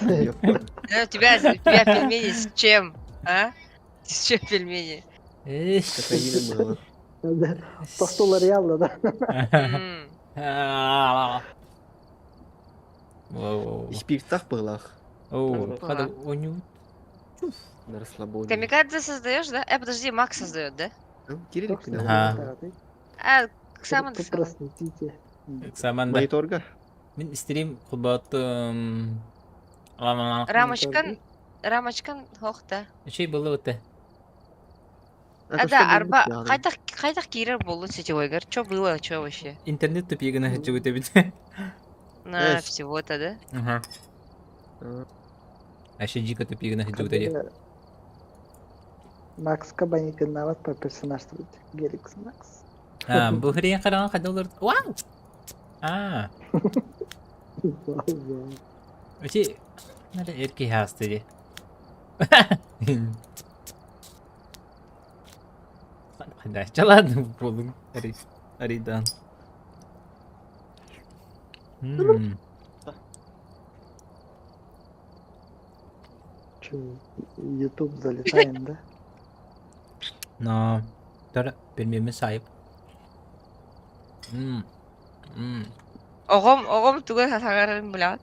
У тебя пельмени с чем? А? С чем пельмени? Кокаина было. Постула реально, да? М, Спиртах было. Ну, Хада была. оню. На расслабоне. Камикадзе создаешь, да? Подожди, Макс создает, да? Кириллик Собственно, Ага. да, ты А, Ксаман тут сказал. простите. Саманда. Мониторга. Мен стрим кылбат Рамочкан хохта. Şey было өте. Да, арба қайдақ кирер болды сетевойгар. Что было, что вообще? Интернет тупигіне хәтчі өте бит. На Эс. всего-то, да? Ага. Әші жика тупигіне хәтчі өте де. Макс Кабани кіннават по персонаж тут. Геликс Макс. Бұл хрен қараған қайда олар. Вау! Өте, нәрі ерке хасты де. Қайда, жалады болың. Аридан. Че, YouTube залетаем, да? Но, тара, пельмені сайып. Оғым түгел хасағарын білат.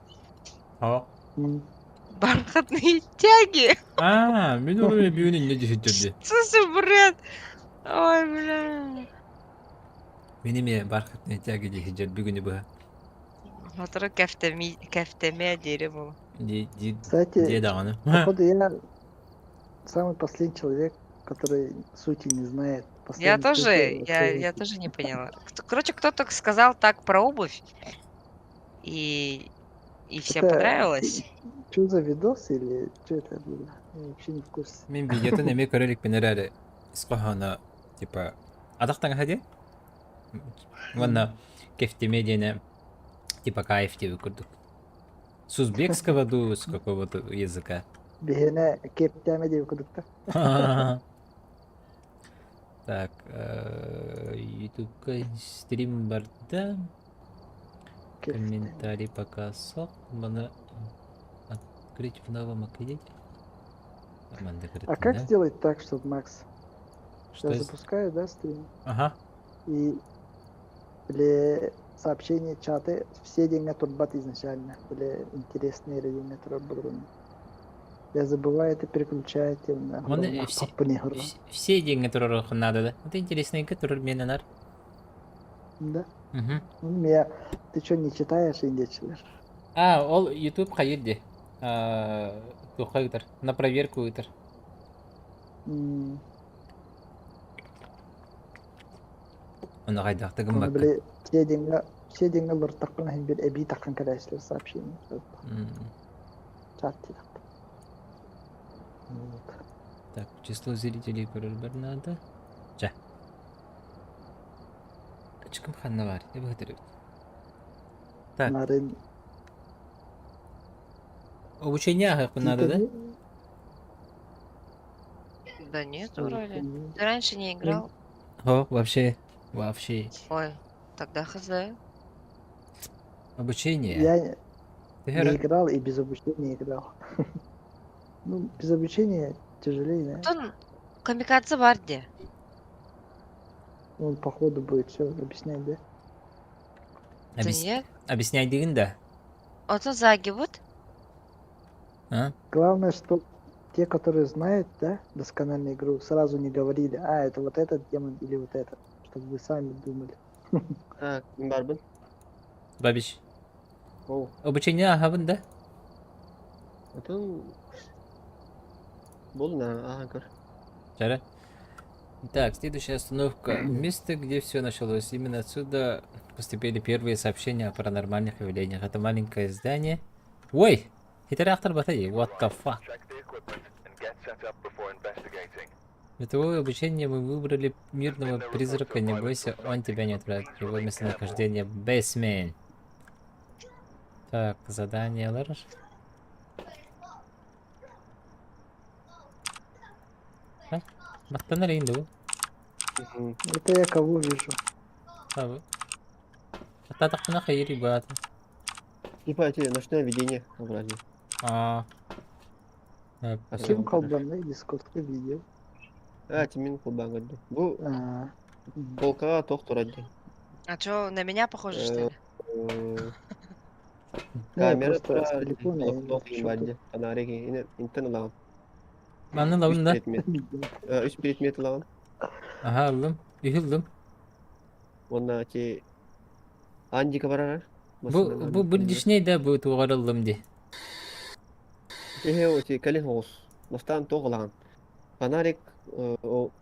О. Бархатные тяги. Мен оны бүйінен не десет жүрді. Что за бред? Ой, бля. Меніме бархатные тяги десет жүрді бүгіні бұға. Моторы кәфтеме дерем ол. Кстати, Де дағаны. походу я самый последний человек, который сути не знает. Я тоже не поняла. Короче, кто-то сказал так про обувь, и всем понравилось. Что за видос или что это было? Я вообще не в курсе. Мен видеотын эме көрелік пенер әрі исқохана, типа, адақтан хаде? Ванна кефтеме дене, типа, кайф тебе күрдік. С узбекского ду, с какого-то языка. Бехене кептяме деп кудукта. Так, ютубка стрим барда. Комментарий пока сок. Можно открыть в новом аккредите. А как сделать так, чтобы Макс? Что Я запускаю, да, стрим? Ага. И или сообщения, чаты, все деньги турбат изначально. Или интересные деньги турбат. Я забываю это переключать. Все деньги, которые надо, да? Это интересные, которые мне надо. Да. Угу. Ты что, не читаешь индечилер? Ол YouTube хайырде. На проверку утр. Оны қайдақтығым бақы. Все деньги лор таққан бір әбей таққан кәләшілер сообщение. Чат тидақ. Так, число зрителей көрілбір надо. Жа. Чықым қанна бар, не бұғытыр. Так. Обучение ағық надо, да? Да нет, вроде. Ты раньше не играл? Вообще. Ой, тогда хз. Обучение? Я не играл и без обучения играл. Ну, без обучения тяжелее, да? Потом камикадзе бар где? Он походу будет все объяснять, да? Да нет. Объясняй деген да. Вот он заги вот. Главное, что те, которые знают, да, досконально игру, сразу не говорили, это вот этот демон или вот этот, чтобы вы сами думали. Барбен. Бабич. Обучение ағабын, да? Это... Больно, Жара. Так, следующая остановка. Место, где все началось. Именно отсюда поступили первые сообщения о паранормальных явлениях. Это маленькое здание. Ой! Хитряхтар батареи. What the fuck? Для того обучения мы выбрали мирного призрака. Не бойся, он тебя не отправит. Его местонахождение Бейсмен. Так, задание Ларш. Мақтанар енді бұл. Это я кого вижу? Ататақпына қайыр ибаты. Типа эти ночное видение вроде. Aa. Evet. Kim kalbanlı Discord'da video. Тимин кулбан гады. Бу Aa, полкага ток турады. А чё, на меня похоже, что ли? Камера просто с тура телефона я ток шутка. бадди. Фонариги интен лаган. Ben de 3 lavın da. предмет. 3 предмет лаган. Aha aldım. Yıkıldım. Онна ки Анжика барар. Bu diş neydi bu tuğarıldım diye. Эхе оти калин хос. Настан ток лаган. Фонарик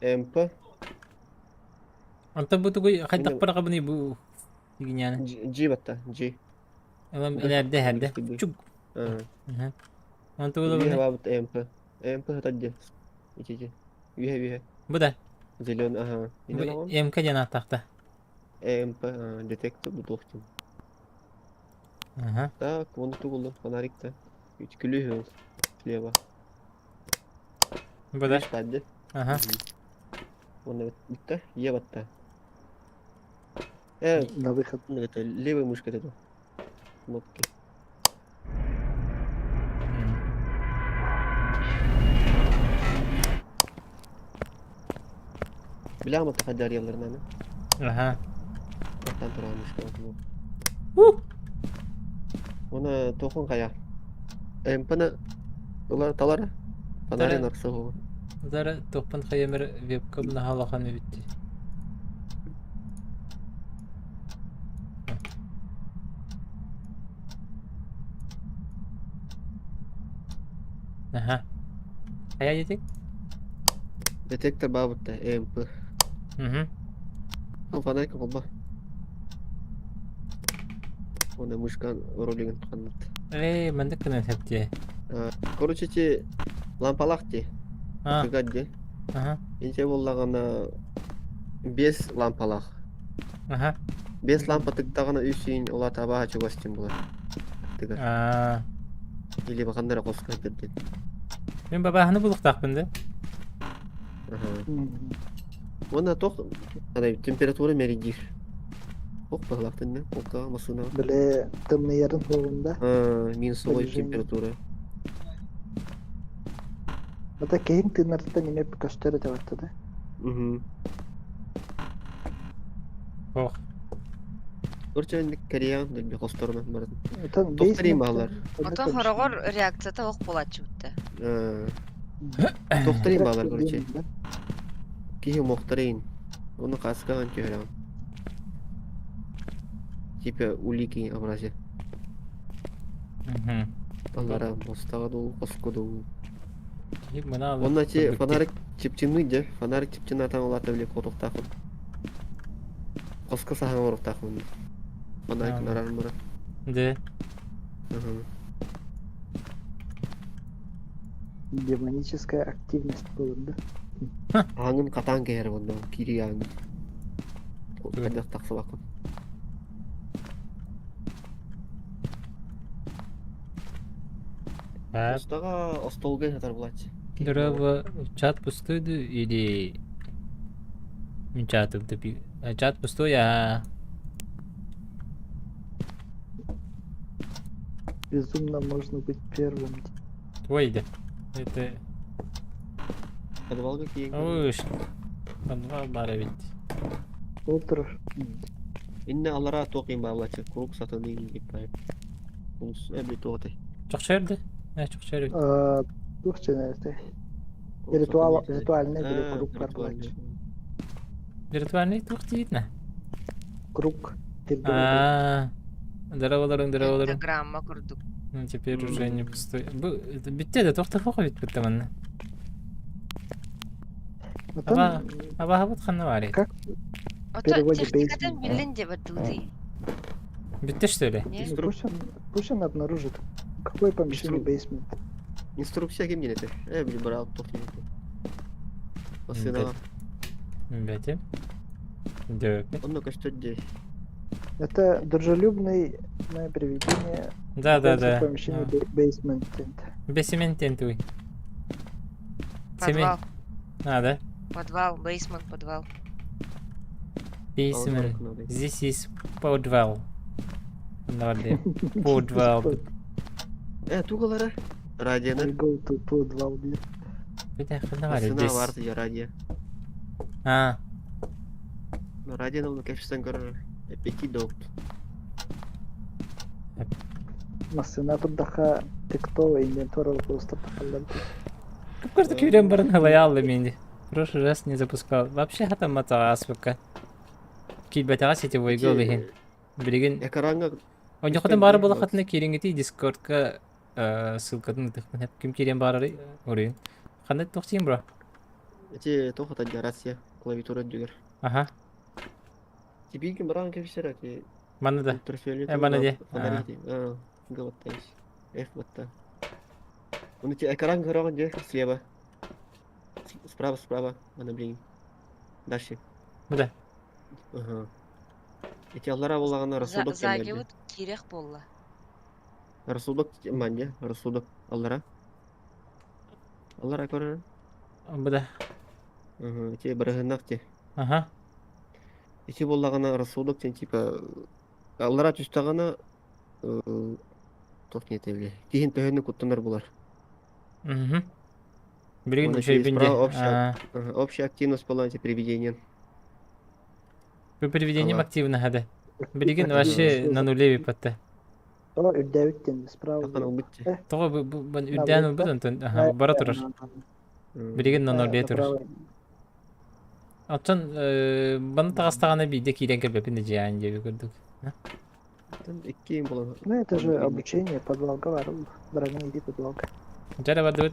МП Anta bu tuğu Benim- haytak para kabını bu. Yani. G батта. G. Adam ileride herhalde. Gibi. Çok. Aha. Anta bu da Виhe bu ne? бабыт МП. МП хатадди. Ичичи. Виhe. Bu da. Зелёный, ага. Bu Ине лаган. MK cana tahta. МП детектор bu тохтим. Aha. Так, вон тугулды фонарикта. Күлү слева. Bu da. Падди. Aha. Оны битте, Е батта. на выход. Это левая мышка это. Кнопки. Bilemem kadar yerlerine mi? Aha. Kaptan turalmış bu. Uh. Ona tokun kaya. Empana dolar talara. Panarin aksa o. Zara topan kayamır webcam'la halakan bitti. Aha. Kaya yedik? Detektör babıtta EMP. Hı hı. O фонарик колба. Ona мышкан ролигин туканат. Ben de kına tepti. Короче те лампалак те. Ha. Кагадде. Aha. Инче боллагана 5 лампалак. Aha. 5 лампа тыктагана үсүн ула таба чугастин булар. Тыгар. Aa. Или бакандара коска берди. Ben babahını bulduk takbinde. Ona ток ана температура меридир. Ок баглактын не? Окка масына. Böyle темный yerin solunda. Минусовой Режим. температура. Hatta kehin tınartıda nime bir gösteri de vardı da. Угу. Oh. Короче, Кореян деп косторунан бардым. Там Тоқтарайын балалар. Отон хорогор реакцияда ок болот чыбытты. Тоқтарайын балалар, короче. Кихи моқтарайын. Оны каскаган көрөм. Типа улики образе. Hı. Балара мостагаду, коскоду. Bana aldım. Онна че фонарик чипчинный же. Фонарик чипчина атан улата биле котоктакын. Коска сахан ороктакын. Фонарик Tamam. нарарын бара. De. Демоническая активность bulundu. Аңын катан кээр бондо. Кири аңын. Кадак таксы бакын. Ha. Остага остолга жатар булат. Дорого чат пустойду или чатом тупи. Чат пустой, а Безумно можно быть первым. твой да. Это Подвалга кийин. уж подвал бара бит. Утро. Инне алара тоқин баблачы. Круг сатынын гиппай. Ус эбли тоғытай. Çok şerdi. Çok şerdi. Дух это. Ритуальный были круг проплачь. Virtualni çok değil ne? Круг. Aa. Дорогодарың. Пентаграмма курдук. Ну теперь уже не пустой. Битте de тоқта фоқ бит битте Aba habut xanna var ya. Как Ото переводе техникадан basement. билин деп атылды. Bitti что ли? Не? Пусть он обнаружит. Какое помещение бейсмент? Инструкция кем генете? Эбли бара тоқтин. Осына. Бәтем. Дök. Онно каштадде. Это дружелюбное привидение. находится в помещении бейсмент. Бесемент тентуй. Подвал. Да. Подвал, бейсмент, подвал. Basement. This is подвал. Подвал. Тугалара. Радионы. I go to 221. Bir dakika ne var ya? Basına vardı ya radyo. Ha. Но радионы оны кәшістен көрір. Пеки доғыт. Масына бұддақа тиктова инвентор просто тақаларды. Какой-то кюрем баран хаваял менди. В прошлый раз не запускал. Вообще хатам матага асвыка. Килбетага сетевой голыхин. Билеген. Экранға Он жоқтан бары бола хатына керенгети Дискордка ссылкатын тыхпын. Хеп ким керен бары орын. Қандай тоқтайын, бро? Эти тоқыта Россия клавиатура дүгер. Аха. Типиген баран кәшістер әке. Мана да. Ультрафиолет. Мана де. Галатта есть. F батта. Он эти экран гороган де слева. Справа. Ана блин. Дальше. Бұда. Ага. Эти аллара болағана Расулдық Заги келді. вот кирек болла. Расулдық манде. Расулдық аллара. Аллара көрір. Бұда. Ага. Эти бірігінақ де. Аха. Эти болағана Расулдық тен типа аллара түстағана тоқ не тевле. Кейін төхені күттінер болар. Мгм. Билеген Оны үшей через бінде. право Общая активность была эти привидения. Бұл приведением Ала. активно хады. Билеген вообще на нуле випатты. О, үрдәуіттен справа. Ақан ол бітті. Тоғы бұл үддән бұл онтон. Аха, бара тұрыр. Билеген на нуле тұрыр. Отчан баны тағастағаны бейде кейден кірбепінде жайын жебі көрдік. Икки болан. Ну, это же обучение, подвалга var. Дорогой, иди подвалга. Жара барды бүт.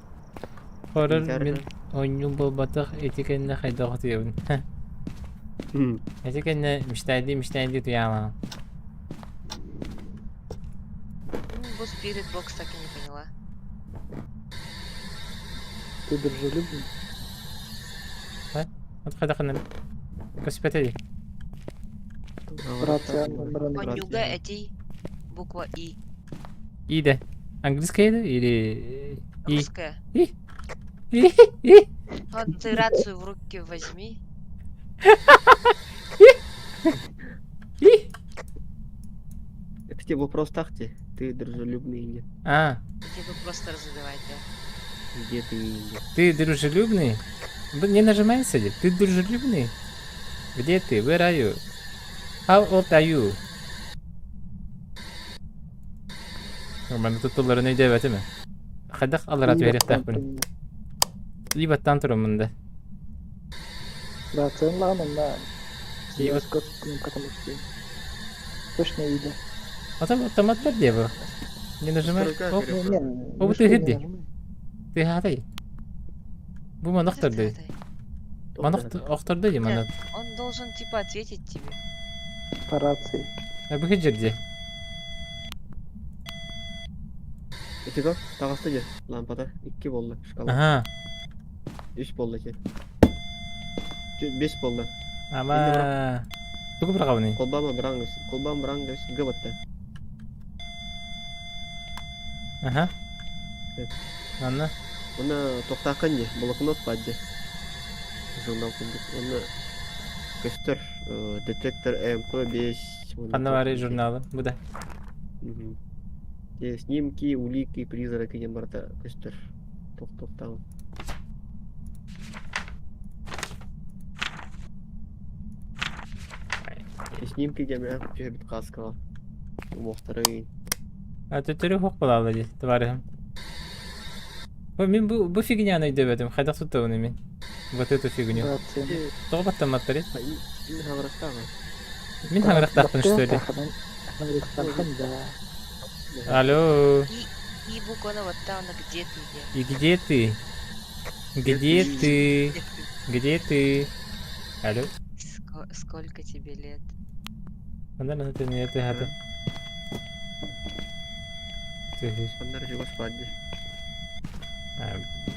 Хорыр Жара. мен ойну бол батық етекенне қайдағы tuyabın. Етекенне мечтайды tuyamam. Вот Spirit Box так и не поняла. Ты дружелюбный? От қайдақын кәсіпет еді. Рация нөмірін. Онюга эти буква И. İyi Английская еді или И? Русская. И? Вот ты рацию в руки возьми. Это тебе вопрос тахте. Ты дружелюбный или нет? А, Типа просто разодевать, да. Где ты или нет? ты дружелюбный? Не нажимай, сади. Ты дружелюбный? Где ты? Where are you? How old are you? Нормально tutulları neydi evet mi? Xadak alır verip takbın. Libattan turun bunda. Рацияны лаған онда. И вот- Скот потому что точно видно. Автомат бар diye bu. Не нажимай. Стройка Оп, перед- Не, О, мышку ты не где? нажимай. ты хатай. Bu manaqtır Дай, değil. дай. Manaqtır oqtır değil manaq. Он должен типа ответить тебе. По рации. Bu hicirdi. Эти как? Тағасты же. Лампада. Икки болды. Шкала. Aha. 3 болды ке. 5 болды. Ama bu bir qavni. Қолбама біраңыз. Қолбам біраңыз. Г батты. Aha. Evet. Anla. Оны тоқтақын не? Блокнот падды. Журнал күндік. Оны көстер. Детектор МП5. Qanday var jurnalı? Bu da. Снимки, улики, призраки, не барда көстер. Тоқтауын. Снимки деме бит қасқыға. Моқтары. Төтөрү хок болалы ди. Товарищем. Мен bu figняны дөбөтүм. Кайда туттугуну мен. Вот эту фигню. Рацияны. Тоғбаттан маттар ет. Ин хабарастағы. Мен хаңырақтақпын что ли? Да. Алло. И буква на вот там, где ты, где? И где ты? Где ты? Где ты? Алло. Сколько тебе лет? Анда на ты не это хата. Андар живаш падды.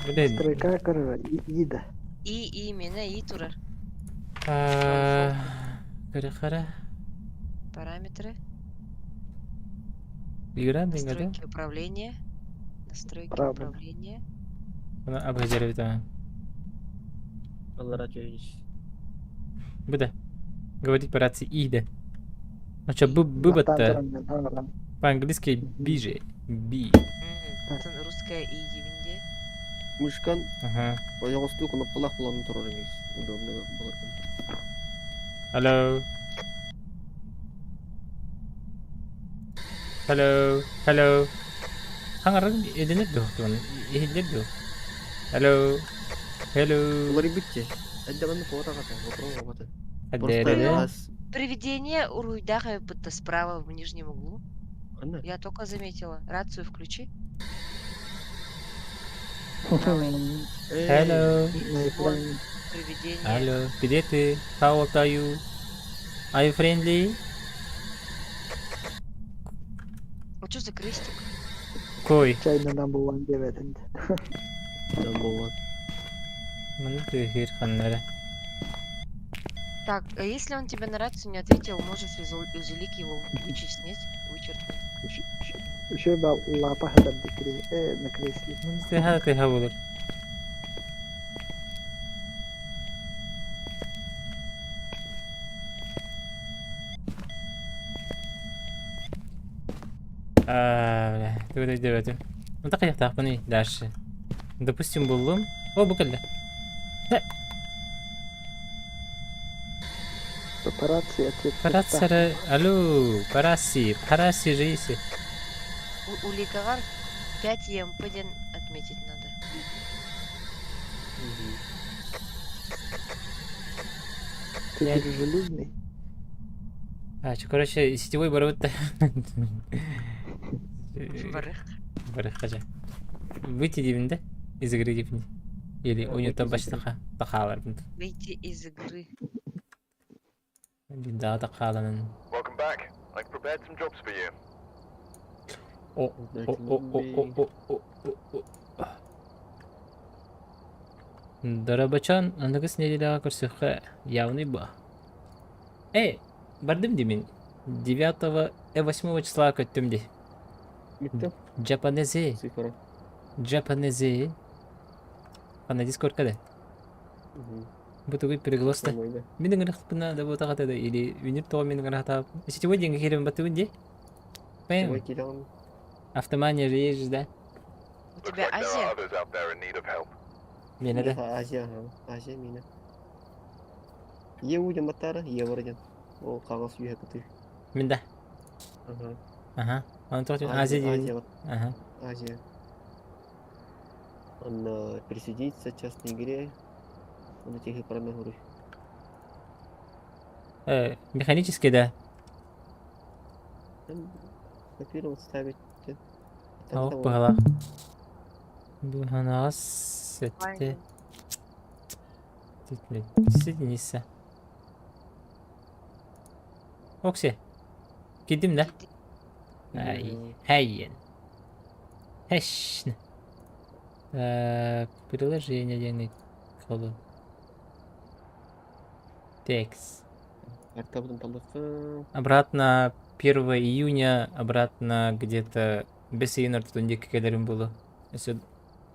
Блин. Стройка, короче, ида. И именно, и турар. Кара. Параметры. Игра деньги, да? Настройки управления. Настройки Правда. управления. Она обгадировать там. Аллара чөйіш. Буда. Говорить по рации ида. Ну что, быбатта. По-английски биже. Би. русская и дивинде. Мышкан Ага. оягосты кнопкалар буланы турар эмес. Удобно болар. Hello. Hello. Hello. Хангараг эденет дөө туган. Эхэлдер дөө. Hello. Hello. Булар битте. Аддаган фотога та, фотога гата. Аддерede. Привидение уруйдаха будто справа в нижнем углу. Анна. Я только заметила. Рацию включи. Hello. Привидение. Hello. Где ты? How old are you? Are you friendly? Вот что за крестик? Кой. China number one dividend. Number one. Мана тыхир ханнара. Так, а если он тебе на рацию не ответил, можешь узелик его снять, вычеркнуть. Еще бы лапа хадап на кресле. Мана тыха тыха булар. Бля, туда иди. Ну так я так пони дальше. Допустим, буллум. О, букалда. Папарацци ответ. Парацара, алло, параси жейси. У Ликагар 5 ЕМП-ден отметить надо. Ты Я- дружелюбный. Короче, сетевой барут-то. Барых. Барыхажа. Выйти дивинде из игры дивинде. Или у него там баштаха тахалар. Выйти из игры. Да, тахалан. Welcome back. I've prepared some jobs for you. Дарабачан, андагыс недилага көрсөккө явный ба. Бардым димин. 9 8 числа көттүм ди. Миттем. Жапонезе. Цифра. Жапонезе. Ана дискорд каде? Бутугуй переглоста. Нормально. Минин грахтына да бота катада или винир то минин грахта. Сетевой деньги херем батуинде. Давай Пэм. кидаем. У Автомания режешь, да? Looks тебя like there are Азия? others out there in need of help. Мене да. Азия, Азия мина. Е удем матара, е варген. О, кагас юе кыты. Мен да. Ага. Ага. Он тот Азия. Азия, вот Ага. Азия. Он присоединится к частной игре. Он этих про нагрузку. Механически, да. Копировать, ставить. Тауық бағала. Бұғанағыз сәтті. Сидінесі. Оксе. Кедім да? Хайен. Хэшн. Так, приложение денег. Колу. Текст. Артабдан талдыққа. Обратно 1 июня, обратно где-то 5 июнь артундек келерим болу. Если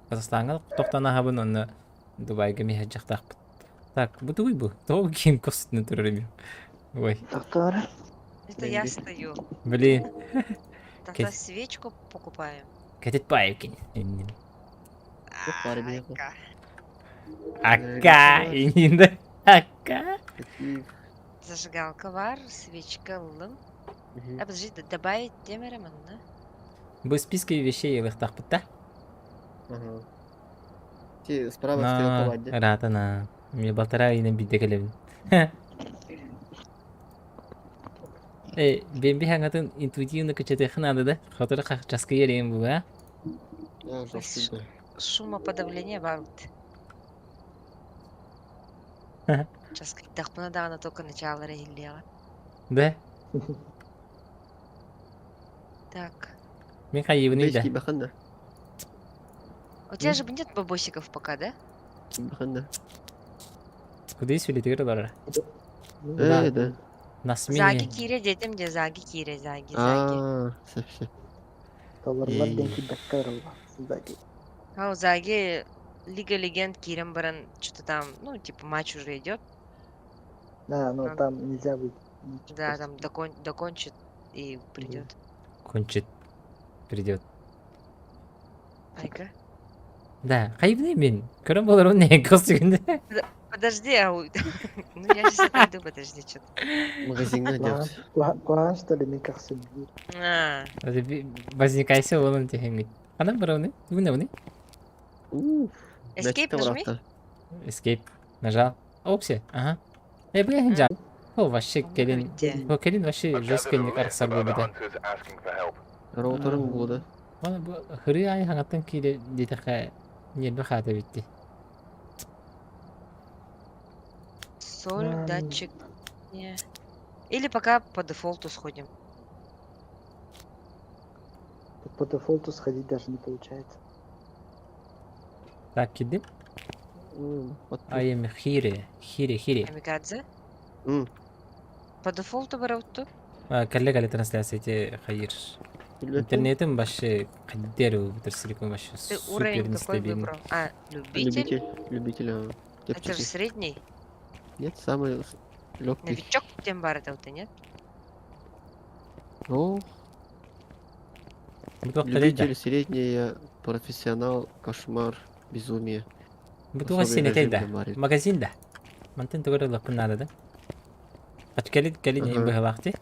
Казахстанга тоқтана хабын, онна Дубайга меха жақтақпыт. Так, бутугуй бу. Тоғы кейін костыны тұрырым. Ой, Доктор. Это я стою. блин. Тогда свечку покупаем. Кәтет байыкен. пары бияқы. Айка. Ака, ининді. Ака. Какие? Зажигалка бар, свечка лым. А подожди, добавить темеремен, да? Бұл списки вещей лықтақпыт, да? Ага. Те справа стрелковать, да? Ратана. Мне балтара инен бидде келебін. Бен бихаңатын интуитивны күчеті қынады да? Хотыры қақчасқы ерейін бұл, а? Да, жестко. Шумоподавление бар. Сейчас когда она только начало регулировать. Да? Так. Мен қайыбыны да. Бейски баханда. У тебя же нет бабосиков пока, да? Баханда. Куда сөйлетігір бара? Да. Насмени. Заги кире дедим де заги кире заги. Совсем. Долларлар деньги бәккәрл. Сіздаки. А заги Лига Легенд Кирем Баран что-то там, ну, типа матч уже идет. Да, но А. там нельзя быть. Да, там докончит и придет. Кончит. Придет. Айка. Да, кайбын мен. Көрөм болор он не кыз жүгүндө. Подожди, ну я сейчас отойду, подожди, что-то. Магазинга Куан, деп. куан что ли миках сымбир. А, Возникайся болон техенгит. Кана барауны? Бүгүн абыны? escape нажми. Escape. Нажал. Опция. Ага. Блин, жа. О, вообще келин. Где? О, келин вообще I've жесткий gathered не a list карсар of other болбуда. hunters asking for help. Роутерым булды. Бана бу хыры ай хаңаттан кире дитаха нербе хата битти. Соль, Ам. датчик. Не. Или пока по дефолту сходим. По дефолту сходить даже не получается. Так, кидим. Вот. I am here. Камикадзе. М. По дефолту барауту. Калле трансляция хайыр. Интернетим башы каддеру бирсиликом башы. Ты уровень какой выбрал? А, любитель? Любитель. Это же средний. Нет, самый легкий. Новичок тем бар это вот, нет? Ну, любитель, средний, профессионал, кошмар, безумие. Бутуга Особый режим сенетейда. говорит. Магазинда. Мантен тогора лакунада да. Качкалит калин Ага. им бахлахти.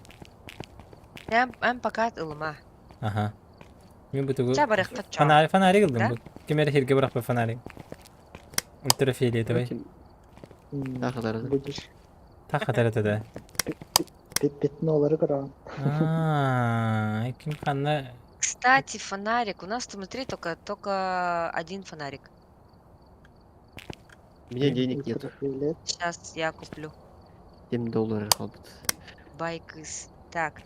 Ам пока ылыма. Ага. Мен бутугу Ча барыхта ча. фонари кылдым Да? бу. Кемер хирге барак бу фонари. Ультрафиолет давай. Тахадарыны. Будешь Так хатарата да. пятнолары көрөм. Ким ханна Кстати, фонарик. У нас, смотри, только один фонарик. У меня денег нет. Ультрафиолет. Сейчас я куплю. $7 қалды. Байк из... Так,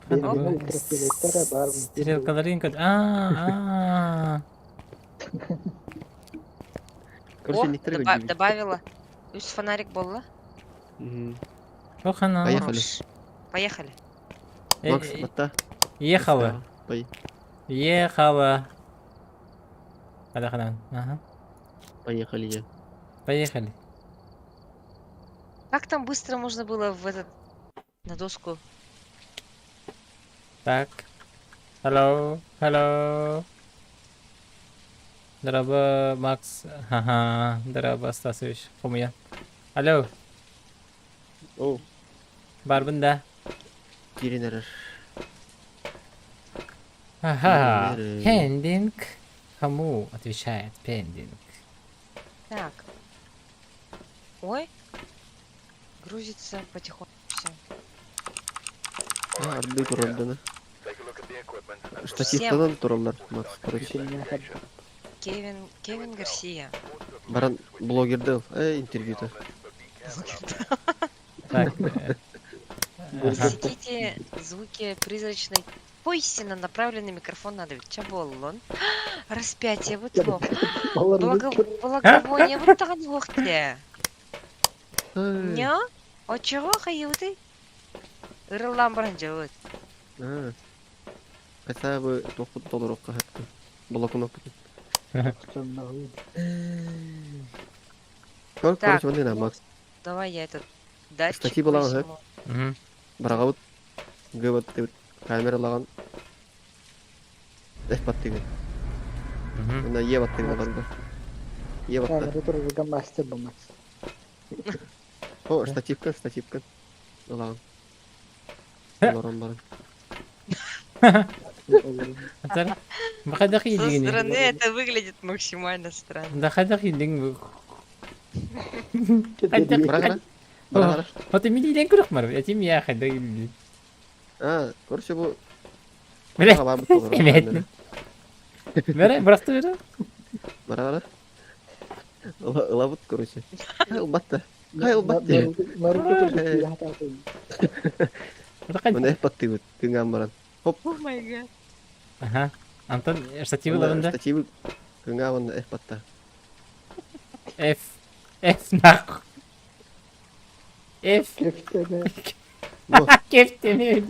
Benim Hop. ультрафиолеттері бар. стрелкаларын код. Короче, о, некоторые люди- добавила. Үс фонарик болла. Мгм. Охана. Поехали. Хорош. Поехали. Макс, бата. Ехала. Пой- Ехала. Ага. Поехали я. Поехали. Как там быстро можно было в этот... На доску? Так. Hello. Здорово, Макс. Ага. Здорово, Стасович. Кумуя. Алло. О, Барбында. Киринер. Ага. Номеры. Пендинг. Кому отвечает пендинг? Так. Ой. Грузится потихоньку. Всё. Арды туралдыны. Take a look at the equipment and Штативтан туралдар. Макс, короче. Кевин Гарсия. Баран блогерді. Интервьюді. Так. Ага. Засеките звуки призрачной... Поистине направленный микрофон надо ведь. Чаболлон. Распятие, вот во. Благовоние, вот так лохте. Не? О чего хаюты? Ырылам бранжавыт. Хотя бы $9 қағатты. Блокын оқыды. Короче, мындайна, Макс. Давай я этот датчик Статьи была, возьму. Мгм. Барға вот гыбыт камералаған эфпаттыгы. Мгм. Мына ебаттыгы оларды. Ебатта. Камера турган мастер болмақ. О, штативкан. Олаған. Оларан барын. Атар. Бахадах Со идигини. стороны это выглядит максимально странно. Дахадах идигин. Бара. Вот и мидиден курuk мар. Этим я хада иди. Короче, бұл Бля. Бара бар бұт Эметни. Бара, просто бара. Бара. Лабыт, короче. Ылбатта. Ылбатты. Мына эфпаттыгы. Кынган баран. О май гад. Ага. Антон, штативы лавында. Штативы кынган ванда эфпатта. F нахуй. F. Ну, Кефтеме.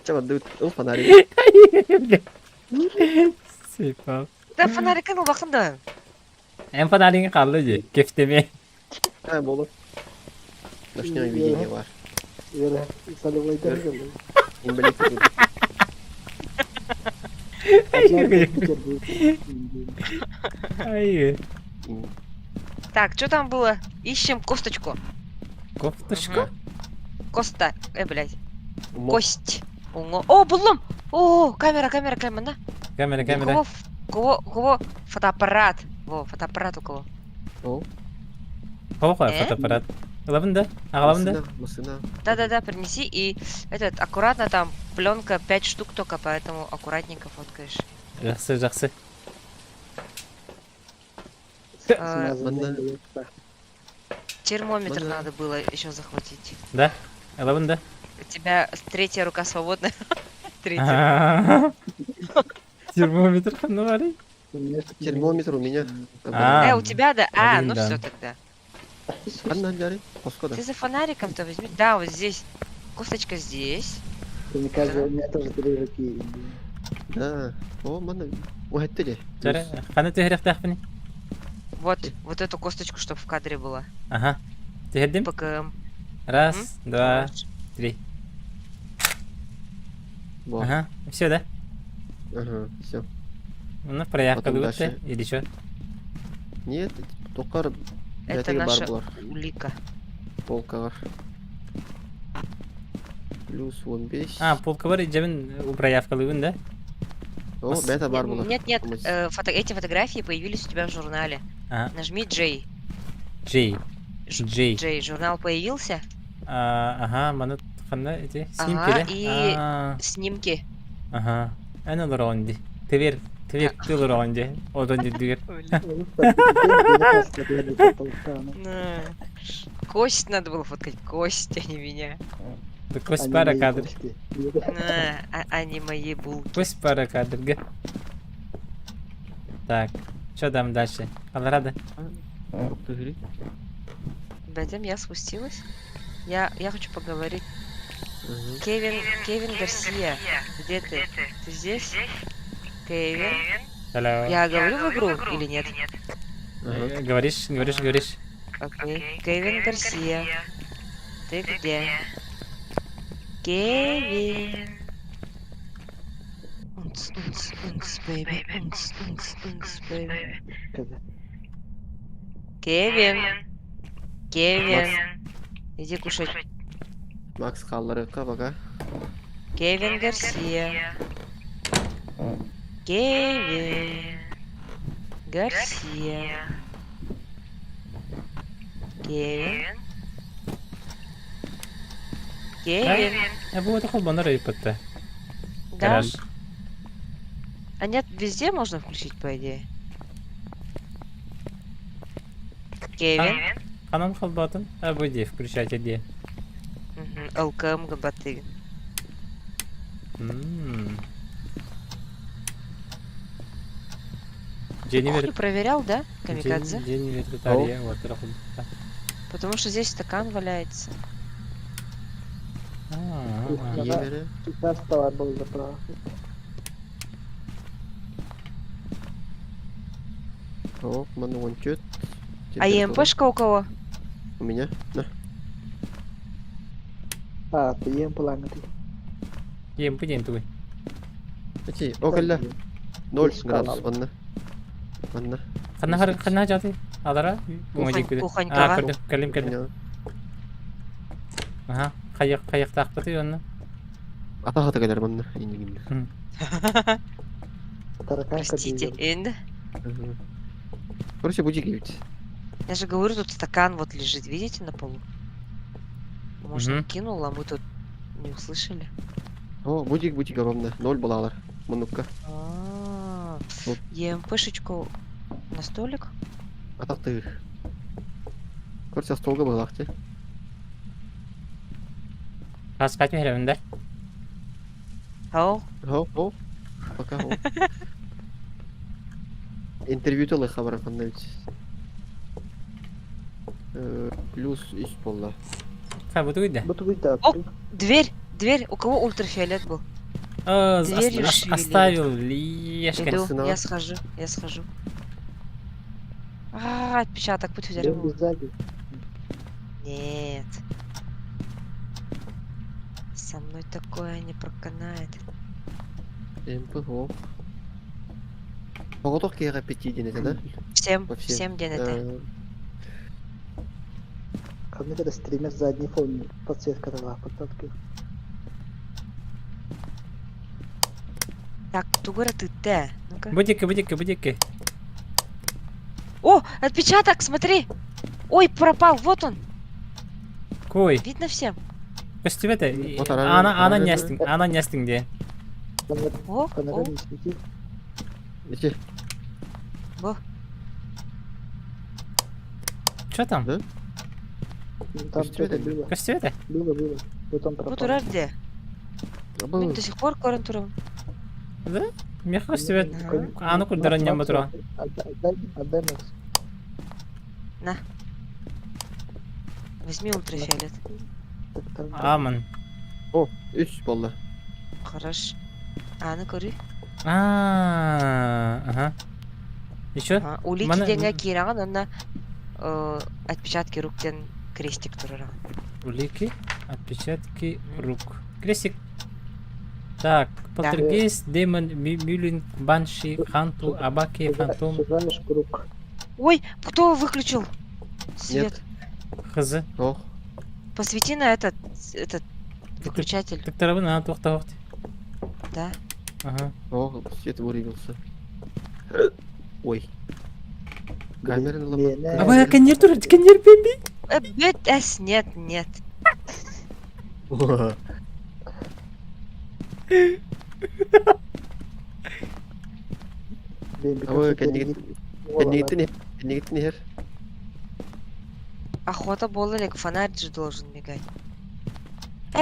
чаба дыт фонарик. Сипа. Да фонарикын убакында. Фонарин қалды же. Кефтеме. Болот. Ночное видение бар. Салывайдар. Инвалид. Одна Питер будет. Ай, М, Так, что там было? Ищем косточку. кофточка. Коста. Блядь. мох. Кость. О, буллам! О, камера, на. Камера, У камера. кого фотоаппарат? Во, фотоаппарат у кого? О, Хоха, Э? фотоаппарат. Лавында, агалавында. Мысына. Да-да-да, принеси и этот, аккуратно там, пленка 5 штук только, поэтому аккуратненько фоткаешь. Жақсы, жақсы. Смазанный Ладно. будет, да. Термометр Ну да. надо было еще захватить. Да? Лавында. У тебя третья рука свободная. Третья. Термометр, ну вали. Конечно, Термометр у меня. А, У тебя да? А, один, ну да. все тогда. Анна, Джари, поскода. Ты за фонариком-то возьми. Да, вот здесь. Косточка здесь. Мне кажется, у меня тоже 3 руки. Да. О, мана. Ухэттеле. Жары, қаны түйірек тақпыны? Вот эту косточку, чтобы в кадре была. Ага. Түйірдім? ПКМ. Раз, два, три. Во. Ага, все, да? Ага, все. Ну, проявка Потом лучше. дальше. Или что? Нет, токар. Это наша улика. Полкалар. Плюс 15. А, полка бар, жабын проявка лыбын, да? О, бета бар булар. Нет, Помыть. эти фотографии появились у тебя в журнале. Ага. Нажми J. Джей. Джей. J, журнал появился. Ага, маны қанда, эти, снимки, Ага, да? и А, снимки. Ага. Әні лыр оңды. Тевер тылыр оңды. Одан дедігер. Кость надо было фоткать, кость, а не меня. Көз пара кадр. А не мои булки. Көз пара кадрга. Так, что там дальше? Колорадо. Тыгри. Затем я спустилась. Я хочу поговорить. Ага. Кевин Гарсия, где ты? Ты здесь? Кевин? Hello. Я говорю в игру или нет? Ага. Говоришь. Окей. Кевин Гарсия. Ты где? Кевин. Унц, бэйби. Унц, бэйби. Кевин. Иди кушать. Макс қаллары бака. Кевин Гарсия. Кевин Гарсия. Кевин. Bu это холбанар репетта. Да? Гараж. А нет, везде можно включить, по идее. Кевин. Канан холбатын. А bu де включать где? ЛКМ Габаты. Дженнивер. Проверял, да, Камикадзе? Дженнивер Татария. Вот рахун. Потому что здесь стакан валяется. Емері. Сейчас товар был заправ. О, мана он чет. А ЕМПшка у кого? У меня. На. А, ты ем пулан ты. Ем пуден туй. Эти, о, калла. 0 Есть градус канал. ванна. Ванна. Хана жаты. Алара. Кухонькага. А, калим. Меня. Ага. Қайық тақпыты онны. Атаға кәдер ванна. Инди. Простите, Энда. Короче, будики ведь. Я же говорю, тут стакан вот лежит, видите, на полу? Может, Мгм. он кинул, а мы тут не услышали. О, будик ровно. 0 балалар. Манукка. Вот. ЕМПшечку на столик. Атақты. Короче, столға балақты. Қасқат мехребінде. Ау, О. Пока. О. Интервью тылы хабар қанда ведь. Плюс иш болла. Қабыты үйді. Вот выйдет. Оп. Дверь. У кого ультрафиолет был? Дверью шевелили. Оставил лешкин. Иду, Сына. я схожу. Отпечаток, путь в дерево. Сзади. Нет. Со мной такое не проканает. МП, о. Погодок кега 5 денете, да? Всем, По всем. всем денете. Kadın da streamer задний фон подсветка дала подталкивает. Так, тугора ты те. Ну-ка. Будики. О, отпечаток, смотри. Ой, пропал, вот он. Кой. Видно всем. Көстүбете. Вот ана- Ана ана- нестин де. О, о, Камера не светит. Ете, во. Чё там? да? Ну, там Пусть что-то это было. Көстүбете? Было. Потом Вот пропало. урар где? Абы, Мен до сих пор көрін тұрмын. Да? Мен көстүбет. Ага. Аны курдаран нема тура. Отдай Макс. Возьми ультрафиолет. Так, там. Амын. О, 3 болды. Хорош. Аны көрі. Ага. Ещё? Улики Мана- денге кейраған, онна отпечатки руктен крестик тұрыраған. Улики, отпечатки рук. Крестик. Так, Да. полтергейст, демон, мюлин, банши, ханту, абаки, фантом, Шагаешь круг. Ой, кто выключил свет? хызы. Ох, Посвети на этот выключатель. Так тарабын, ана тоқта. Да. Ага. ох, свет вырубился. Ой. Камера наломала. Абай, конер тур, конер бемби. Нет. О, Ой, кеннигиттин хер. Охота болды элек, фонарь же должен мигать.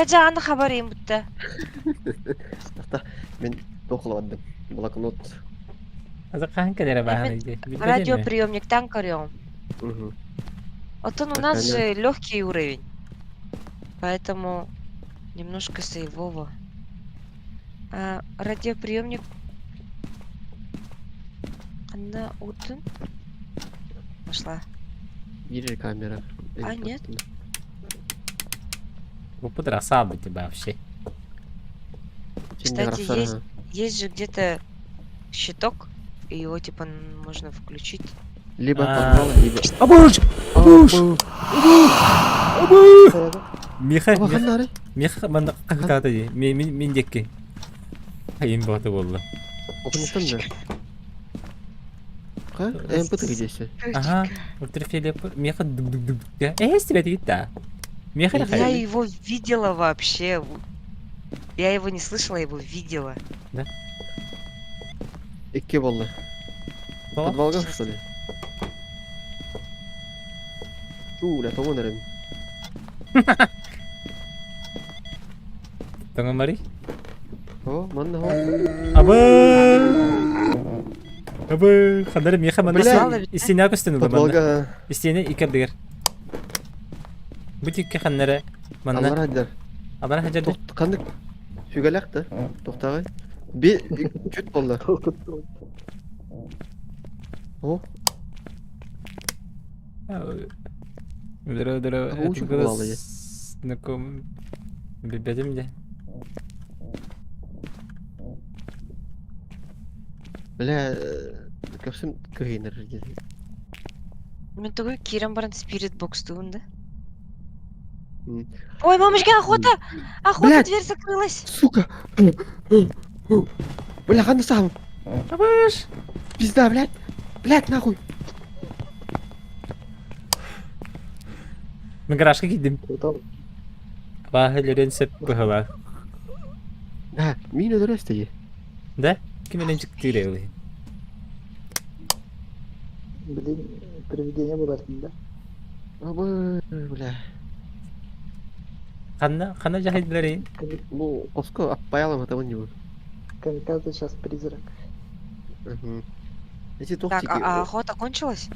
Жаны хабарым бутта. Мен тохлавадым. Блокнот. Аза қан кадера баханы. Радиоприемниктен көрем. Мгм. Вот он у Так, нас понятно. же легкий уровень. Поэтому немножко сейвово. А радиоприемник. Она утын. Нашла. Бери камера. А, нет. Подрасал тебя вообще. Кстати, есть же где-то щиток, и его типа можно включить. Либо А. подвал, либо... Абуш! Абуш! Миха, Абаханнары. Миха, мана каката ди. Мен декке. Хайын боты болды. Окунуктан да. Ка? МПТ гидесі. Ага, ультрафиолет. Миха дук-дук-дук. Стреляет гитта. Миха Я лихай. его видела вообще. Я его не слышала, я его видела. Икки болды. Подвалга, что ли? Шуля, тоңонарым. Таңа мари. О, манна хо. Абы, хандар Миха Бля. мана. Истене көстен улы мана. Подвалга. Истене икер дигер. Бутикке ханнары мана. Аллар хаддар. Абара хажарды. Кандык сүгәләк та. Тоқтағай. Чүт болды. О, Дыра. Абы учу булалы я. Знаком. Бебедим де. бля, капсым кыйныр деді. Мен тугу кирен барын спирит бокс туында. М. Ой, мамочка, охота! Охота, Блядь. дверь закрылась. Сука! Бля, қанды сағым? Абыш. Пизда, блядь! Блядь, нахуй! Мен гаражға кидим. Потом Бахылерен сеп бахыла. Да, мені дөресті. Да? Кименен чыктыре улы. блин, привидение было да? Абы, бля. Қана жахил білері. Бұл қосқы аппай алам атамын не бұл. Камикадзе сейчас призрак. Эти Так, тохтики... а охота кончилась?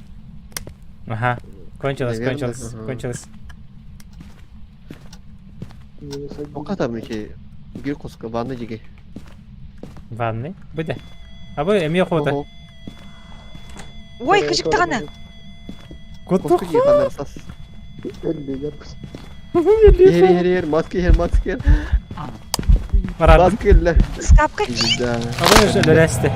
Ага. Кончилось. Наверное, ага. Минус один. Оқа там еке... Bir қосқы ванна жеге. Ванны. Бұды. Абы, әме охота. Ой, качекті ғана. Қосқы жеге қандар сас. Ölmüyor. Her, maske her. Барады. Maske eller. С капкой. Пизда. Абы, өші лөрәсті.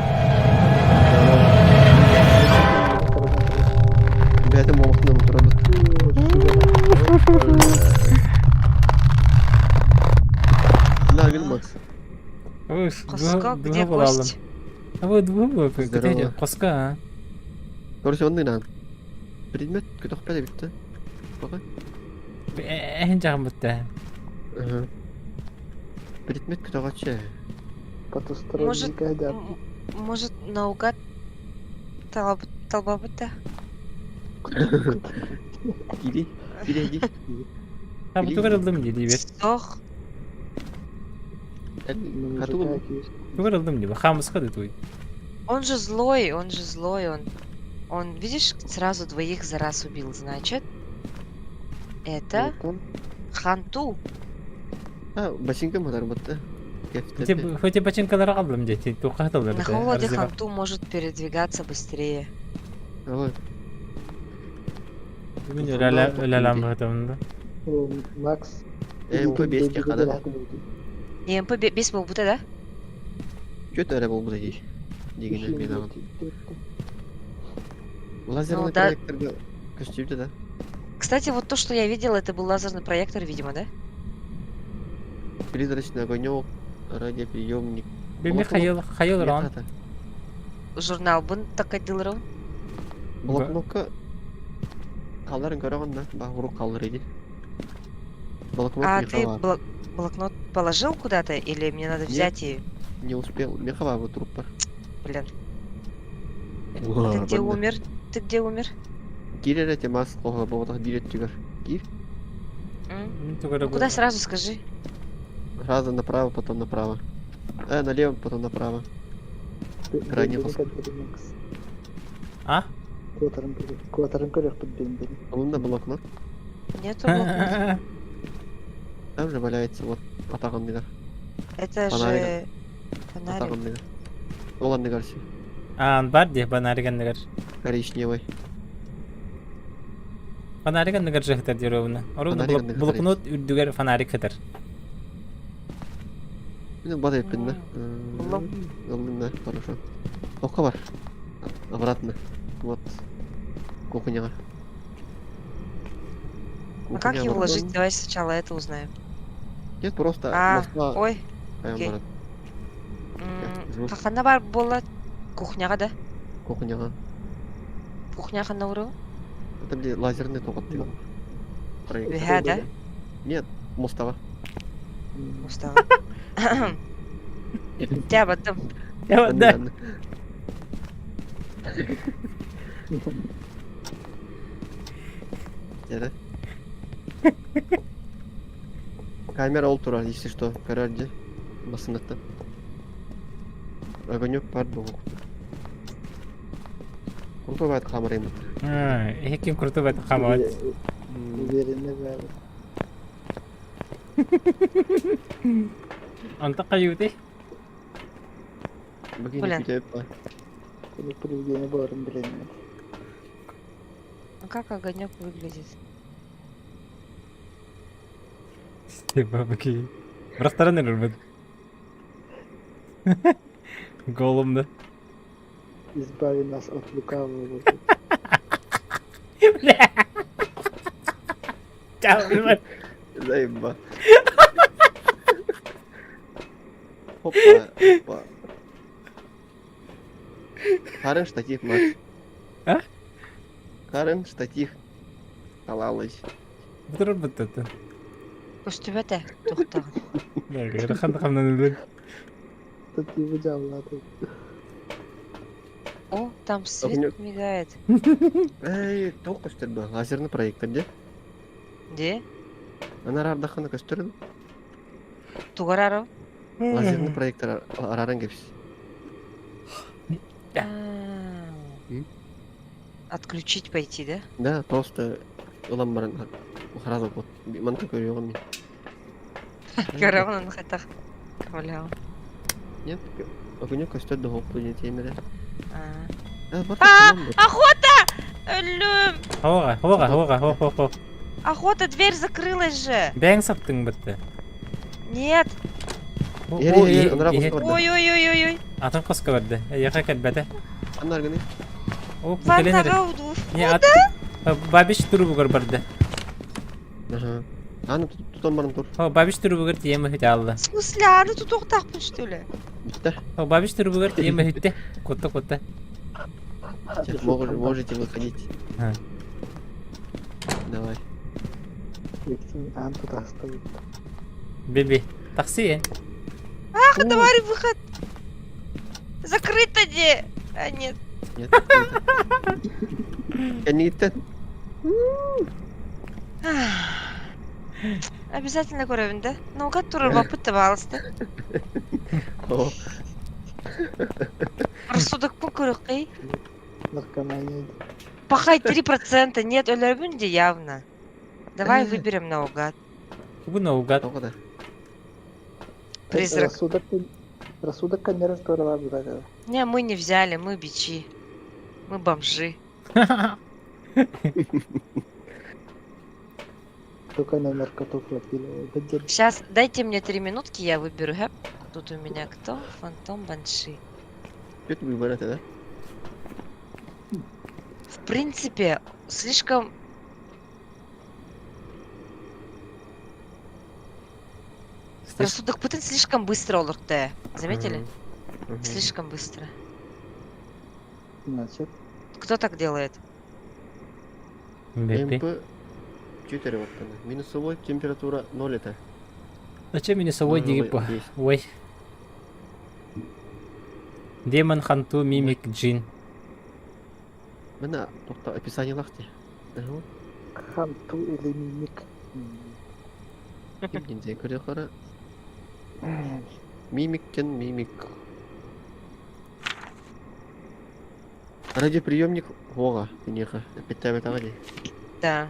Бәтім олықнан тұрады. Нагін Макс. Коска, где была кость? А вот двух Здорово. где коска, а? Көрсе оннан. Предмет көтөк пәле бітті. Бақай. Жағын бұтты. Предмет көтөк атшы. Потусторонний Может, гадят. Может, наугад толбабыта? Иди. Иди. А бұты көрілдім дейді бер. Сох. Катуын. Көрілдім дейді. Хамысқа да твой. Он же злой. Он, видишь, сразу двоих за раз убил. Значит, это Ханту. Басинка мыдар бұтты. Хоть и бачинкалар алдым дейді. Туқа атылды. На холоде Ханту может передвигаться быстрее. Ой. Өләләм бұғытымды. Макс. МП 5-ке қадar. ЕМП 5 был будто, да? Көт әрі бұл бұда кей. Дегені мен ағын. Лазерный Ну, да. проекторға көстейді, да? Кстати, вот то, что я видела, это был лазерный проектор, видимо, да? Призрачный огонек, радиоприемник. Беме хайыл ран. Журнал бун такадылрын. Блокнотқа қалдарын көріған, да? Ба, ұрық қалдыр еді. Блокнот А не ты хава. блокнот положил куда-то, или мне надо взять и... Не успел. Не хава, вот труп бар. Блин, ты где умер? Ты где умер? Кирер эти масс қоға болғатақ дирет жүгір. Кир. Ну, куда сразу скажи? Сразу направо, потом направо. Налево, потом направо. Крайне А? Квадрын көрек подбендели. Қолында блокнот. Нету блокнота. Там же валяется вот атаған недер. Это Фонарик. же... Фонарик. Атаған недер. Олар не көрсе. Аан бар де банаригандыгар. Коричневый. Фонаригандыгар жахтар деровна. Фонаригандыгар Блокнот үрдүгер фонарик хатар. Ну, бада еппен, да? Улым. Улым, да, хорошо. Оққа бар. Обратно. Вот. Кухняға. А как его Кухня ложить? обратно. Давай сначала это узнаем. Нет, просто Москва. Ой, Окей. қақана бар болады кухняға да? Кухняға. Кухняға науру? Это, блин, лазерный тоқат деген. Проект. Беха, да? Нет, Мостава. Устала. Тебя потом. Да. Деді. Камера ол тұрады, если что, көрерде. Басынықта. Огонек бар бұл. Круто бәді қамырайым. Хеким круто бәді қамат. Уверенный бәрі. Анта қайуды? Бәкейін Блин. күтеп ба. Көмек білгені барын білемін. Ну как огонек выглядит? Бабаки. Брастаран өрмед. Голымды. Избави нас от лукавого. Чау, Заебба. Опа. Қарын штатив, Макс. А? Қарын штатив. Қалалыш. Бұтырыр бұттыты. Көстүбәтә, тоқтағын. Раханды қамнан өлін. Тут его жамлады. О, там свет Огонек. мигает. Эй, тоқ көстерді. Лазерный проектор, де? Де? Ана рардақаны көстерді. Тугарару? Лазерный проектор араран кепсіз. Отключить пойти, да? Да, просто ұлам барын сразу вот манты көрüyorum мен. Караван хатах. Кавлял. Нет, огонек көстерді ғоп не темірі. Бар Охота! Өлім! Хауға. Охота, дверь закрылась же! Бәң саптың бұтты. Нет! Ой-ой-ой-ой-ой! Атын қосқа барды. Яқа кәтбәді. Анар гыны. Ваннаға уду. Не, ат... Бабиш турбугар барды. Ага. Аны тутан барым тур. Бабиш турбугар тиема хит алла. В смысле, а ну тут тохтахпын, что ли? Битте. Бабиш турбугар тиема хитте. Котта. Сейчас можете выходить. А. Давай. Ектин анту таставит. Беби. Такси. Ах, давай выход. Закрыто где? А, нет. Нет. Я не иттен. Обязательно көрөбүн да. Наугад турар бапыт деп алысты. О, Рассудокпун көрөк кый. Наркомания. Пахай 3%. Нет, өлөрбүн де явно. Давай выберем наугад. Бу наугад. тоқта. Призрак. Рассудок камера здорово была. Не, мы не взяли, мы бичи. Мы бомжи. Только на наркоту хватило. Сейчас, дайте мне 3 минутки, я выберу хэп. Тут у меня кто? Фантом Банши. Что ты выбираешь, да? В принципе, слишком... Рассудок Путин слишком быстро улыртая. Заметили? Мгм. Слишком быстро. Значит, Кто так делает? Беби. МП 4 вот она. Минусовой температура 0 это. Зачем меня собой Ну, диги по? здесь. Ой. Демон, ханту, мимик, джин. Мына тоқта описание лахти. Ага. ханту или мимик. Кимден көре қара. Мимик. Радиоприемник Вова, пенеха. Опять тагали. Да. Да,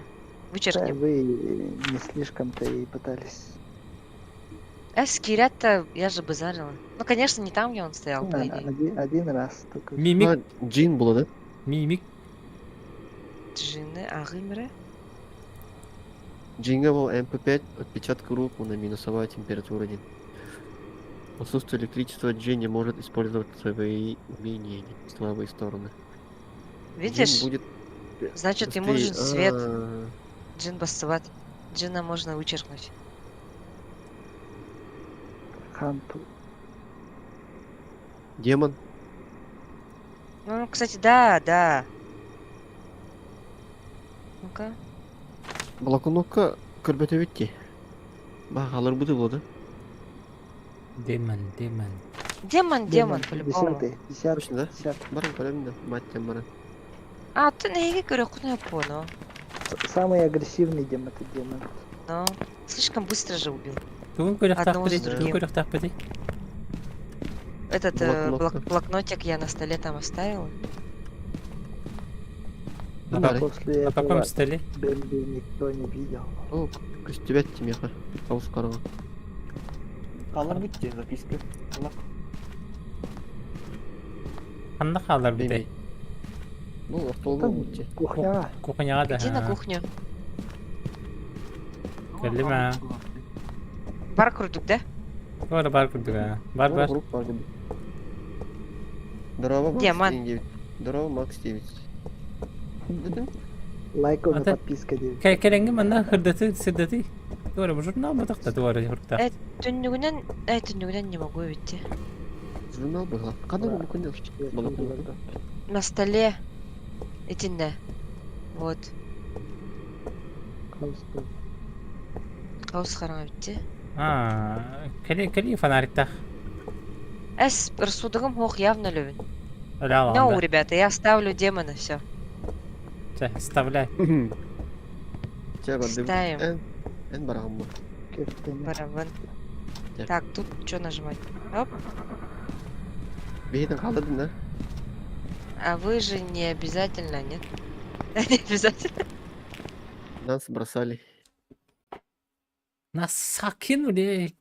Вычеркнем. вы не слишком-то и пытались. Скирят-то я же базарила. Ну, конечно, не там, где он стоял, по идее. Один раз только. Мимик, Джин было, да? мимик. Джины, Агымры. Джинга был МП5, отпечатка рук на минусовая температура 1. Отсутствие электричества Джин не может использовать свои умения, слабые стороны. Видишь? Джин будет Значит, ему быстрее. нужен свет. А, Джин бастыват. Джина можно вычеркнуть. Ханту. Демон. Ну, кстати, да. Ну-ка. Балаконокка көрбөтө битти. Багалар буду болду. Демон. Демон, по-любому. Десятый. Точно, да? Десятый. Барын көрөм да, маттен барын. А, ты неге көрө куна понял. Самый агрессивный демон это демон. Но слишком быстро же убил. Тугун көрөк Одного таппыды, за тугун другим. көрөк таппыды. Этот Блокнотка. блокнотик я на столе там оставила. На Бары. После На этого каком столе? Бэмби никто не видел. О, көстөбөт тимеха. Ауыз карага. Қалар бітті записка. Анда қалар биде. Ну, автолга Там бутти. кухня. Кухняга да. Иди на кухню. Келима. Бар курдук, да? Бар курдуга. Бар. Рук бар деп. Здорово, Макс Демон. 9. Здорово, Макс 9. Лайк уже А ты- подписка девять. Келеңги мана сырдаты. Туара журнал батакта туара журта. Түннүгүнөн не могу видеть. Журнал была. Кандай Да. мүмкүн балаконокка? На столе. Этинде. Вот. Каус харам битти. Кели фонарикта. Рассудогом хох явно любит. Ала Ну, анда. ребята, я ставлю демона, все. Вставляй. Чаба Ставим. Эн барагам бар. Барабан. Так. Так, тут что нажимать? Оп. Бейтен калдырдың да? А вы же не обязательно, нет? Не обязательно. Нас бросали. Нас кинули.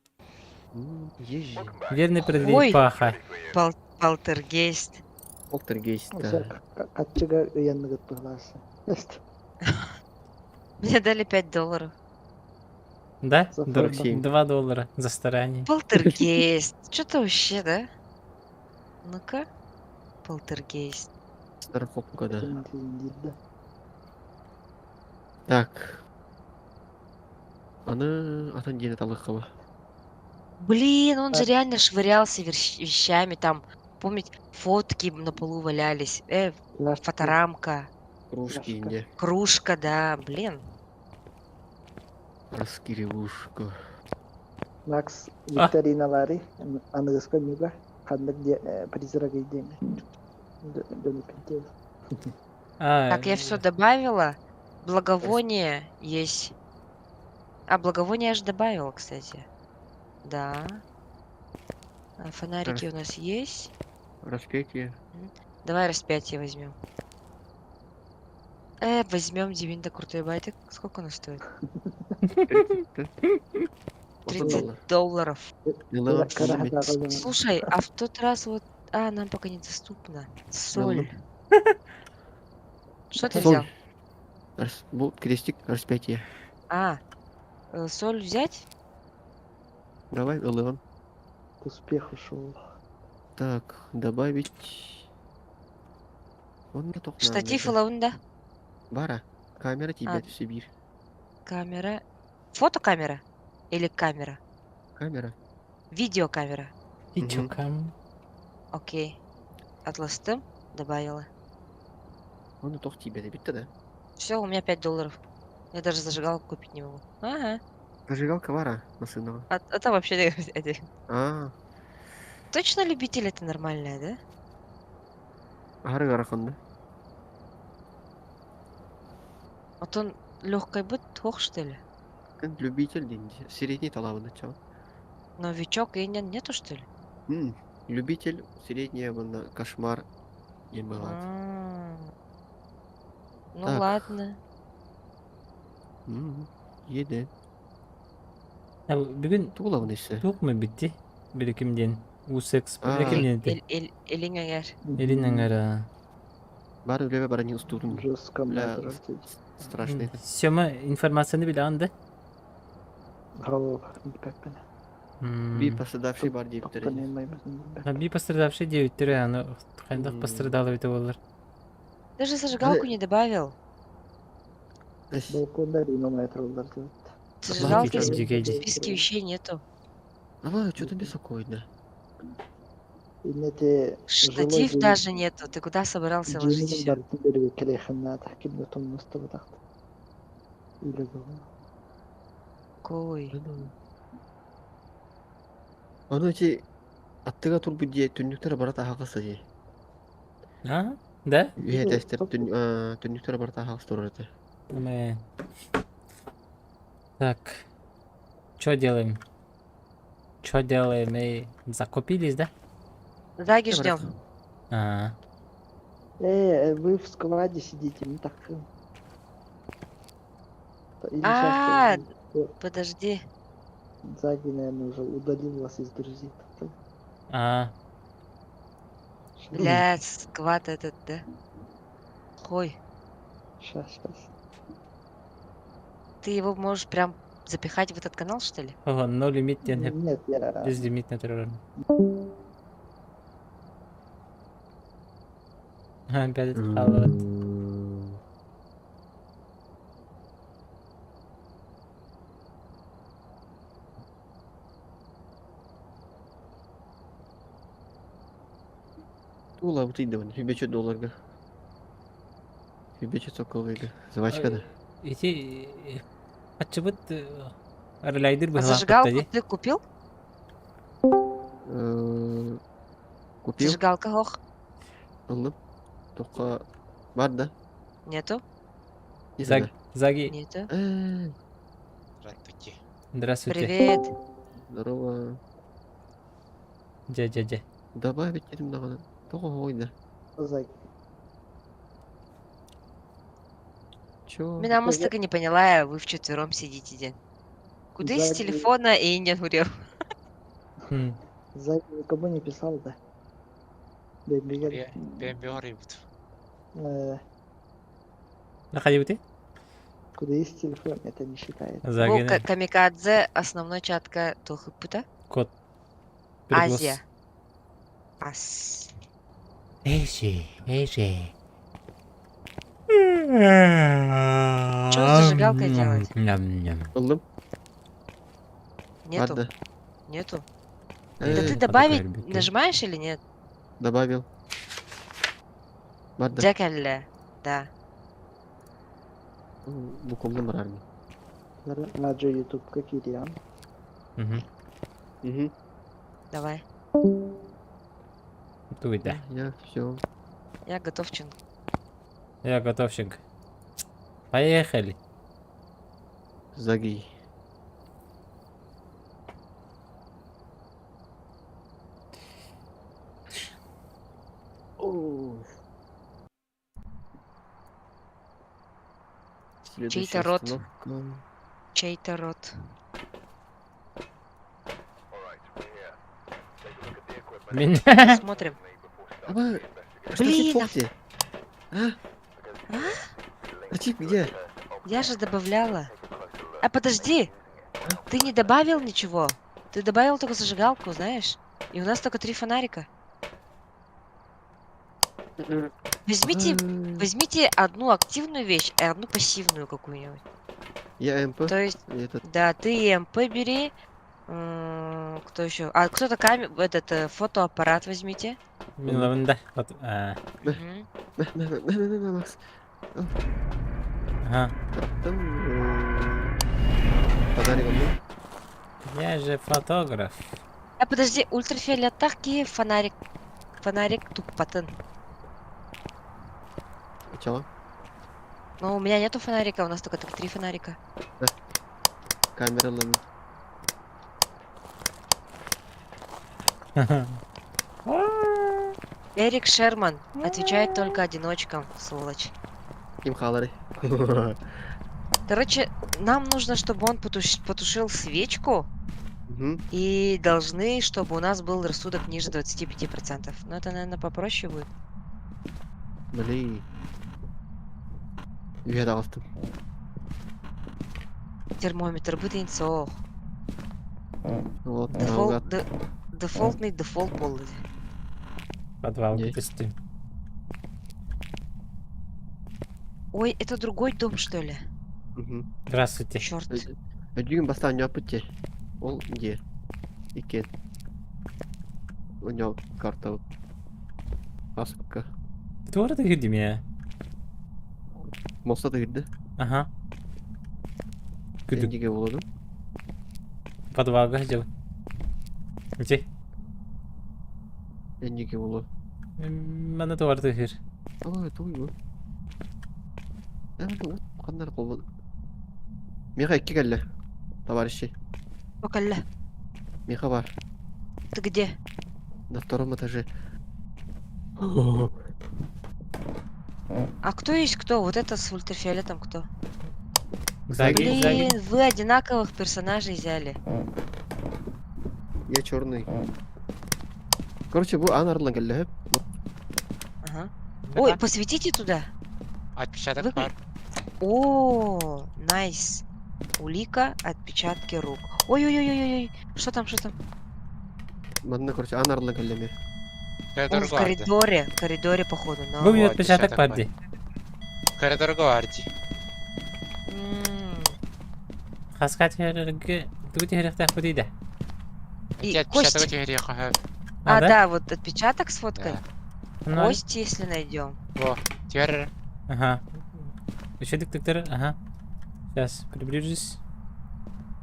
Ежи. Верный Ой. предвид паха. Полтергейст. Полтергейст, да. Катчыга ыянныгы пыгласы. Мне дали $5. Да? За 47. $2 за старание. Полтергейст. Что-то вообще, да? Ну-ка. Полтергейст. Страховка, да. Так. Она день талыкова. Блин, он же Так. реально швырялся вещами, там, помните, фотки на полу валялись, Фляжки, фоторамка, Кружки Фляжка. инде. кружка, да, блин. Раскиревушка. Макс викториналары, английская книга, кандык призрак идеи. Дönüp gidiyor. Так, я все добавила. Благовоние есть. А, благовоние я же добавила, кстати. Да. А, фонарики у нас есть. Распятие. Давай распятие возьмем. Возьмем Дивинда крутой байтик. Сколько он стоит? 30 долларов. Yılan Kara onu hata kıldım. Слушай, а в тот раз вот... А, нам пока недоступно. Соль. Что ты взял? Bu крестик распятие. А, соль взять? Давай ылыгын. Успех ушел. Так, добавить. Он на ток Штатив лаунда. Бара. Камера тебе А. в Сибирь. Камера. Фотокамера? Или камера? Камера. Видеокамера. Ичокам. Окей. Атластым. Добавила. Он на ток тебе, битті, да? Все, у меня 5 долларов. Я даже зажигалку купить не могу. Ага. Зажигалка вара насынова. А там вообще не взять. А, Точно любитель это нормальная, да? ары гараханды. Вот он легкой будет хох, что ли? Любитель деньги. Средний талавы начал. Новичок и нету, что ли? Любитель, средняя вона, кошмар. Не бывает. А. Ну Так. ладно. Еді. Бүгін Тулавын есе. тук mu bitti? Birikimden. U6 birikimden de. Elin eğer. Elinden ara. Бар үлебе бара не устудым. Жестко Бля, надо. страшный. Сема информацияны bile andı. Хау, как бы. Би пострадавший бар deyip Кто дереді. не моим. Bir пострадавший девиттер, аны кайдак пострадалы бите болар. Даже зажигалку не добавил. Балконда ринометр удар. Зажигалки Ладно, в Дикейди. списке вещей нету. Ама, что-то беспокойно. İnnete Штатив даже нету. Ты куда собрался ложить Джимин все? барты бере келехна тахким да том устава тахт. Или го. Кой. Аны эти аттыга турбу дие түннүктөр барата хакысы дие. А? Да? Үйе тестер түннүктөр барата хакысы тураты. Мы... Так. Что делаем? Что делаем? Мы закупились, да? Даги ждем. А, Вы в складе сидите, ну так. Или А, сейчас Подожди. Заги, наверное, уже удалил вас из друзей. Бля, сквад этот, да? Ой, Сейчас. ты его можешь прям запихать в этот канал, что ли? ого, no limit diyen hep Нет, я... düz limit ne duruyor? Ha, bir kaldı. Тула бутыйды вон, хүбече долларга. Хүбече соковыйга. Завачка да. İki açıbıt aralaydır bu А halak зажигалку tadı. ты купил? Купил, Зажигалка, ох, алып. Тоққа бар да. нету, Не знаю. Заги, нету. Здравствуйте. здравствуйте. Привет. Здорово. Же. Добавить едім дағаны. Тоққа ойда. Заги. Чё? Меня мастыка не поняла, вы вчетвером сидите, день. Куда из Заги. телефона и не говорил? Hı. Заги никому не писал, да? Бегали. Ben bir arayayım. Находи бути? Куда есть телефон, это не считает. Заги. Был камикадзе, основной чатка Тохыпута. Код. Азия. Ас. Эйши. Что с зажигалкой делать? Oğlum. Нету, Ладно. нету. Да Э, ты Э, добавить подожди. нажимаешь или нет? Добавил. Ладно. Джекалле, да. Bu konuda mı var mı? Наджо ютуб какие диан. Угу. Давай. Туй, да. Я все. Я готовчин. Я готовщик. Поехали. Заги. Следующая Чей-то рот. остановка. Чей-то рот. Меня. Смотрим. Ama Блин, а где? А? А тип где? я же добавляла. А подожди, ты не добавил ничего? Ты добавил только зажигалку, знаешь? И у нас только 3 фонарика. Возьмите одну активную вещь и одну пассивную какую-нибудь. Я МП. То есть, И этот. да, ты МП бери. Кто еще? А кто-то этот фотоаппарат возьмите. Минулында. Вот, а, Мгм. Макс. ага. Там фонарик алdım. Я же фотограф. А подожди, ультрафиолеттахки фонарик. Фонарик туппатын. Чего? Но у меня нету фонарика, у нас только 3 фонарика. Kameralarını. Эрик Шерман отвечает только одиночкам, сволочь. İmkaları. Короче, нам нужно, чтобы он потушил свечку, Угу. и должны, чтобы у нас был рассудок ниже 25%. Но это, наверное, попроще будет. Блин. Üye dağıttım. Термометр бытынцо. Вот, Дефолт, наугад. дефолтный дефолт болды. Подвал Есть. тести. Ой, это другой дом, что ли? Угу. Здравствуйте. Черт. Ödüğün bastan yapıcı. Ol ye. İki. У него карта. Аспка. Ты orada girdim ya. Mosta da girdi. Ага. Güdük. Деньги вложил. Подвалга ходил. Где? Деньги вложил. Bana da orada gir. Aa, doğru. Evet, bu kadar kolu. Миха iki geldi. Товарищи. Покаля, Миха var. ты где? На втором этаже. А кто есть кто? Вот это с ультрафиолетом кто? Заги, Блин, заги. вы одинаковых персонажей взяли. Я черный. Короче, bu Анарлы geldi hep. Ага. Ой, посветите туда. Отпечаток Вы- пар. О, найс. Улика, отпечатки рук. Ой-ой-ой-ой-ой. Что там, что там? Bana короче Анарлы geldi mi? Он в коридоре, походу. Но... Вы мне Вот, отпечаток отпечаток парди. Коридор гвардии. Хаскать herge. Тути herge худи да. И Эти отпечаток кость. этих грехов. А, да, вот отпечаток с фоткой. Да. Кость, если найдем. Во, теперь Ага. Еще диктатор. Ага. Сейчас приближусь.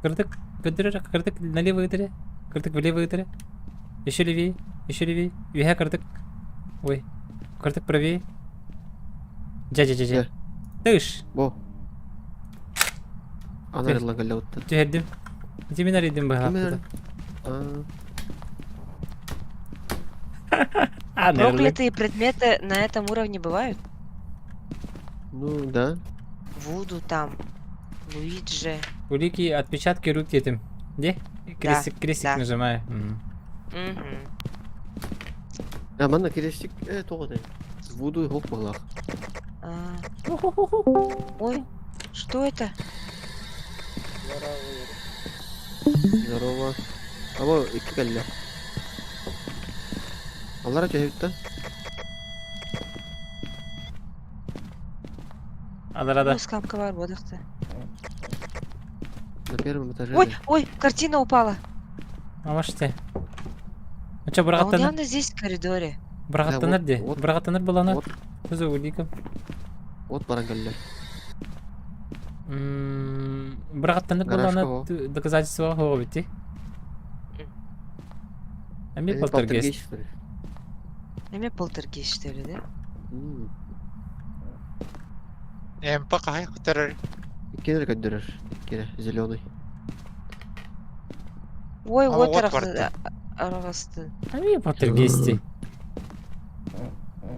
Кырдык. Кырдык налево вытри. Кырдык влево вытри. Еще левее. Еще левее. Вега кырдык. Ой. Кырдык правее. Джа. Тыш. Bu. Анарлы geldi вот. Тюрдим. Тимин аридим Кем бахлапты. А, Проклятые предметы на этом уровне бывают? ну да. Вуду там. Луиджи. Улики, отпечатки рук детям. Где? Крестик да. нажимаю. Мгм. Мгм. Ya bana kireçlik doğru. Vudu yok mu? А. Ой, что это? Здорово. Ama iki geldi. Allah razı olsun. Аларада. Скамка бар, бодакта. На первом этаже. Ой, ой, картина упала. Амаште. Ача А он бургаттаныр. явно здесь, в коридоре. Бургаттаныр Да, де. вот. Бургаттаныр болана. Вот, Көзө уликем. вот барангаллер. Бургаттаныр Гаражка болана о. доказательство хоо бити. Ами Они полтергейст. полтергейст, что ли? Эме полтергейст, что ли, да? М. МП кахай кутарар. Иккенер көндөрөр. Иккене, зеленый. Ой, А, вот вот тарafta арабасты. Ами полтергейсти.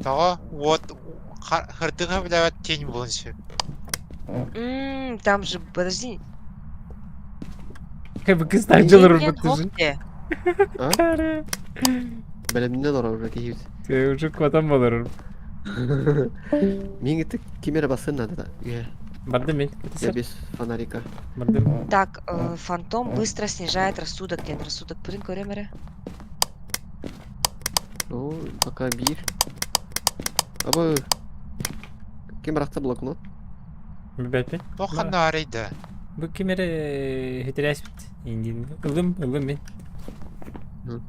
Тага вот хырдыга билават тень болыншы. Там же, подожди. Кайбы кыз тайжылыр Нет, быттыжы. Хохте. А? Кары. Бәлемнен ора уже кейбит. Ты уже кватан болыр. Мен кетті кемері басын надо да. Иә. Барды мен. Я без фонарика. Барды. Так, фантом быстро снижает рассудок. Нет, рассудок пырын көремере. Ну, пока бир. Абы. Кем рақта блокнот? Бәпе. Бу ханарыйда. Бу кемере хетерәс бит. Инди. Ылым мен. Hı.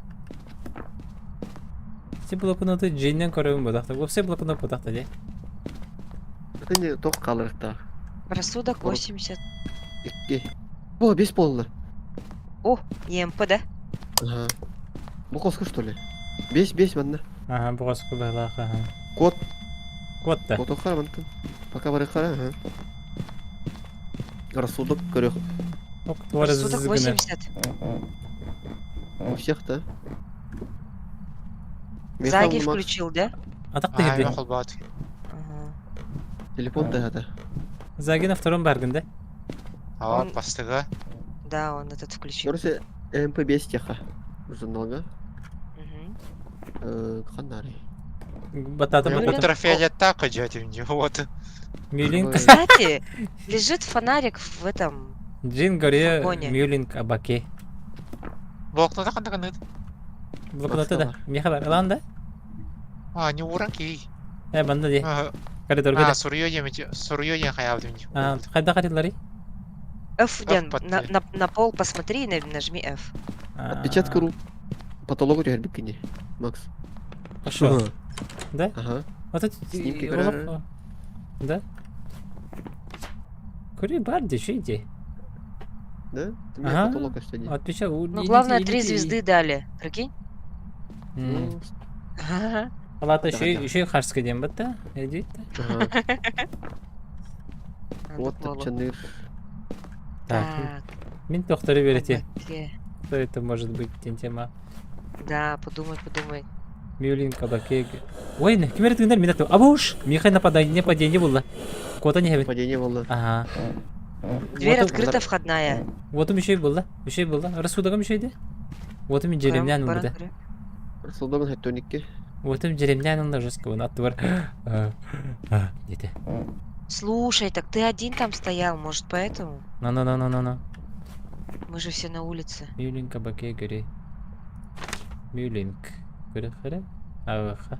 Все блокноты джейнен көрөм бодакта. Все блокнот бодакта де. Это не тоқ қалырықта. Рассудок Вот. 80. Икки. О, бес полно. О, ЕМП, да? Ага. Бұл қосқы, что ли? Бес манна. Ага, бугас кубалаха. Код. Котта. Код оқар мантын. Пока бары қара. Ага. Рассудок көрек. Ок, твора Рассудок зызгына. 80. У всех, да? Заги Михаил Макс. включил, да? Атакта Ай, хеде. мақұлбат. Ага. Телефон да, да. Заги на втором баргында. Ава, Он- бастыга. Да, он этот включил. Короче, МП-5 теха. Журналга. Мгм. Ханарий. Батата Ну, Блин. батата. Ультрафиолетта каджат инде. Вот. Мюлинг. Кстати, лежит фонарик в этом. Джин горе Вагоне. Мюлинг абаке. Блокнота кандай. Блокноты да. Меха бар. Аланда? А, не ураки. Банда де. А, Коридорга. сурьё ем хаябдым. А, кайда карилари? F, Ден, подпили. на пол посмотри и нажми F. Отпечатка рук. Потолок у тебя бикини. Макс. Пошел. Ага. Да? Ага. Вот это Снимки Олаф, көрөр. Да? Кури бар дешейде. Да? Ты мне Ага. потолок что не. Отпечаток. Ну, главное, 3 звезды дали. Прикинь? Ну, Ага. Палата Да, еще да. еще харска дем бата. Эдит. ага. Надо Вот было. тапчаныр. Так. Так, Мен тохтары берете. окей. Что это может быть тема? Да, подумай. Мюлинг абаке. Ой, не, кемер тыңдар мен ату. Абуш. Михай нападение было. Кота не хебет. Падение волны. Ага. Дверь Вот открыта, входная. Вот им еще и было. Еще и было. Рассудогом еще иди. Вот им жеремнян Баран burada. көрі. Расслабон хаттоникке. Вот им жеремнян да жестко он оттвор. Дети. Слушай, так ты один там стоял, может поэтому? No. Мы же все на улице. Мюлинг абаке гори. Мюлинг. Хара. Аха.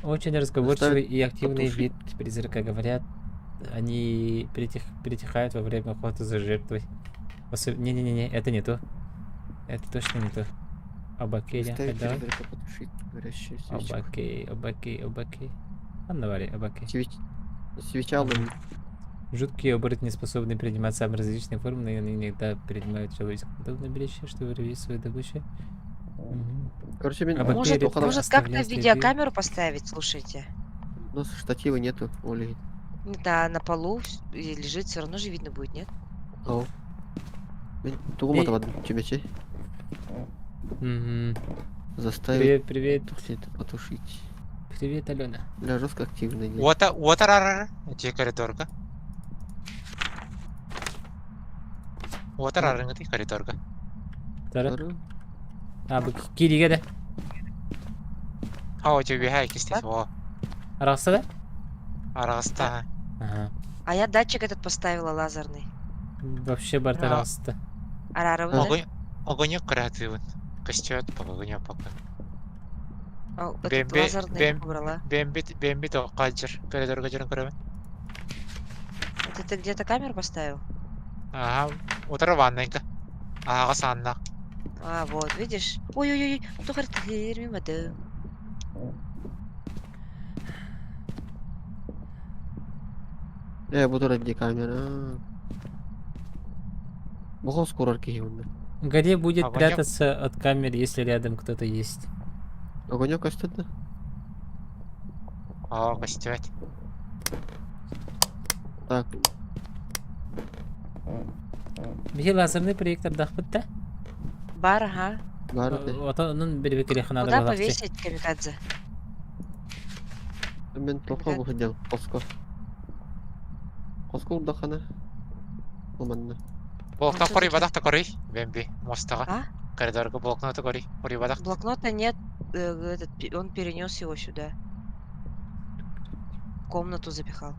Очень разговорчивый и активный потушить. вид призрака. Говорят, они перетихают во время охоты за жертвой. Не, это не то. Это точно не то. Абакея. Ставить Да. призрака потушить горящую свечу. Абакей. Аннавари, абакей. Свеча ловит. Жуткие оборотни способны принимать самые различные формы, но они иногда принимают человеческое подобное беречь, чтобы вырвать свою добычу. Мгм. Короче, мен Абакей Может, Перед может как-то оставляем следы. видеокамеру поставить, слушайте. у нас штатива нету, Оли. Да, на полу лежит, все равно же видно будет, нет? Ау. Мен тугумата бадым чемече. Мгм. Заставить Привет, потушить. привет, Алена. Бля, жестко активный. не? Уотарар. Эти коридорга. Уотарар эти коридорга. Тара. Второй. Бу кириге да. А, у тебя хайки здесь. Во. Аракса да? Араста. Ага. А я датчик этот поставила лазерный. Вообще барт А. аракса. Арара, да? Огонек креативен. Костюм по огонек пока. Этот Бэмби- лазерный бэм- убрала. Бэмби то каджер. Коридорга жерін көрөмін. Это ты где-то камеру поставил? Ага, утро ваннайка. Ага, санна. А, вот, видишь? Ой-ой-ой, тухар мимады. Я буду ради камера. Бухал скоро аркеевна. Где будет Огонёк? прятаться от камер, если рядом кто-то есть? Огонек астыды. О, костюать. Так, Бихи лазерный проектор дахпытта? Бар, ага. барды. Отонун бир бекере ханада Куда балакчы. повесить камикадзе? Мен тоққа бұхыдел. Қоско. Қоско ұлдақана. Оманна. Блокнот что кори такое? бадахта кори. Бемби, мостага. А? Коридорга блокнота кори. Кори бадахта. Блокнота нет, он перенес его сюда. В комнату запихал.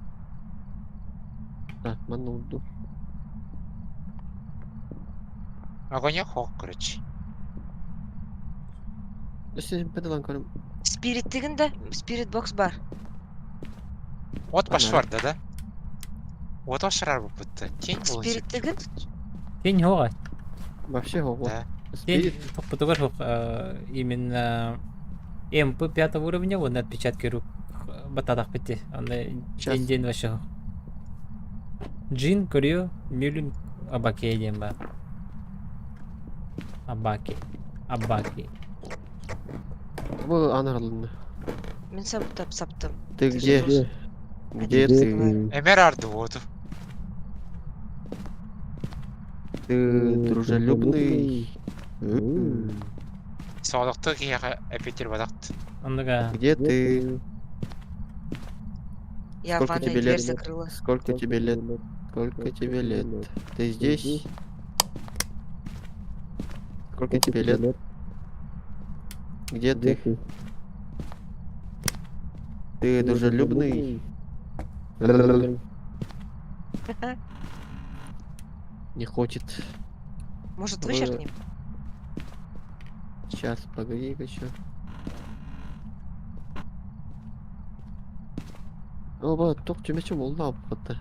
Так, манна ұлду. Огонек хок, короче. Сен педалан көрім. Спирит тыгында, спирит бокс бар. От Ана. башварда, да? От ашрар bu пытта. Тень болын Спирит тыгын? Тень хога. Вообще го. Да. Тень Спирит. топотугар хог. Именно МП 5 уровня, вот на отпечатке рук батадах пяти. Он Сейчас. день вообще хог. Джин, Корю, Мюлин, Абаки едем ба. Абаки. Бұл анарлыны. Мен саптым. Ты Ты где? же Где Где ты? ты? Эмер арды воду. Ты дружелюбный. Соолықты кияға әпетер бадахты. Ондага. Где ты? Я в Сколько ванной тебе дверь лет? закрыла. Сколько тебе лет? Сколько тебе лет? Ты здесь? Сколько тебе лет? Где ты? Ты дружелюбный? Не хочет. Может, Вы- вычеркнем? Сейчас, погоди-ка еще. Оба, тоқ жемеші молда алып бата.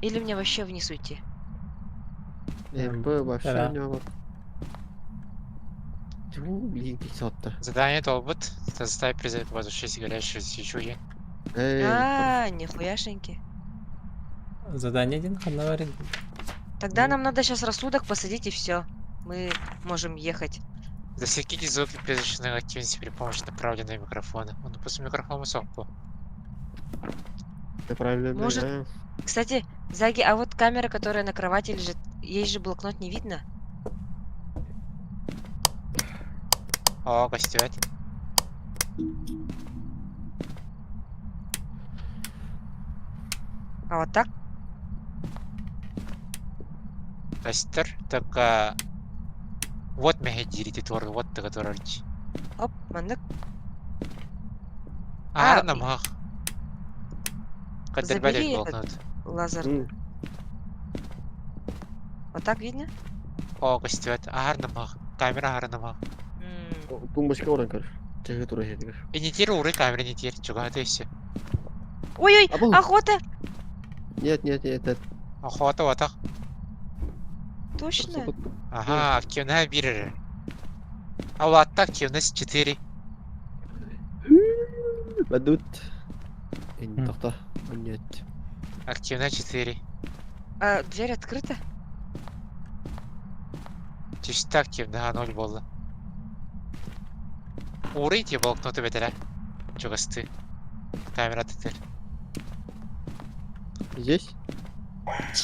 Или мне вообще вниз уйти? МБ вообще да. не алып. Блин, пятьсот-то. Задание толбут. Заставь призывать возвращайся горящую свечу. Эй, А, нихуяшеньки. Задание один ханаварин. Тогда нам надо сейчас рассудок посадить и все. Мы можем ехать. Засеките звуки призрачной активности при помощи направленного микрофона. Он после микрофона сопку. ты правильно Может- понимаешь? Кстати, Заги, а вот камера, которая на кровати лежит, ей же блокнот не видно? О, костюать. А вот так? Костер. Так, вот мехедирити твор, вот ты который. Оп, мандык. А, А, на мах. забери Кадербелек этот. блокнот. Лазерный. Вот так видно? О, костюать. Ар на мах. Камера ар на мах. Тумбочка оран көр. Чеге тура жетігір. И не тир уры камера не тир. Чуга ты все. Ой-ой, Абу. охота! Нет, это Охота вот так. Точно? Ага, активная бирер. А вот так активность 4. Бадут. Хм. Тоқта. Нет. Активная 4. А, дверь открыта? Чисто активно, 0 болды. Урыйте блокноты бетеле. Чугасты. Камера тетер. Здесь?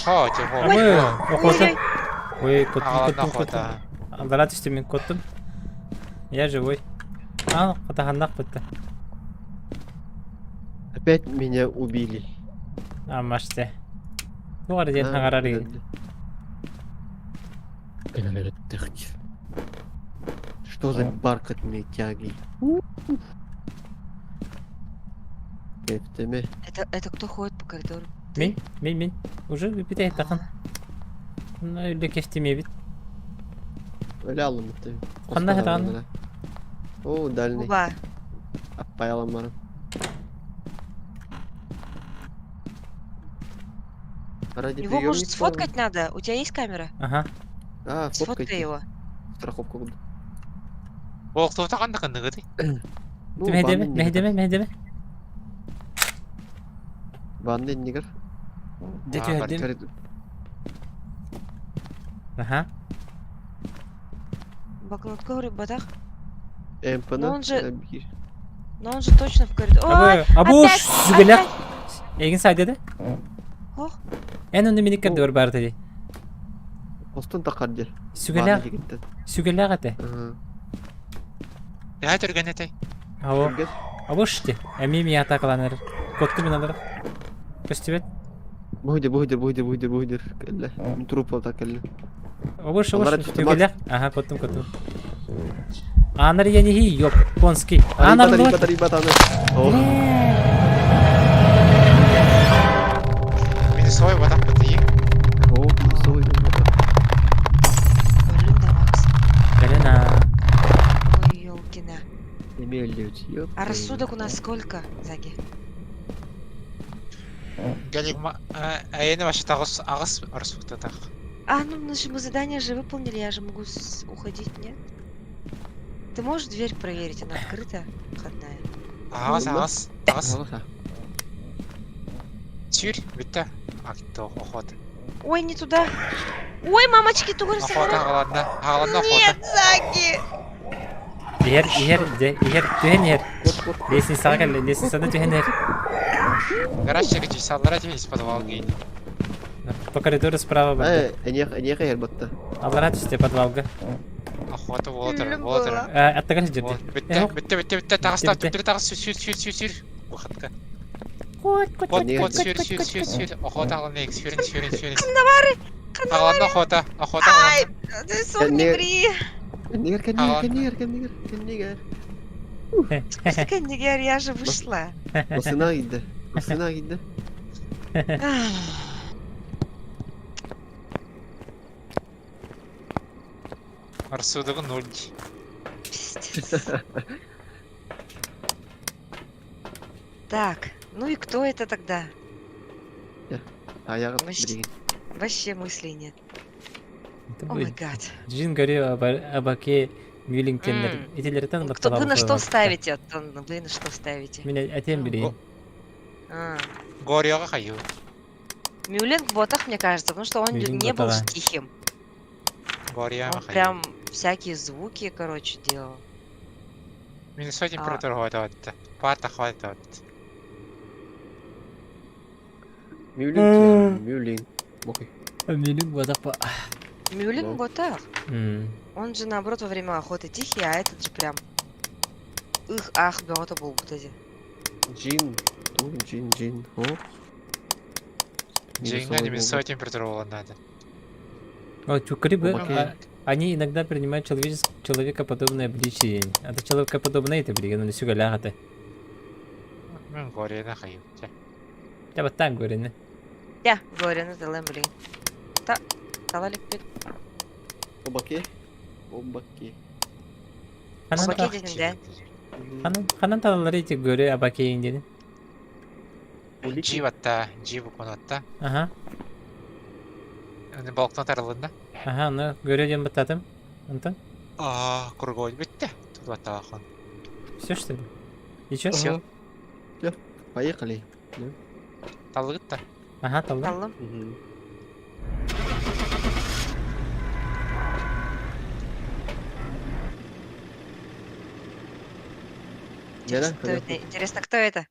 О, тихо. Ой, охота. Ой, А, ладно, коттум. охота. Брат, что мен коттум. Я живой. А, хатаханнах бітті. Опять меня убили. А, маште. Туғар ден таңарар еген. Что за бархатные тяги? Кептеме. Это кто ходит по коридору? Мен. Уже бітей тақын. Ну, үлі кефтеме бит. Лялым ты. Қандай хатан? О, дальний. Уба. Аппаялам бары. Его, может, сфоткать надо? У тебя есть камера? Ага. А, Сфоткай фоткайте. его. Страховку. Болту таганда кандыгыты. Ну, Мехдеме, банный мехдеме, мехдеме. Банный нигер. Дечу Ага. Блокнотка говорю, батах. МП. Но он же точно в коридоре. Ой, Абуш, опять, сүгелек. опять. Эгин сайдады. Ох, Эн онды миникер дор бар тadi. Постон такарди. Сүгелек, сүгелек ате. Я түрген этэй. Аво. Абуш ти. Эми ми ята кыланыр. Котту мен алар. Көстүбет. Бухдер. Келле. Труп такелле. Абуш, Алар сүгелек. Ага, коттум. Анар яни хи yok. Конски. Анар Анар ло. рибат аны. О, Минусовой батак бытые. сой. Блин, да, Макс. Белена. Ой, ёлкина. Имеют. А рассудок у нас сколько, Заги? Галигма. Эйне ваши тагыс агыс арсукта так. А, ну мы задание же выполнили, я же могу уходить, нет? Ты можешь дверь проверить, она открыта, входная? Агыс. Тагыс. Ага. Тюр, битте. Акто охот. Ой, не туда. Ой, мамочки, тугорь Охота галанда. Галанда Нет, охота. Заги! Ихер, тюхенер. Лестница калле, лестница тюхенер. Гаражчыгы жисаллара тибис подвал гейн. По коридору справа барды. Эне хайр батта. Алара түсте подвалга. Охота волотер. Үлім бола. Аттаган жерде. Битте. Тагыстап битте тагыс сür. Выходка. Кот. Кот сür. Охота галанда сür. Галанда охота. Ай, ты сон не Не- бри. Кеннигер. Что такое нигер, я же вышла. Басына гидди. Арсудагы 0. Пиздец. Так, ну и кто это тогда? Аяğı Вообще. bileyim. Вообще мыслей нет. О май гад. Джин горю абаке мюлингтенлер. Этилерден Кто вы на что ставите? Вы на что ставите? Мен айтем билейин. А, Горьяга хаю. Мюллинг в ботах, мне кажется, потому что он Мюллинг не был ботага. тихим. Горьяга Он хаю. прям всякие звуки, короче, делал. Минусой температура хватает. Парта хватает. Мюлинг. Окей. Мюлинг бодапа. Мюллинг Ну. в ботах. Он же, наоборот, во время охоты тихий, а этот же прям... Ах, бёта был вот эти. Джин. О. Джейна не минусой температура надо. Вот чукрибы, Окей. они иногда принимают человекоподобное обличие. Это человекоподобное это блин, но сюда лягаты. Мен горьяга хаю. Я вот так говорю, не? Я, говорю, на телем, блин. Талалик пит. Обаке. Абаке дедин, да? Ханан талалары эти говорю абаке индени. Джи ватта, джи буконатта. Ага, Балкон таралында. ага, ну говорю дем бататым. Антон, Кругой битте. Тут ватта ахон. все что ли? И чё? Всё. Поехали. Талгытта. Ага, талды. Таллым. Нера? Интересно, кто это? Интересно, кто это?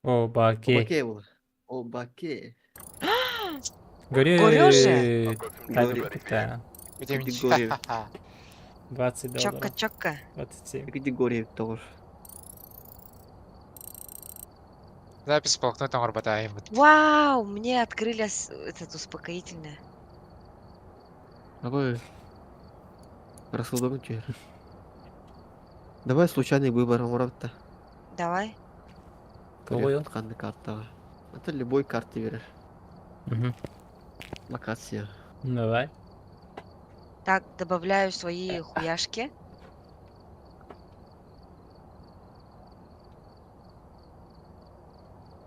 О, баке. Обаке был. Обаке. Говорю. Говорю же. Говорю. Да. Где Категорию. $20. Чокка. 27. Категория тоже. Запись блокнотом работаем. Вау, мне открыли этот успокоительное. Давай. Рассудок. Давай случайный выбор, Муратта. Давай. Ой. Карта. Это любой карты веришь. Мгм. Локация. Давай. Так, добавляю свои хуяшки.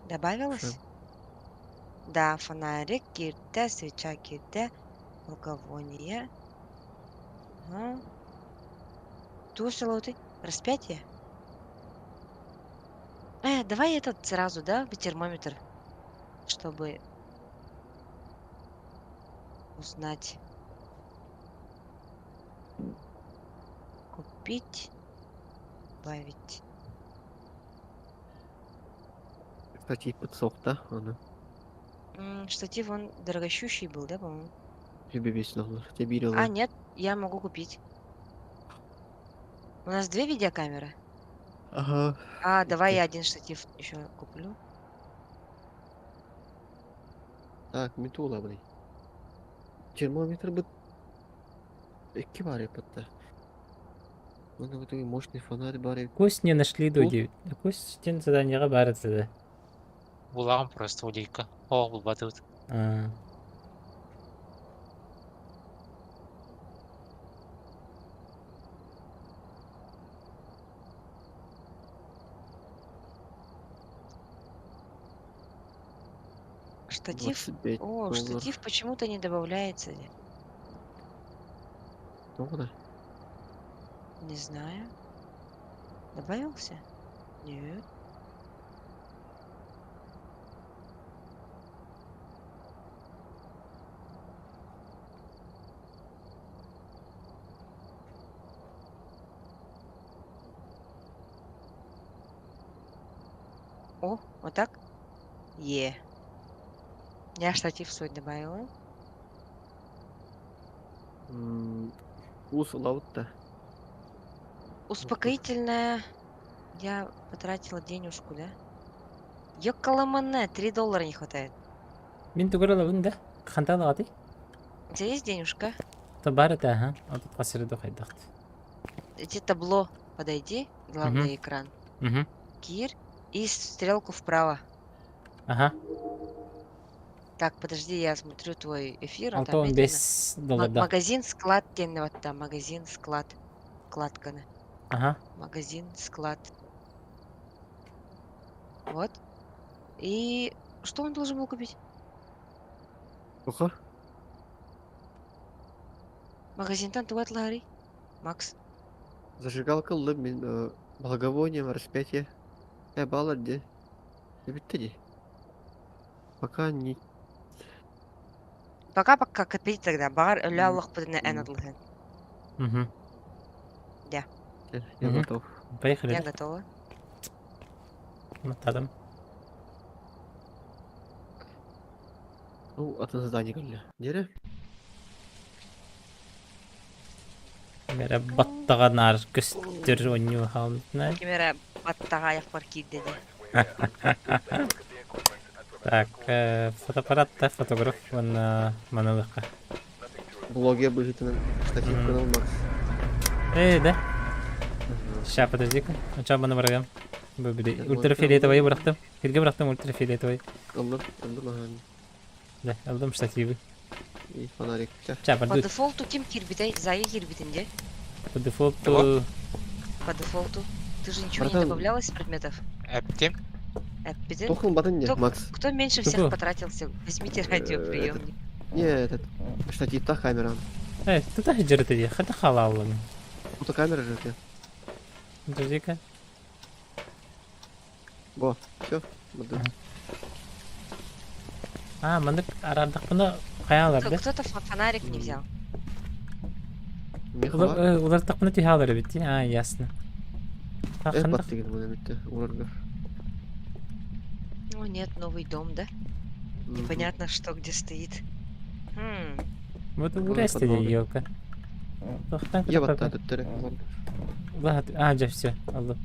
Добавилось? Да, фонарик кирде, свеча кирде, благовоние. Ага. Тусилоты. Распятие? Давай этот сразу, да, термометр, чтобы узнать. Купить, добавить. Кстати, подсох, да? Она. Штатив, он дорогощущий был, да, по-моему? Тебе весело. Тебе берила. А, нет, я могу купить. У нас 2 видеокамеры. Ага. Давай ты. я один штатив еще куплю. Так, метула, блин. Термометр бы... Экивари подта. Оны в итоге мощный фонарь барит. Кусь не нашли Бұл- доди. Кусь тен заданиеға барыды да. Булағым просто улейка. О, бұл батут. А, Штатив. 25 О, долларов. штатив почему-то не добавляется. Ну да. Не знаю. Добавился? Нет. О, вот так? Я штатив свой добавила. Ус лаут-то. Успокоительное. Я потратила денежку, да? Ёкаламане, $3 не хватает. мен түгірі лабын да. Қанталы аты? У тебя есть денежка? То бары да, ха. Аты қасырды қайдақты. Эти табло подойди, главный экран. Мгм. Кир и стрелку вправо. Ага. Так, подожди, я смотрю твой эфир. Алты он бес долларда. Магазин, склад, вот там, магазин, склад. Вкладка. Ага. Магазин, склад. Вот. И что он должен был купить? Оха. Магазин-тан туат лари. Макс. Зажигалка лым, благовонием, распятие. Балладе. Биттеди. Пока не... Пока копить тогда. Бар Мгм. ляллах подана энадлыгын. Мгм. Я Мгм. готов. Поехали. Я да? готова. Мотадым. Ну, от задания калля. Нере? Мере баттаған ар көстер ойну халмытна. Кемера баттага яқпар киді де. Так, фотоаппаратта фотограф ванна манылыққа. Блоге быжитын штатив Мгм. канал Макс. Да? Ща, подожди-ка. Сначала бана барагам. Бөбіде. Я Ультрафиолетовый бырақтым. Келге бырақтым ультрафиолетовый. Алды маған. Да, алдым штативы. И фонарик. Ча. Ща, По барды. дефолту ким кирбитай, зайы кирбитинде. По дефолту... По дефолту. Ты же ничего не Братан. добавлял из предметов? Әптем. Эппиден? Тохын батын не, Кто- Макс. Кто меньше Кто? всех потратился? Возьмите радиоприемник. Не, этот. Штатив-то камера. Тут ахиджары теді. Хата халалым. Фотокамера же это. Подожди-ка. Во, все. Мандык арардық бұны қаялар да? Кто-то фонарик не взял. Мехва. Улар тақпыны түйалары бітті. Ясно. Эпат деген мына бітті. Уларга. Ну нет, новый дом, да? Непонятно, что где стоит. Вот Ну, урасты подвал. елка. Я вот так түттірі. Жа, все, алды.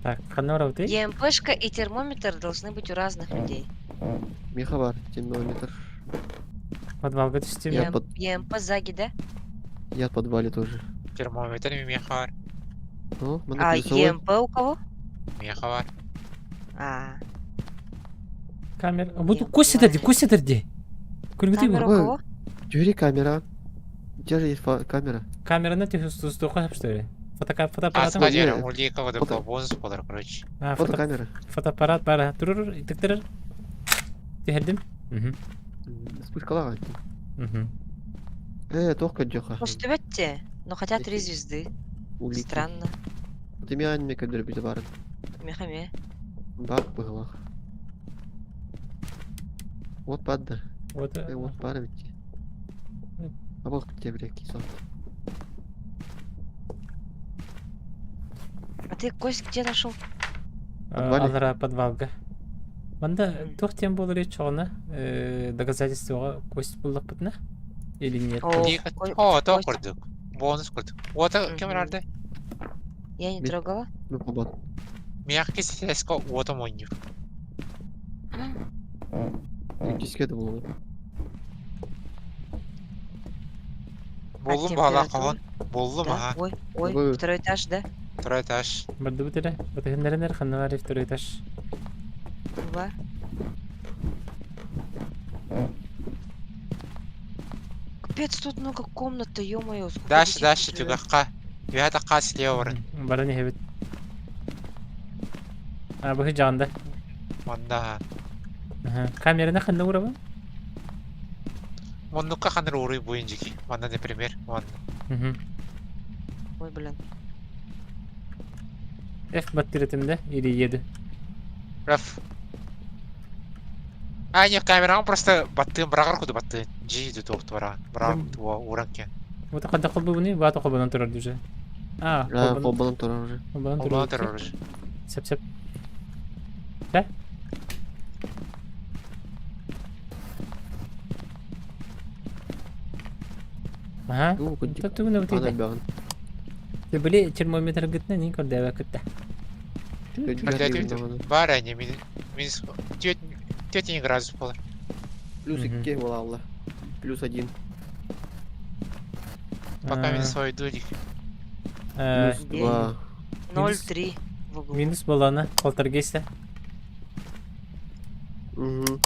Так, қанора өте? ЕМПшка и термометр должны быть у разных людей. Меха бар. Термометр. Подвалға түсті Я ме? под... ЕМП сзади, да? Я в подвале тоже. Термометр и мехар. Ну, А ЕМП у кого? Мехар. Камера. Бұны Ем, көсетірді, бывает. көсетірді. Көргіде Камера бұл. у кого? Жюри камера. У тебя же есть камера. Камераны тек ұсту қойып, что ли? Фотоаппарат. смотри. Асмадер, улика вот Фото. это бонус болар, короче. Фотокамера. Фотоаппарат бар. Турur, тектер. Тиһердим. Спускала. Мгм. Только Джоха. Может, бетте? Но хотя 3 звезды. Странно. Ты меня не кадр без бара. Мехаме. Бак было. Вот падда. Вот. Вот пара ведь. А вот где блядь кисон. А ты кость где нашел? Подвале? Алара подвалга. Манда тохтем болар чоғына доказательствоға кость булдық бітіні? Или нет? О, Улика. ой, О, то Костя. курдук. Бонус курдук. Вот кем Мгм. рады? Я не Бит. трогала. Ну побат. Мягкий сельско, вот он монью. Дискет было. Боллум температура? бала калан. Боллум, Да? ага. Ой, Ой. второй этаж, да? Второй этаж. Барды бітірі. Бітігіндерінер қанна бар второй этаж. Бар. Капец, тут много комнат, ё-моё. сколько Дальше, детей дальше, тут живёт. тюгахка. Вятака слева ворын. Барды не хебет. Бұхы жағында. Манда. Камераны қанна ұрабы? Моннука ханыр урый буйынжики. Манда, например. Манда. Ой, блин. F баттыретімді, или еді. Раф. А, не, камерам просто баттын, брагар куды баттын. Жиді тоқты бара. Брагар туа уранке. Вот қадда қолбы бұны, баты қолбынан тұрарды уже. Қолбанан тұрар уже. Қолбынан Олбана тұрарды. террорыжы. Сәп-сәп. Да? Ага. Ну, куди. Тут тугына Ана бітейді. бяган. Ты были термометр гытна, не көрдәбә көтті. Бар әне, минус... Тетень градус болар. Плюс Мгм. 2 была алла. Плюс 1. Пока минус свой дудик. Плюс Где? 2. 0,3 в углу. Минус боланы, полтергейста. Угу.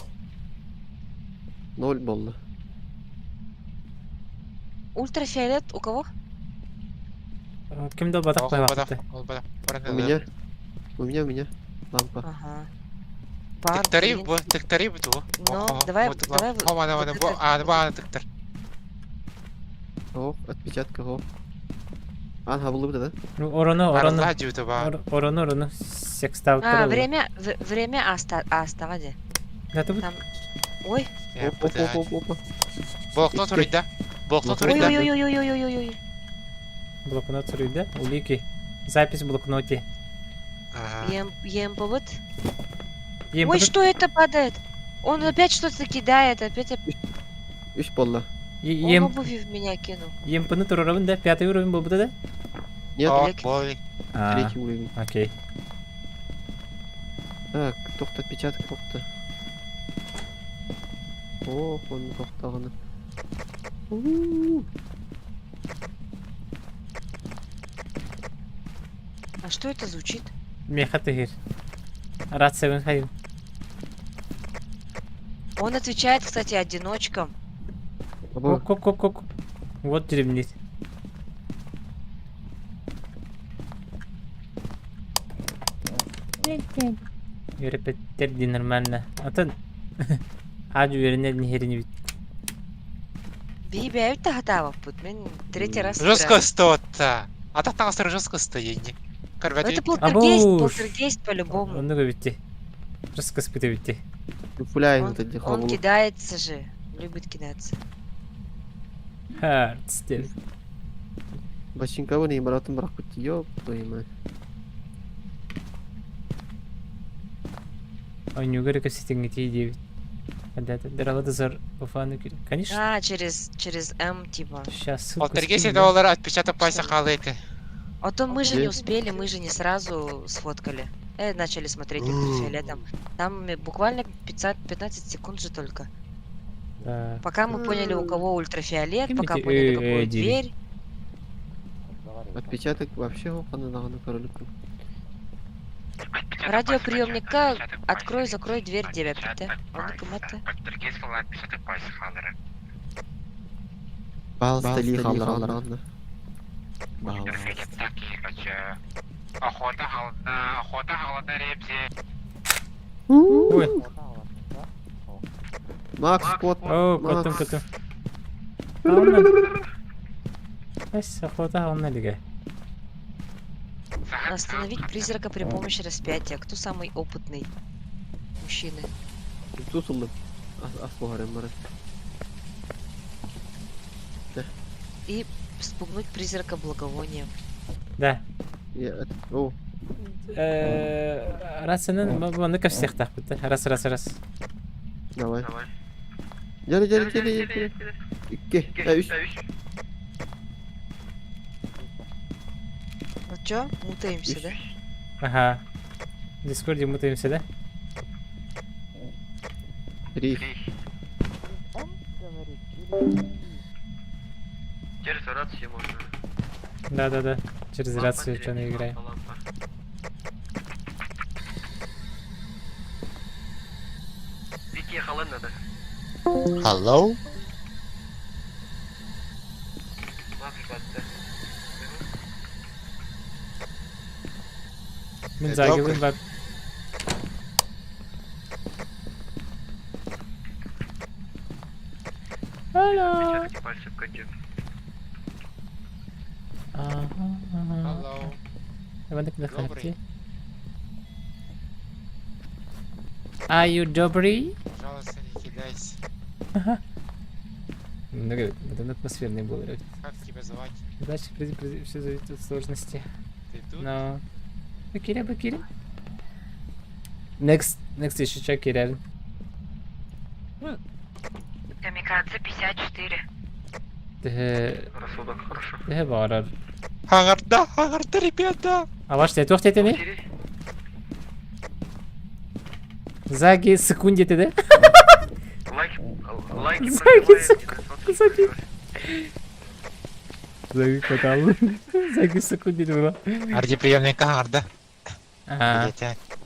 0 было. Ультрафиолет у кого? Кемді батақ қой Олбада, вақытты. олбада. У меня. У меня. Лампа. Ага. Бар, Тектори, блин. тектори бу ту. Ну, давай, давай. Мана, ба, тектор. О, отпечатка, о. Ан хабылы да? Орону, Арла дюта ба. Орону. Секстау А, время оставади. Гаты бұд? Там... Ой, Опа. Блокнот урыйда. Блокнот Ой, урыйда. ой-ой-ой-ой-ой-ой-ой. Блокнот сұрыйды. Улики. Запись в блокноте. Ем повод. Ем Ой, бұд? что это падает? Он опять что-то кидает, опять Үш болла. он Ем обуви в меня кинул. пыны тұрырабын да? 5 уровень бұл бұда да? Нет, О, Элек- болик. третий уровень. Окей. Так, тоқта отпечаток тоқта. О, он тоқтағаны. А что это звучит? Меха тыгир. Рация вон хайым. Он отвечает, кстати, одиночкам. Коп. Вот деревнит. Юрепеттер нормально. Атын. Aju yerine нихерини бит. Бейбі хата пут. Мен третий раз Жестко играю. стота. А так там жестко стояние. Ну, Корвет. это Абуш. полтергейст по-любому. Onu da bitti. Burası kıspıtı bitti. Фуляй, Он, вот эти он хабылы. кидается же. Любит кидаться. Ha, tüste. Башинкавы не баратын бірақ бітті. Ёп, твою мать. Oyunu göre kasıtın gittiği diye. Hadi daralı da zor. Ufanı gül. Конечно. А, через М, типа. Сейчас ссылку Полтергейст скину, это олар отпечаток пальца халыты. А то мы же Где? не успели, мы же не сразу сфоткали. Начали смотреть ультрафиолетом. Там буквально 15 секунд же только. да. Пока мы поняли, у кого ультрафиолет, Кем пока эти, поняли, какую Дили? дверь. Отпечаток вообще опанынағаны королікті. Радиоприемника открой, закрой дверь, деп бітті. Оны кім атты? Полтергейст олар отпечаток пальца халыры. Балыстали қалдырғаны. Бау. Охота холодна репси. Ой. Макс, кот. О, Макс. котым. Ална. Эс, охота ална лига. Остановить призрака при помощи распятия. Кто самый опытный? Мужчины. Тусумны. Асфогарен мара. И спугнуть призрака благовонием. Да. О, Расынан bunu кәфсех тахбыты. Раз. давай. Gel. 2, 3. Ну чё, мутаемся, да? Ага. В Дискорде мутаемся, да? 3. Через рацию можно. Да. Через рацию что-то играем. Вики хален надо. Hello? Макс батты. Мен загылым бар. Алло. Отпечатки пальцев котик. Hello. Давай куда Добрый. ходите? Are you добрый? Пожалуйста, не кидайся. Ну, говорит, это атмосферный был. Как тебя звать? Дальше все зависит от сложности. Ты тут? Но... Бакиря. Next еще что, Киря? Камикадзе 54. Рассудок хорошо. Ты барар. Агарда, ребята! А ваш ты тох тетени? Заги секунде ты, да? Лайки Заги. Заги катал. Заги секунде ты была. Ради приемника Агарда. Ага.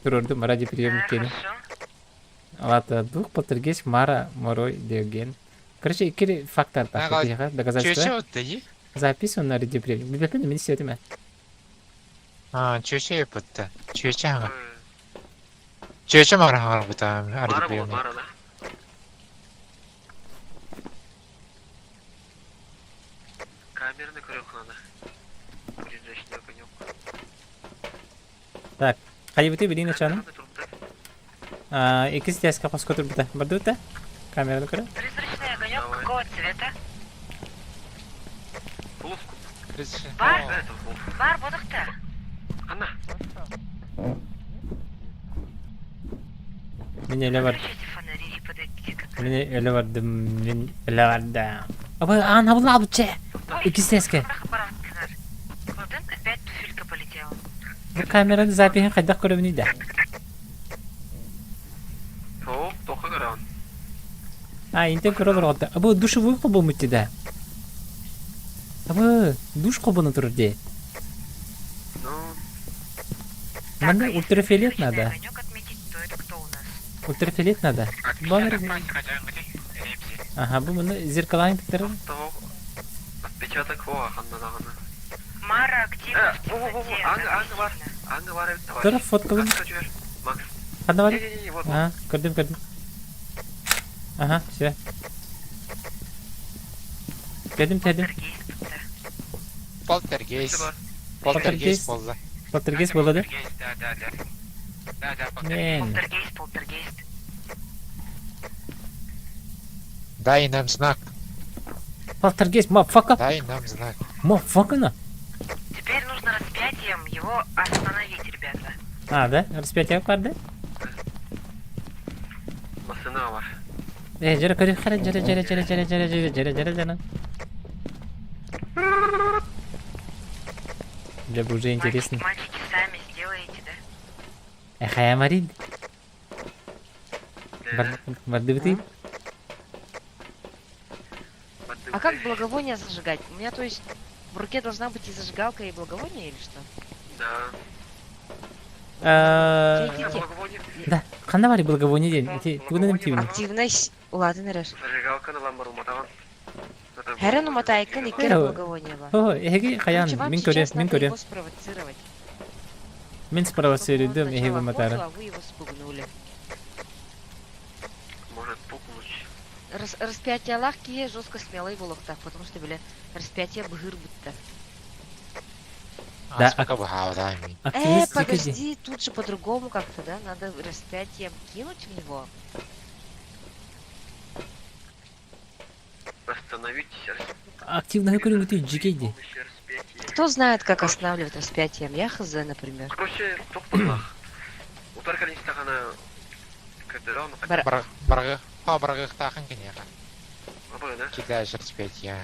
Турордум ради приемника. Ладно, двух полтергейс Мара Морой Диоген. Короче, кири фактор так, доказательства. Чё ты? Записан на ради приемника. Библиотека мне все это. Чё путта? Чё мара бута ради приемника? Мара, да? Камерный крюк надо. Будет защитный конек. Так, хай ты бери начало. Икис здесь капас котор бута. Бардута? Камера на кора. Призрачный огонек Давай. какого цвета? Полоску. Бар? Да, это полоску. Бар будухта. Она. Меня левар. Включите фонари и подойдите к Меня левар да. Аба, ана була буче. Икис здесь ка. Вот опять туфелька полетела. Bu kameranın записи кайда көрөбүн да. Тоха горан. Инте көрөлөр отта. Абы душевой кобу мутти да. Абы душ кобуну тур де. Ну, Манда ультрафиолет надо. Огонек отметить, кто это кто у нас. Ультрафиолет надо. Бамер. Ага, бу муну зеркалаң тиктер. того. Отпечаток во, ханна дагана. Мара активна в темноте. Анга бар бит давай. Тура фоткалым. Макс. Кандай бар? Не, вот. А, көрдүм. Ага, все. Келдим. Полтергейст. Полтергейст. Полтергейст болды. Полтергейст болады? Да, Мен. Полтергейст. Дай нам знак. Полтергейст, мафака. Дай нам знак. Мафакана. Теперь нужно распятием его остановить, ребята. А, да? Распятие бар, да? Масына бар. Жара көрү кара, жара. Для бы уже интересно. Мальчики, сами сделаете, да? Хая Марин. Барды. А как благовоние зажигать? У меня, то есть, в руке должна быть и зажигалка, и благовоние, или что? Да. Идите. Да, кандай бар благовоние ден. Тугунан тибин. Активность. Ладно, Реш. Зажигалка на ламбару матаган. Херен уматайкан икер Э, благовония ба. О, эги каян, Короче, вам мин сейчас көрем, мин надо көрем. его спровоцировать. Мин Чтобы он спровоцируйдум, эги начал охоту, выматарын. а вы его спугнули. Может пукнуть. Распятие лахки жестко смелый волохтах, потому что, бля, распятие бгыр будто. Да, А сколько бы гаудами? Активность тикади. Подожди, тут же по-другому как-то, да? Надо распятием кинуть в него. Остановитесь. Активно көрүнгү түй жикейди. Помощи распятия. Кто знает, как останавливать распятием? Я хз, например. Короче, тоқталақ. Утар калинста ғана кадыран. Баргых тахын кенеха. Абай, да? Кидаешь распятие.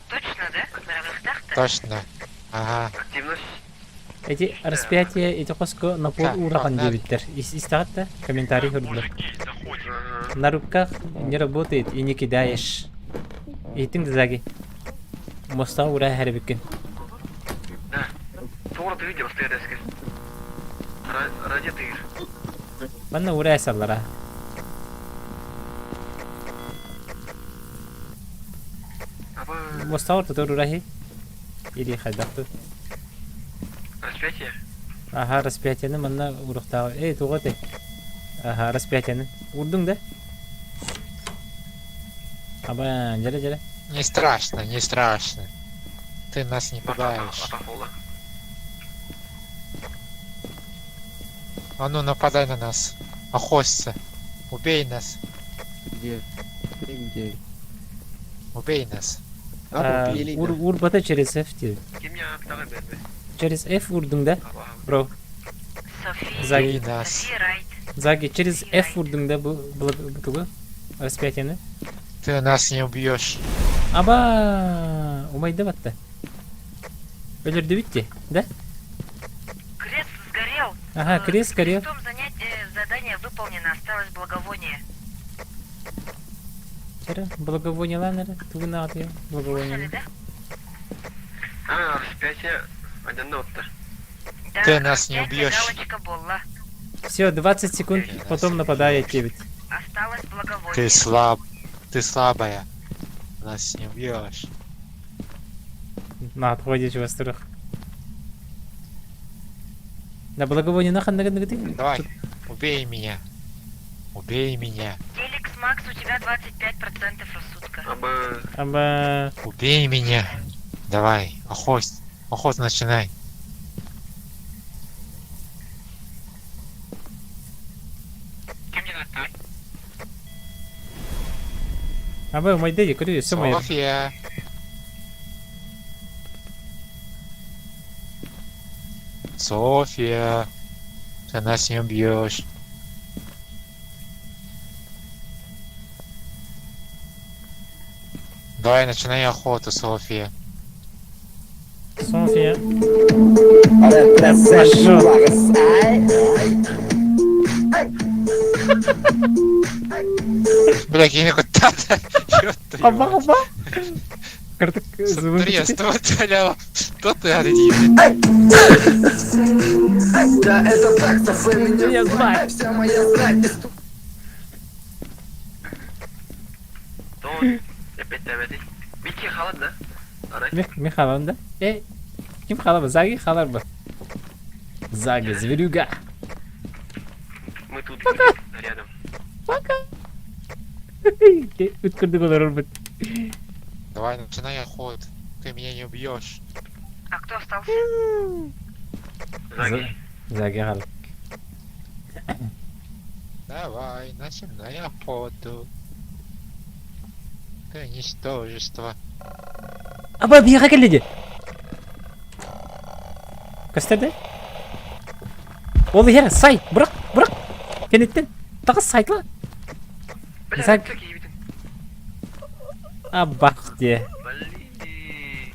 Точно, да? Барагыхтах-то? Точно. Ага. Активность. Эти распятие, эти коско на пол Так, урахан так, дебиттер. Истагатта комментарий хөрдүлөр. Ага. На руках не работает и не кидаешь. Эйтин дизаги. Моста ура хәрбиккен. Да. Туғыры ты видел, стоит эски. Ради тыгыр. Манна ура эсаллара. Абай. Моста орта тор урахи. Или хайдакту. Распятие. Аха, распятияны манна урухтаа. Туготе. Аха, распятияны. Урдуң да? Аба, жара. Не страшно, не страшно. Ты нас не пугаешь. Атафолда. А ну нападай на нас. Охоться. Убей нас. Где? Ты где? Убей нас. Или Ур бата через F тебе. Кемия ақтағы бәрбе. Через F урдуң да? Абай. Бро, Убей Заги. нас. Заги, через F урдуң да бұл распятияны. Ты нас не убьешь. Аба, умайда батта. Өлөрдү битти, да? Крест сгорел. Ага, крест горел. Крестом задание выполнено, осталось благовоние. Чара, благовонияланары, тугуна атыя, Слышали, благовония. да? Распятие. Один отты. Да, Ты нас не распятие, убьешь. галочка Болла. Все, 20 секунд, потом нападает тебе. Осталось благовоние. Ты слабая. Нас не убьешь. На, отходишь в острых. На благовоние нахрен ты? Давай, убей меня. Убей меня. Деликс Макс, у тебя 25% рассудка. Абай. Аба, Убей меня. Давай, охоть. Охоту начинай. аба, умайда, көрү, все моё. София. София. Ты нас не убьешь. Давай, начинай охоту, София. София. Бля, я не тата. Аба. Картык, Смотри, звук. что ты, что ты, один. Я знаю. Don. Опять тәбәди. Битки халат, да? Арай. Мен халам да? Ким халабы? Заги халар бы. Заги, зверюга. Мы тут рядом. Үткірдік олар орбыт. Давай, начинай охоту. Ты меня не убьешь. А кто остался? Заги. Заги халап. Давай, начинай охоту. Ты ничтожество. Аба, бияға келеді. Көстерді? Ол ера, сай, бұрақ. Кенеттен, тағы сайтла. Бля, Заг- так ебитін. Абақ де. Блин.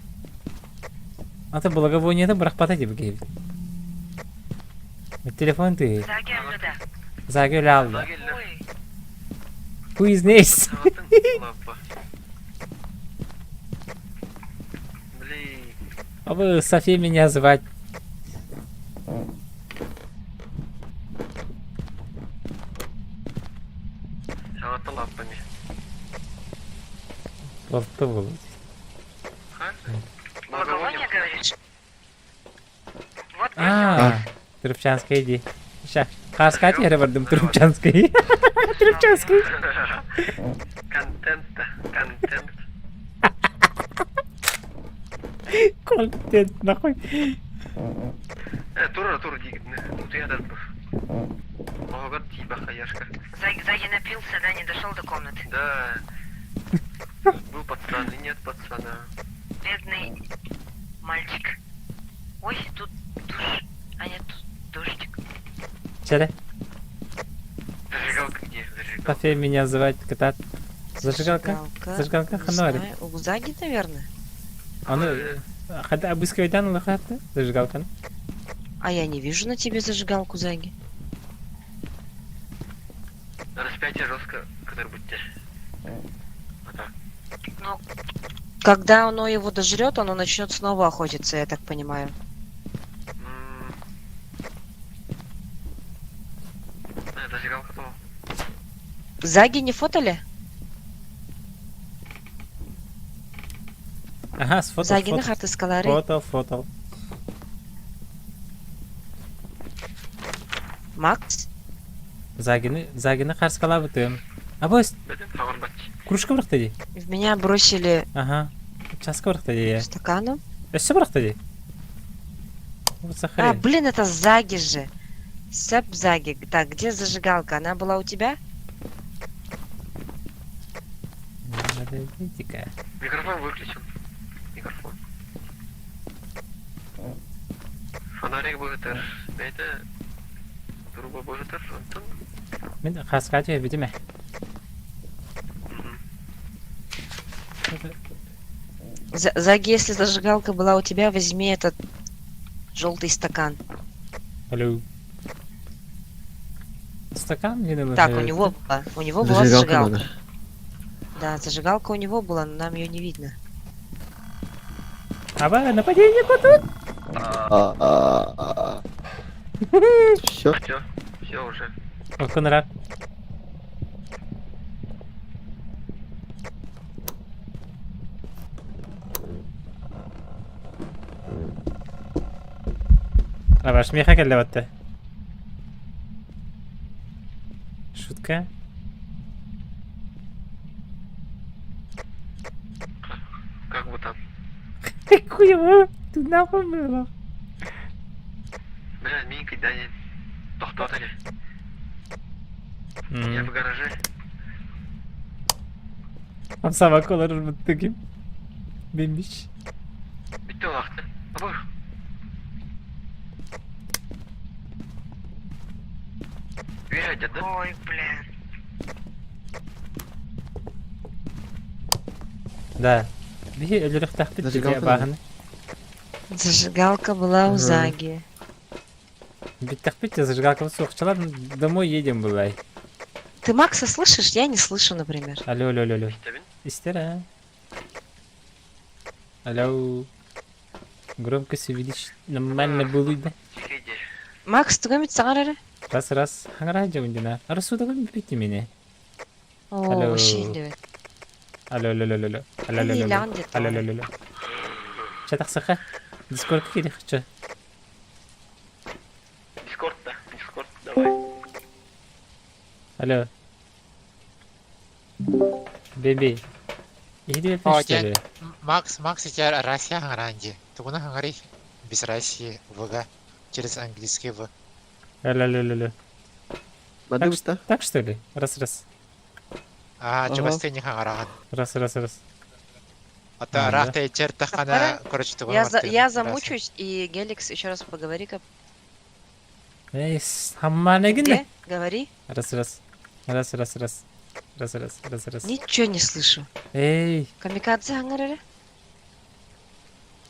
Ата благовонияда бұрақ бата деп кейбі. Телефон ты. Заги МГД. Заги өлі алды. Лагеллер. Ой, Who is next? Сағатын лапа. Блин. Абы, София меня звать. Сағатын лапами. Болтты бұл. Трубчанский иди. Ща. Қарсқа тері бардым Трубчанский. Трубчанский. Контент-то, контент. Контент, нахуй. Тур дигидне. Ну ты ядан буш. Могат типа хаяшка. Заги напился, да, не дошел до комнаты. Да. Был пацан и нет пацана. Бедный мальчик. Ой, тут душ. А нет, тут дождик. Челе. Зажигалка где? Зажигалка. Кофе меня звать, катат. Зажигалка? Зажигалка Не хануари. знаю, у Заги, наверное. Оны хада обыскивайдан улахатты зажигалканы. А я не вижу на тебе зажигалку, Заги. Распятие жестко, который будьте. Вот так. Ну, когда оно его дожрет, оно начнет снова охотиться, я так понимаю. Зажигалка то. Заги не фотали? Ага, сфотал, Заги на фотал. харты скалари. Фотал. Макс? Загины қарсқала бітім. Абось, Беден фагор бачи. кружка бұрақта дей. В меня бросили Ага. Часка бұрақта дей. стаканом. Өсі бұрақта дей. Вот А, сахарин. блин, это Заги же. Сэп Заги. Так, где зажигалка? Она была у тебя? Подождите-ка. Микрофон выключен. Микрофон. Фонарик будет аж. Это... Труба будет аж. Антон. Мен қарсқа жей бітіме. Заги, если зажигалка была у тебя, возьми этот желтый стакан. Алло. Стакан не надо. Так, у него была Зажигалка зажигалка. надо. Да, зажигалка у него была, но нам ее не видно. Аба, нападение тут. Все. Все уже. Окунра. Аба, шмеха келді батты. Шутка. Как бы там. Хуево. Тут нахуй было. Бля, Минка, да не. Тохтотали. Я в гараже. Там собака olur mutluyum. Benmiş. Bitti o vakti. Abur. Верять, да? Ой, блин. Да. Bir ölürük taklit Зажигалка diye bakın. Зажигалка была у Ага. Заги. Bir taklit ya зажигалка соқчылар домой едем былай. Ты Макса слышишь? Я не слышу, например. Алло. Табин. İster ha. Алло. Громкость увеличь. Нормально будет. Чекайте. Макс, ты гомит сагарары? Раз. Хангара жаундина. Арасуда гом бити мені. О, Алло. вообще не. Алло. Они ляндят. Алло. Чатақ саха. Дискордқа келе хача. Дискорд, да. Дискорд, давай. Алло. Беби. Иди О, что ли? Макс, у тебя Россия Харанди. Ты куда говоришь? Без России, ВГ. Через английский В. Алло. Мадыбста. Так что ли? Раз. А, Ага. чего ты не Хараган? Раз. А то Ага. рахта чертахана, короче, ты Я замучусь, и Геликс, еще раз поговори-ка. Эй, хамманы Где? гинне? Говори. Раз. Ничего не слышу. Эй, Камикадзе аңарары?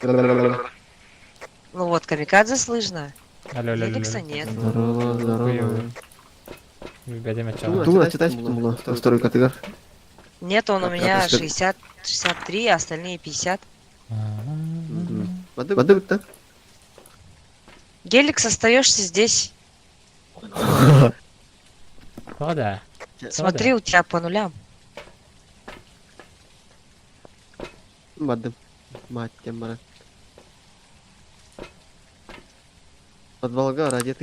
Ну вот, камикадзе слышно. алло. Геликса нет. Здорово. Ребята, мяча. Думала, читать думала. Второй категор. Нет, он у меня скажи. 60, 63, а остальные 50. Мадыбста. Геликс, остаешься здесь. О, да. Смотри, у тебя по нулям. Мадым. Мать тебя, мара. Подвалга ради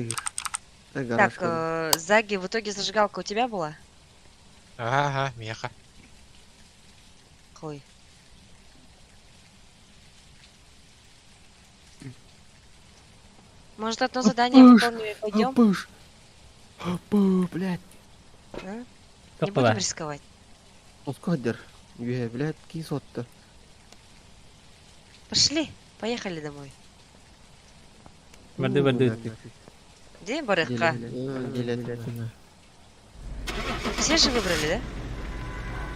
гараж. Так, Заги, в итоге зажигалка у тебя была? Ага, меха. Хой. Может, одно задание выполним и пойдем? Блядь. А? Как Не была? будем рисковать. Оскадер. Блядь, кисот-то. Пошли, поехали домой. Барды. Где барыхка? Все же выбрали,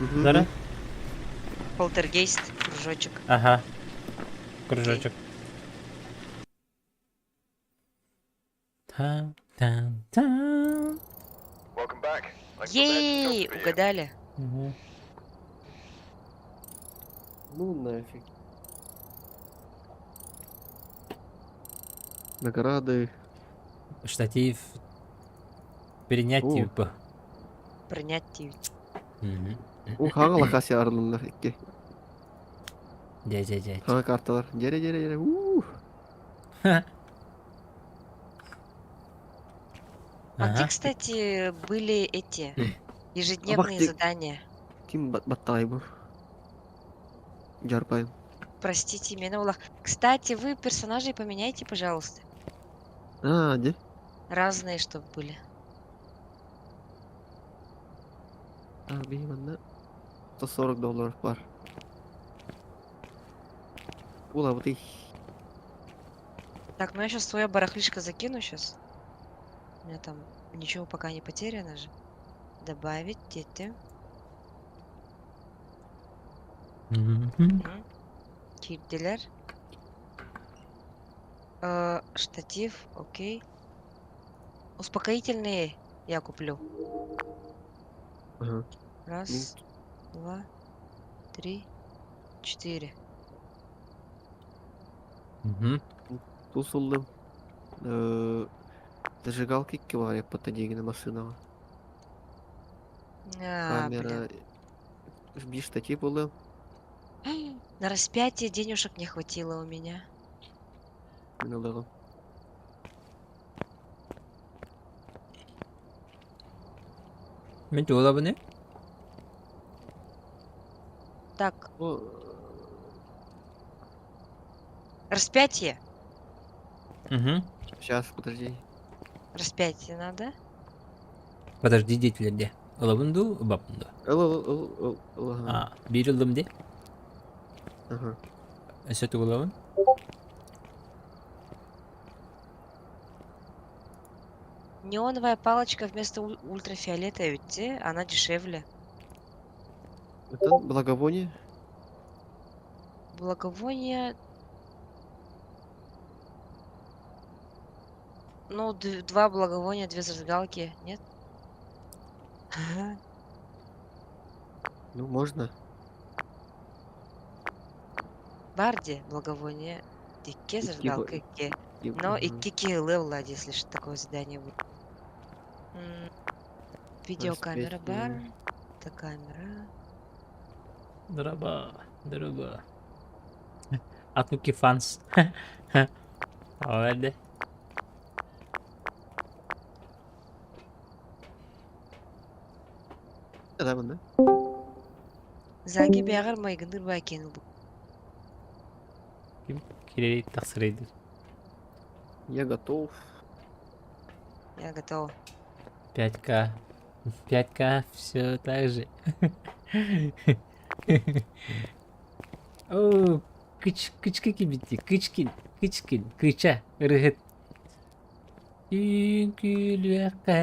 да? Зара? Полтергейст, кружочек. Ага. Кружочек. Там. Welcome back. I'm Ей, prepared to talk to you. угадали. Мгм. Ну нафиг. Награды. Штатив. Перенять О. типа. Принять тиви. Мгм. Хаңа локация арнымдар икки. Дядя. Хаңа карталар. Дере. А где, Ага. кстати, были эти ежедневные где- задания? Ким баттай бу. Жарпай. Простите, Минула. Кстати, вы персонажей поменяйте, пожалуйста. Де? Разные, чтобы были. Бейманда $140 бар. Ула, вот и. Так, ну я сейчас свое барахлишко закину сейчас. У меня там ничего пока не потеряно же. Добавить, дети. Мгм. Кип-дилер. Штатив, окей. Успокоительные я куплю. Ага. Раз, два, 3, 4. Мгм. Тусулдым. Зажигалки кивали по тадигина машинова. Камера. Жби штатив был. На распятие денежек не хватило у меня. Минулого. Мен тула не? Так, О, распятие. Угу. сейчас, подожди. Распятие надо. Подожди, детлерде. Улабунду, бабунду. Ага. Bir yıldım de. Ага. Эсет улабун. Неоновая палочка вместо ультрафиолета, ведь она дешевле. Это благовоние. Благовоние. Ну, два благовония, две зажигалки, нет? Ну, можно. Барди, благовоние, дике, зажигалка, ке. Но и кики левлад, если что такое задание будет. Видеокамера, бар. Это камера. Драба. Атуки фанс. Öyle. Да, да. Заги бягар майгындыр ба екен бұл. Кирей тахсырайды. Я готов. Я готова. 5К. 5К, все так же. О, кычка кибити, кычкин, кыча, ырыгыт. Үкүлүэкэ.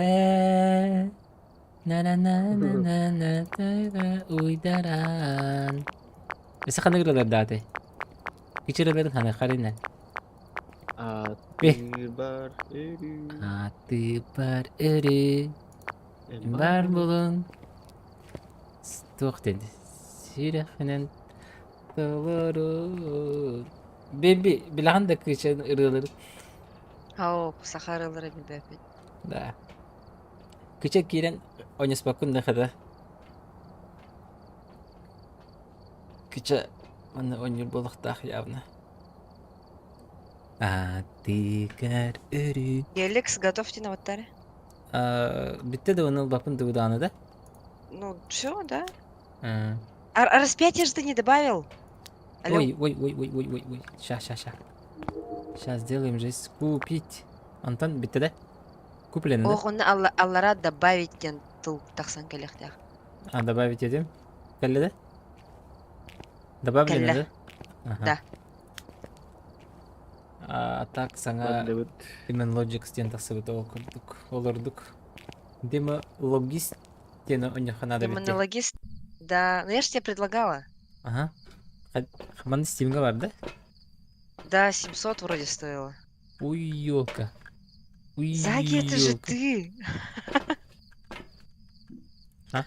На тайга уйдаран. Эсэ хана гыралар даты. Кычыраларын хана харина. Ты бар. Аты бар өрү. Бар болун. Тоқтен. Сирахынан толору. Беби, билаған да кычан ырылыр. Ау, сахарылары билбе опять. Да. Кыча кирен ойнаспакун да хада. Кыча мана ойнер болықтақ явно. Атыгар өрү. Геликс, готовьте на ваттаре. Битте да оны бапын тыгыдааны да. Ну, все, да. А, А распятие же ты не добавил? Алло. Ой. Ща. Сейчас сделаем же купить. Антон, битте да? Куплен, да? Ох, он аллара добавить тен тыл тахсан келехтях. А, добавить едем? Кәлі да? Добавлено, Кәлі. да? Ага. Да. Так, саңа Ладно, имен логик стен тасыбыты окурдук, олордук. Дема логист тені оняхана да битте. Демонологист. Да, ну я же тебе предлагала. Ага. Хаманды стимга бар, да? Да, 700 вроде стоило. Уй, ёлка. Уй, Заги, это же ёлка. ты. А?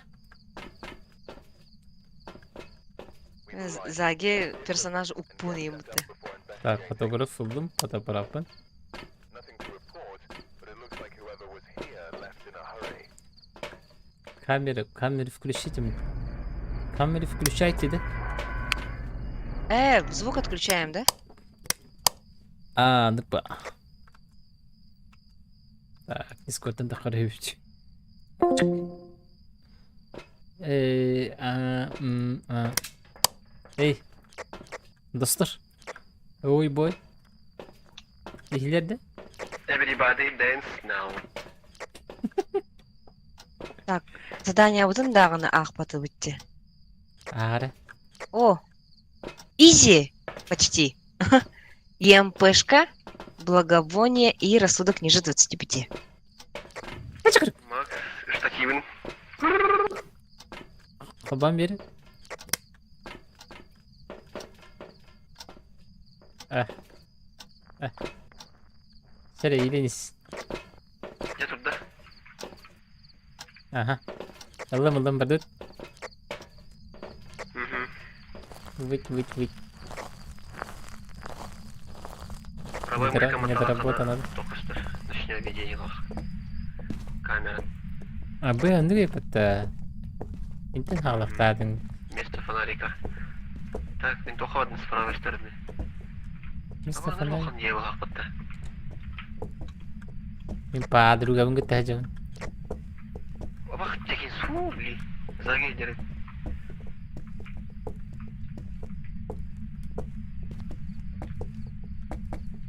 Заги персонаж упуны ему ты. Так, фотограф buldum, fotoğrafın. Nothing to report, but it looks like whoever was here left in a hurry. Камеры включите мне. Камеры включайте, да? Звук отключаем, да? Ну па. Так, Discord'dan da karayüzü. Ey, dostlar. Ой, бой. İhlerde? Everybody dance now. Задание будем дағыны ақпаты бітті. Ары. О, изи, почти. ЕМПшка, благовоние и рассудок ниже 25. Макс, штативен. Babam beri. Şöyle iyileniz. Я тут, да? Ага. Аллам бардут. Угу. Выть. Правая Не мышка моталась, доработано. она только что ночное видение. Камера. Абы андыгы патта. Интен халактадың. Вместо фонарика. Так, винтуха с правой стороны. Мустафаның. Хан ева хақпатта. Мен подруга бүгін тәжің. Вақыт деген су, бли. Заге дерек.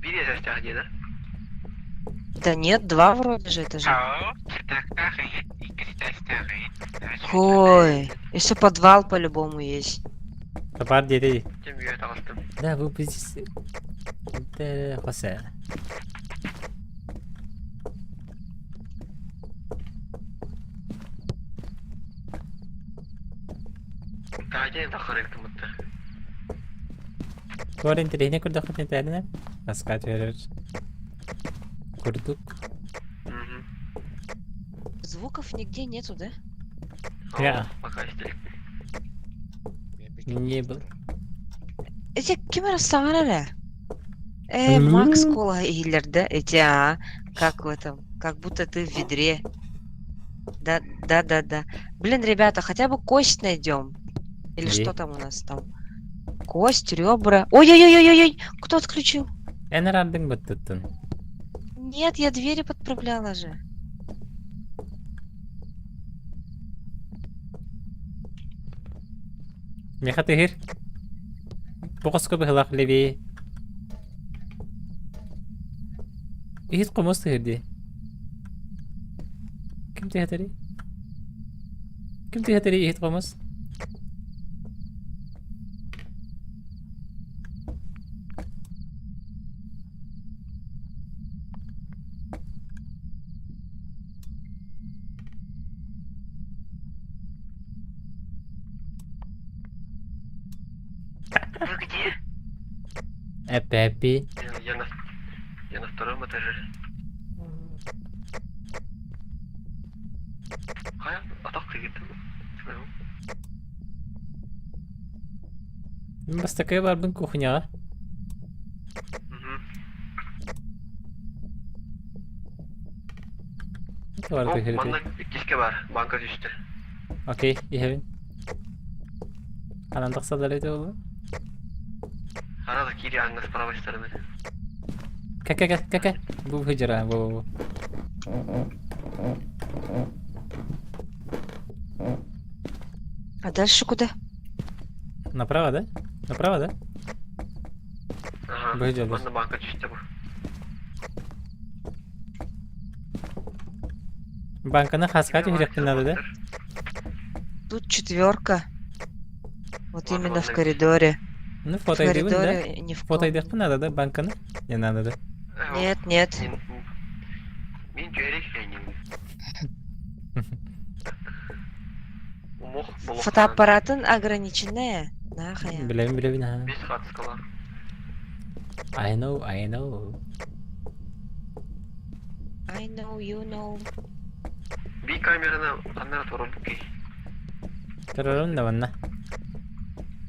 Перезастяг где, да? Да нет, 2 вроде же это же. Ой, еще подвал по-любому есть. Tapar dedi. Тем я это остым. Да, bu biz... De Jose. Таден тахарек тымытты. Tuvalet interine kurduk interine. Askat verir. Kurduk. Звуков нигде нету, да? Я. Пока истерик. Не был. Эти кемера сағар Макс Кола ийлерді. Эти, как в этом, как будто ты в ведре. Да. Блин, ребята, хотя бы кость найдем. Или что там у нас там? Кость, ребра. Ой-ой-ой-ой-ой! Кто отключил? En aradın mı tuttun? Нет, я двери подправляла же. Меха тихир. Бокоско бихлах леви. İhit komos tihirdi. Kim tihatari? Kim tihatari ihit komos? Вы где? Эпепи. Я на втором этаже. Хая, атақ тегеді. Бастакай бар бун кухняға. Var tihirdi. Банда кешке бар, банка düştü. Окей, ихевин. Анандық салар еді ол. Арада кири аңға с правой стороны. Кака. Бу хыжыра, бу. А дальше куда? Направо, да? Направо, да? Ага. Быжылдыр. Ладно, банка чисто bu. Банканы хаскать жүректен надо, да? Тут 4. Вот Ладно, именно в ладно. коридоре. Ну, В фото идем, да? коридоре не в Фото комнате. идем надо, да? Банканы? Не надо, да? Нет. Мен керек және. Умох болуq. Фотоаппаратын ограниченная. Нахая. Білем, ha. 5 хатскала. I know. I know, you know. Би камераны камера турып ки. Тұрырым да ванна.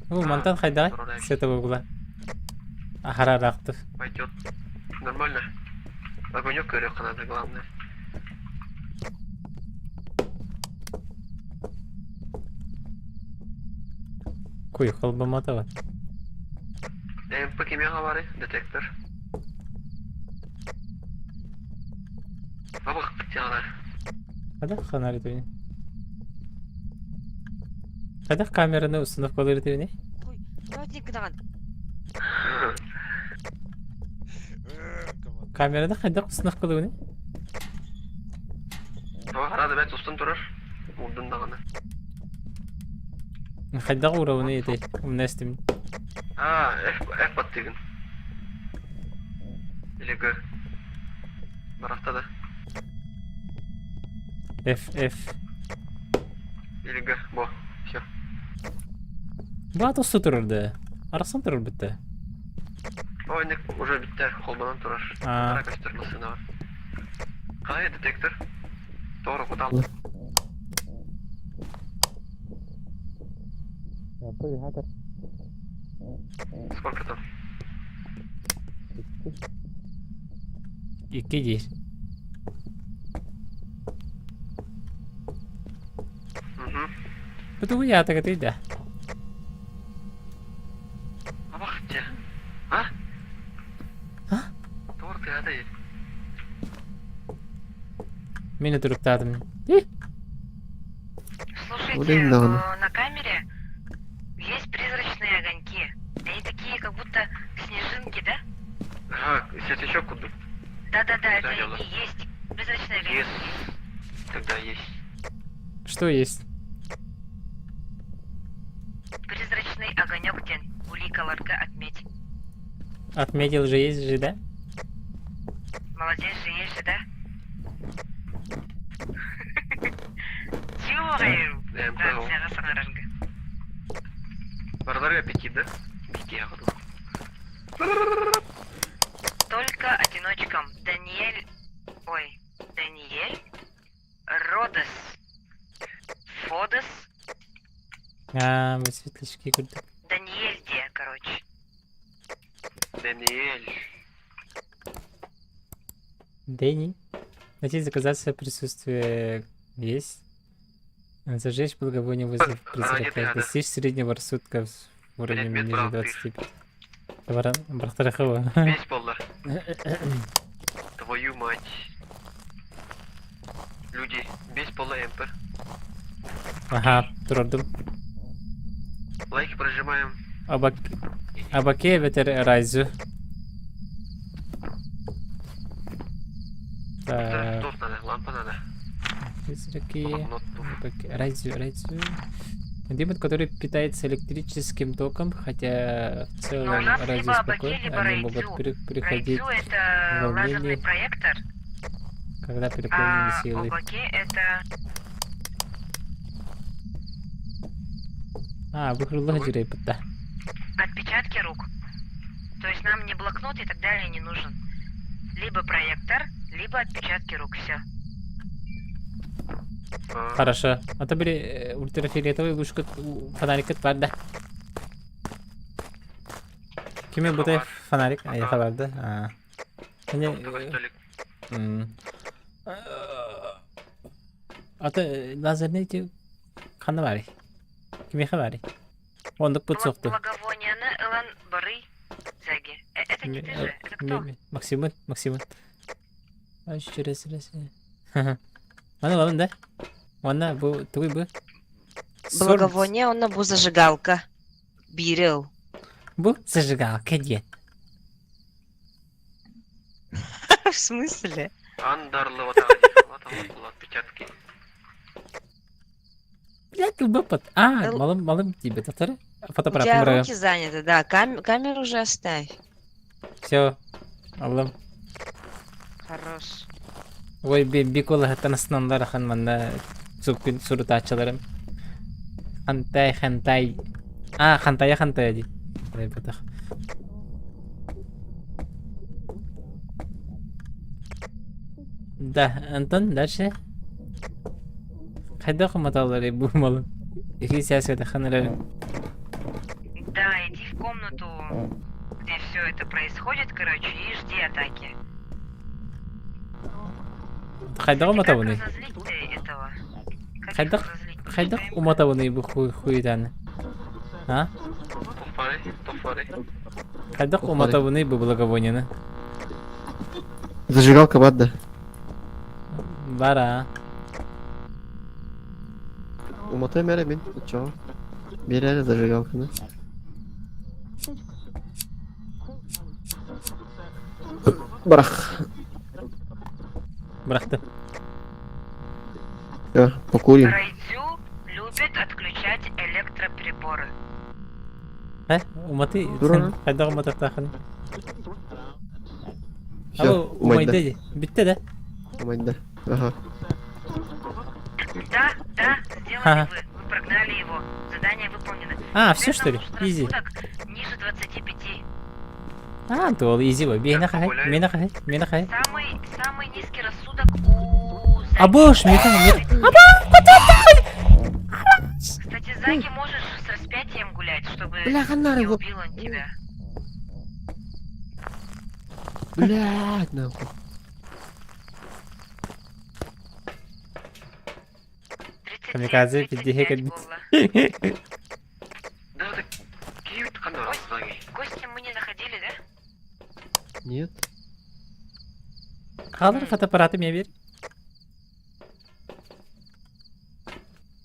Мантан қайда? Сеті бұғыла. Ахарарақты. Пойдет. Нормально. Огонек көрек надо, главное. Куй, қолбамата бар. МП кемеға бары, детектор. Бабық тяғда. Қайда қанар етуіне? Қайда камераны ұсынып қалыр етуіне? Ой, родник даған. Камераны қайда ұсынып қалуыне? Бабық қарады бәт ұстын тұрар. Ұлдын дағаны. Қайда ұрауыне еті? Ұмна істемін. F бат деген. Или G. Барақта да. F. Или G. Бо. Все. Бұғат ұсты тұрырды. Арақсан тұрыр бітті. Ой, нек уже бітті. Қолбанан тұрар. Қара көстер мысына бар. Қалай детектор? Тоғры құдалды. Сколько там? 2 değil. Угу. Бұды ұята кетейді. Бабақ те. А? А? Тоғры қияда ел. Мені тұрыптадым. Слушайте, на камере есть призрачные огоньки. Они такие, как будто снежинки, да? Ага, светлячок куда? Да, это дело. и есть. Призрачные огоньки. Есть. Тогда есть. Что есть? Призрачный огонек тен. Уликаларга отметь. Отметил же есть же, да? Молодец же есть же, да? Чего говорю? Да, МПО. вся расранга. Барларға аппетит, да? Беги, я говорю. Только одиночкам. Даниэль... Родос. Фодос. Мы светлячки көрдік. Даниэль где, короче. Даниэль. Дэнни. Найти доказательства присутствия есть. Зажечь благовоние возле призрака. Достичь среднего рассудка с уровнем Предмет ниже брал, 25. Брахтарахова. Бейсболдар. Твою мать. Люди, бейсбола МП. Ага, тұрдым. Лайки прожимаем. Абаке ветер райзу. Так, Торт надо, лампа надо. призраки. Блокнот. Райзу. Демон, который питается электрическим током, хотя в Но у целом нас райзу либо Абаке, спокойно, либо они Райзу. могут приходить, Райзу это волнение. лазерный проектор, когда переполнены а силой. Абаке это... Выхрулах жирей пытта. Отпечатки рук. То есть нам ни блокнот и так далее не нужен. Либо проектор, либо отпечатки рук. Все. Хорошо. Это были ультрафиолетовый луч фонарик var da. Kimi bu da фонарик? Ayağı vardı. Hani ata lazer neydi? Kanı var. Kimi var? Onduk bu soktu. Благовония на Элан Бары Заги. Это не ты же, это Кто? Максимын. Еще раз. Mana lan да? Mana bu туй bu. Благовоние, он бу зажигалка. Бирил. Bu зажигалка дед. В смысле? Андарлы вот так. Вот отпечатки. Блядь, бапат. Малым тебе татары. У Фотоаппарат тебя браю. руки заняты, да. Камеру уже оставь. Все. Аллам. Хорош. Ой, бикола танысынандар хан манда суккин сурутачыларым. Хантай. Хантая ди. Ой, батах. Да, Антон, дальше. Хайда хуматалары бу малым. Их сясета ханлары. Да, иди в комнату, где все это происходит, короче, и жди атаки. Хайда Как хуматаваны. разозлить этого? Как их Хайда разозлить? хайда хуматаваны бу хуйтаны. А? Тофары. Хайда хуматаваны бу благовонияны. Зажигалка бадда. Бара. Умотай мере мен. Чё? Бери зажигалканы. Брах. Брақты. Покурим. Райдзю любит отключать электроприборы. Уматы. Дура. Хайда хумататахан. Всё, Алло, умайда. умайда. Битте да? Умайда. Ага. Да, Ага. сделали вы. Вы прогнали его. Задание выполнено. А, Теперь все что ли? нам нужен Изи. рассудок ниже 25. Тол изи ба. Мена хай. Самый низкий рассудок у Заки. Абош, Кстати, Заки можешь с распятием гулять, чтобы Бля, хана не его. убил он тебя. Блядь, нахуй. 37, Камикадзе, 35 пиздец. было. Да, так киют канал. Гостя мы не находили, да? Нет. Қалыр фотоаппараты мне бер.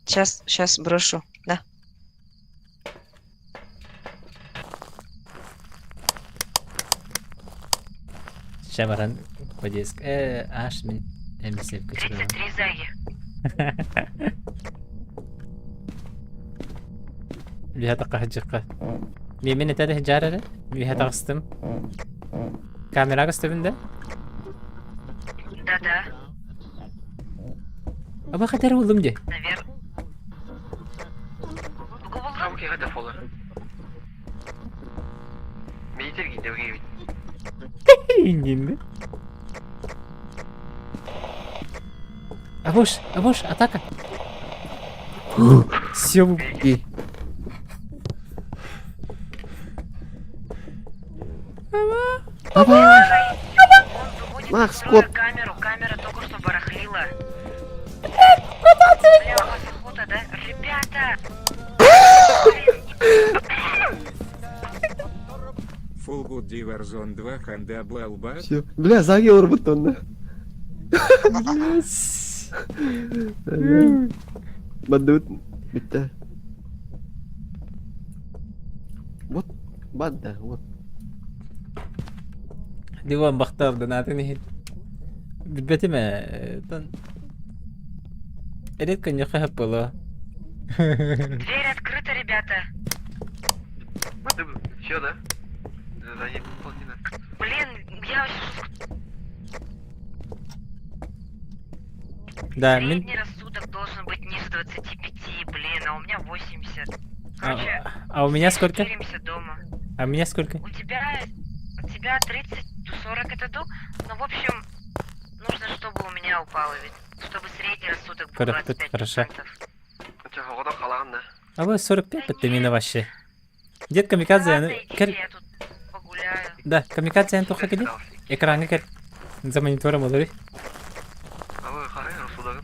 Сейчас брошу. Да. Шабаран подеск. Аш мен эмсеп көчөрөм. 33 Заги. Бихата кахжыкка. Мен этеде жарары. Бихата кыстым. Камера кыстыбында. Да-да, Аба кадар болдум же. наверное. Угу, Там какие фолы. Медитер гидевге бит. Индинди. Абош, атака. Всё. И. Макс, Открой кот. камера только что барахлила. Бля, у вас охота, да? Ребята! Full Good Diverzone 2 Ханда Блалба. Все. Бля, загел бутон. Бадут. Биттер. Вот. Бадда. Вот. Диван бахтар донатыны. Битбетиме. Элет коньяка было. Дверь открыта, ребята. Все, да? Задание выполнено. Блин, я вообще... Да, Средний рассудок должен быть ниже 25, блин, а у меня 80. Короче, а у меня сколько? Встретимся дома. А у меня сколько? У тебя 30-40 это ну, в общем, нужно, чтобы у меня упало, ведь, чтобы средний рассудок был 25%. Хорошо. Хавада қалағанда. А вы 45 подтамина вообще. Дед камикадзе, Ладно, идите, я тут погуляю. Да, камикадзе антоха кеде. Экранга кер. За монитором олори. А вы қарай расудагы?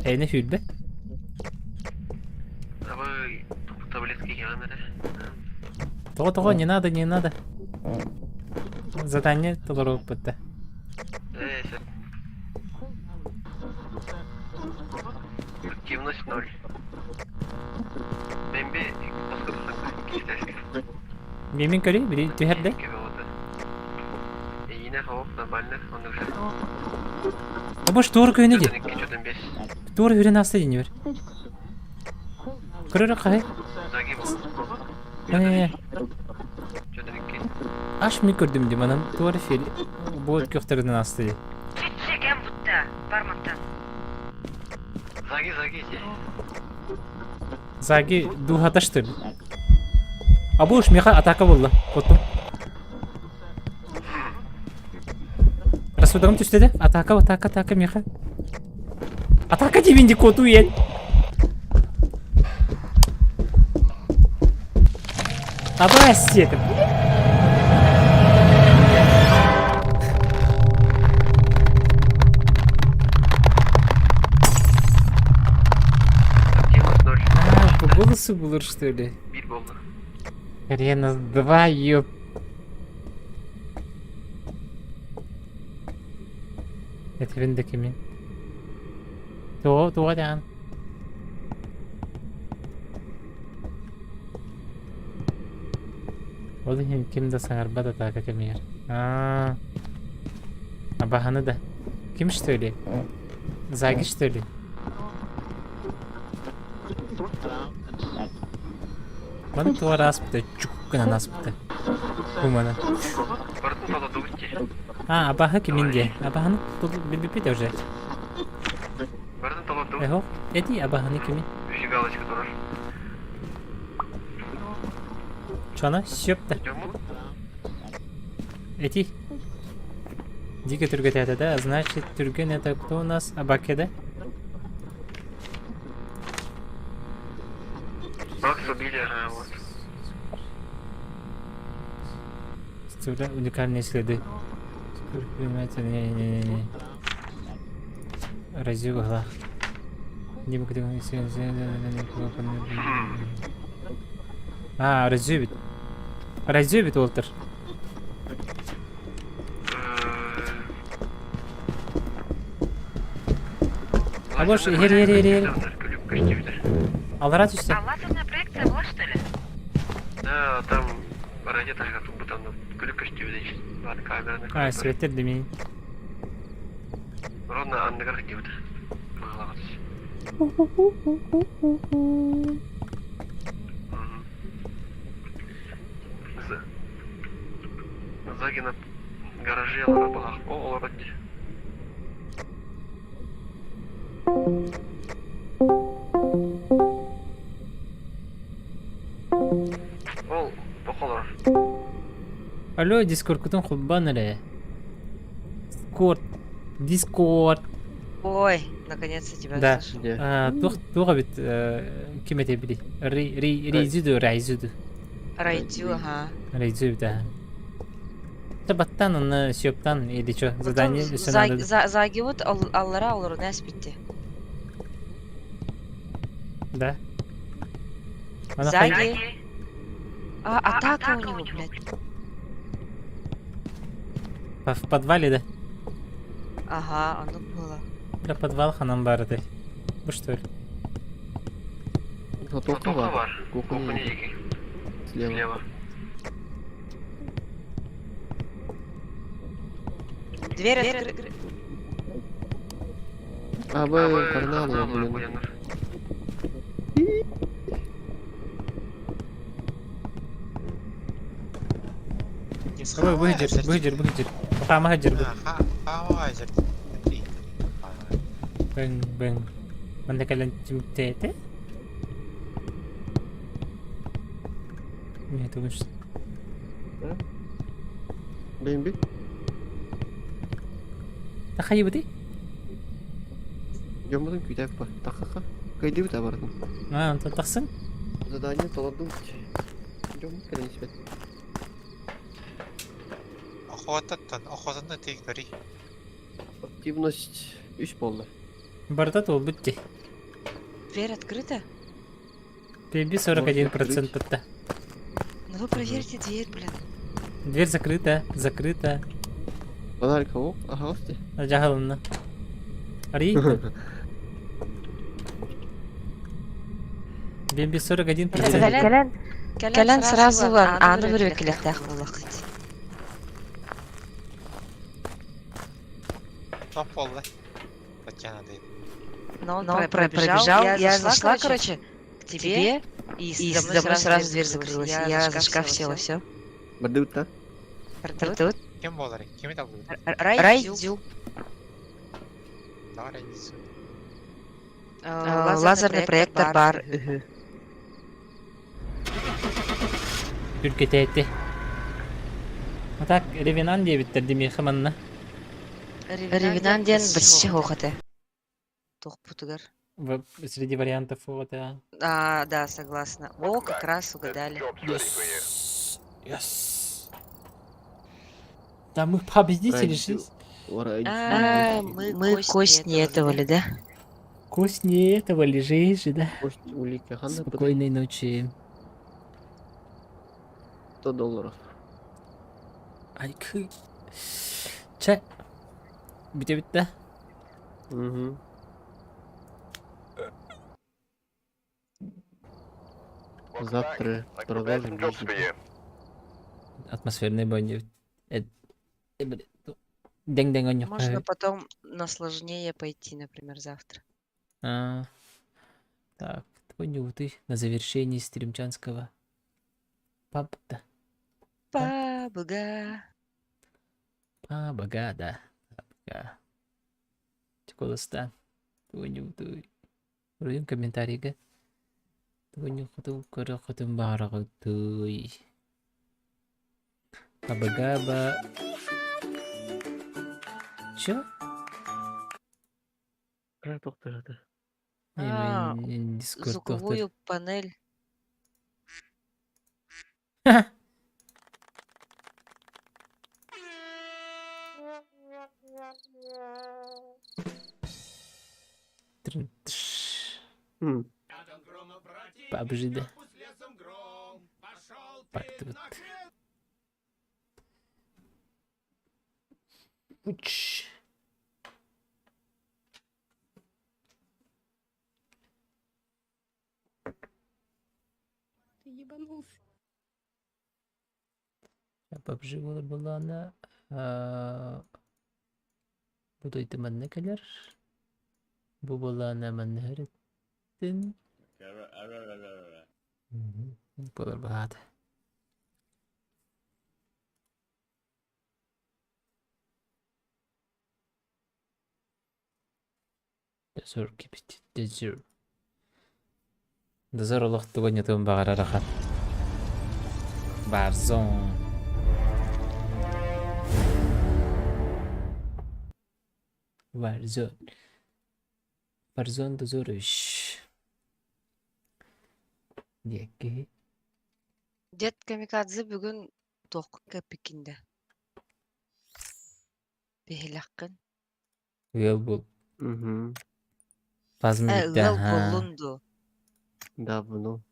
Эйне хүлбе. А вы таблетки келгенде? Того, не надо. Задание толорок бітті. Все. Активность 0. Бэмби, паскудсан кистайский. Мемин көрі, бірі түйерді. Ине хауп нормально, он уже. Абош туғыр күйіне де. Чудом бес. Туғыр үйрен асты дейін бер. Көрірі қай? Заги был. Чудом Аш ми көрдім де, манан туғыр фел. Бұл көқтерден асты де. Чичи кем будда, бармактан. Заги здесь. Заги дуғаташтыр. Абош меха атака болды. Коттым. Расудағым түстеді. Атака меха. Атака дебенде коту ел. Абас сетім. Активность 0. По голосу было, что ли? Бит был. Арена 2, ёп. Это виндек имен. Туғадан. Ол ең кімді саңарбады таға кемер. Абаханы да. Кім что ли? Заги что ли? Мана туға распыта, чуккана наспыта. Умана. Бардын тола дугти. Абаха кеминге. Абаханы білбепеді уже. Бардын тола дугти. Эхо, эти абаханы кемен. Үші галочка турар. Чона, сөпті. Жому? Эти. Дико түргет это, да? Значит, түрген это кто у нас? Абакеда? Макс убили, ага, вот. Стуля, уникальные следы. Не. Разюгла. Не могу разюбит. Разюбит, Уолтер. А больше, ер. Алара түсті. А лазерная проекция была, что ли? Да, там радиатор как будто там күлік костюмде бар камераны. Светтер демейін. Ровно андыгар кеуді. Загинап гаражи алара балақ. О, олар өтті. Ол, тоқалар. Алло, Дискорд кутун хулбан әлі. Дискорд. Ой, наконец-то тебя Да. слышу. Туға бит кем ете білей. Рейзуду. Райдю, ага. Рейзу бит, ага. Табаттан, оны сөптан, или чо, задание үшін надо. Заги вот аллара аллару näs bitti. Да. Заги. Атака у него, блядь. В подвале, да? Ага, оно было. Да, подвал ханам барды. Вы что ли? Тоқа бар. Кухня екі. Слева. Дверь открыта. Вы погнали, блин. Выйдер. Хама хадер. Бэн. Манда калан тимтете? Нет, ты что? Бэмби? Тахай бути? Жомудың күйтәк бар. Тақақа. Қайды бұта бардың. Он тақсын? Задание толадың. Жомуд кәлен іспет. Охотаны тек бери. Активность 3 болды. Барда то бутти. Дверь открыта? Бэмби 41% бітті. Ну вы проверьте дверь, блин. Дверь закрыта. Закрыта. Фонарь кого? Ага, ости. Жахалына. Ари. Бемби 41 президент. Кэлэн сразу аны бір векілеттәк болақ. Топ болды. Татьяна дейді. Но он пробежал, я зашла, короче, к тебе, и за мной сразу дверь закрылась. Я за шкаф села, все. Бардыутта. Кім болды? Кім еді бұл? Райдю. Давай райдису. Лазерный проектор бар. Ülke etti. Атак Ревенан diye bitirdi mi xamanna. Ревенан ден бірші хоқыты. Тоқ путыгар. Среди вариантов вот, да. Да, согласна. О, как раз угадали. Yes. Да, мы победители же. Мы кость не этого ли, да? Кость не этого лежишь, да? Улика Ханна. Спокойной ночи. $100. Ай, кы. Че? Bitti. Угу. Завтра продолжим. Атмосферный бой. Дeng-дeng Можно потом на сложнее пойти, например, завтра. Так, ты на завершении стримчанского пабда. Пабга. Пабга, да. Пабга. Чеколоста. Твой Ройын комментарийге. Твой хоту көрі хотым бағырағы той. Пабга ба... Чё? Звуковую панель. Побжида. Пактут. Уч. Ты ебанулся. PUBG была она. Буду идти манна келер. Бу была она маннахареттин. Болар багат. Дозор кипит. Дозор. Дозор Аллах туган тум багара рахат. Барзон. Warzone. Warzone дозорыш. Деки. Дед Камикадзе бүгін тоққа пекинде. Бехилаққын. Ел бұл. Угу. Пазмитта. Ел болунду. Давно.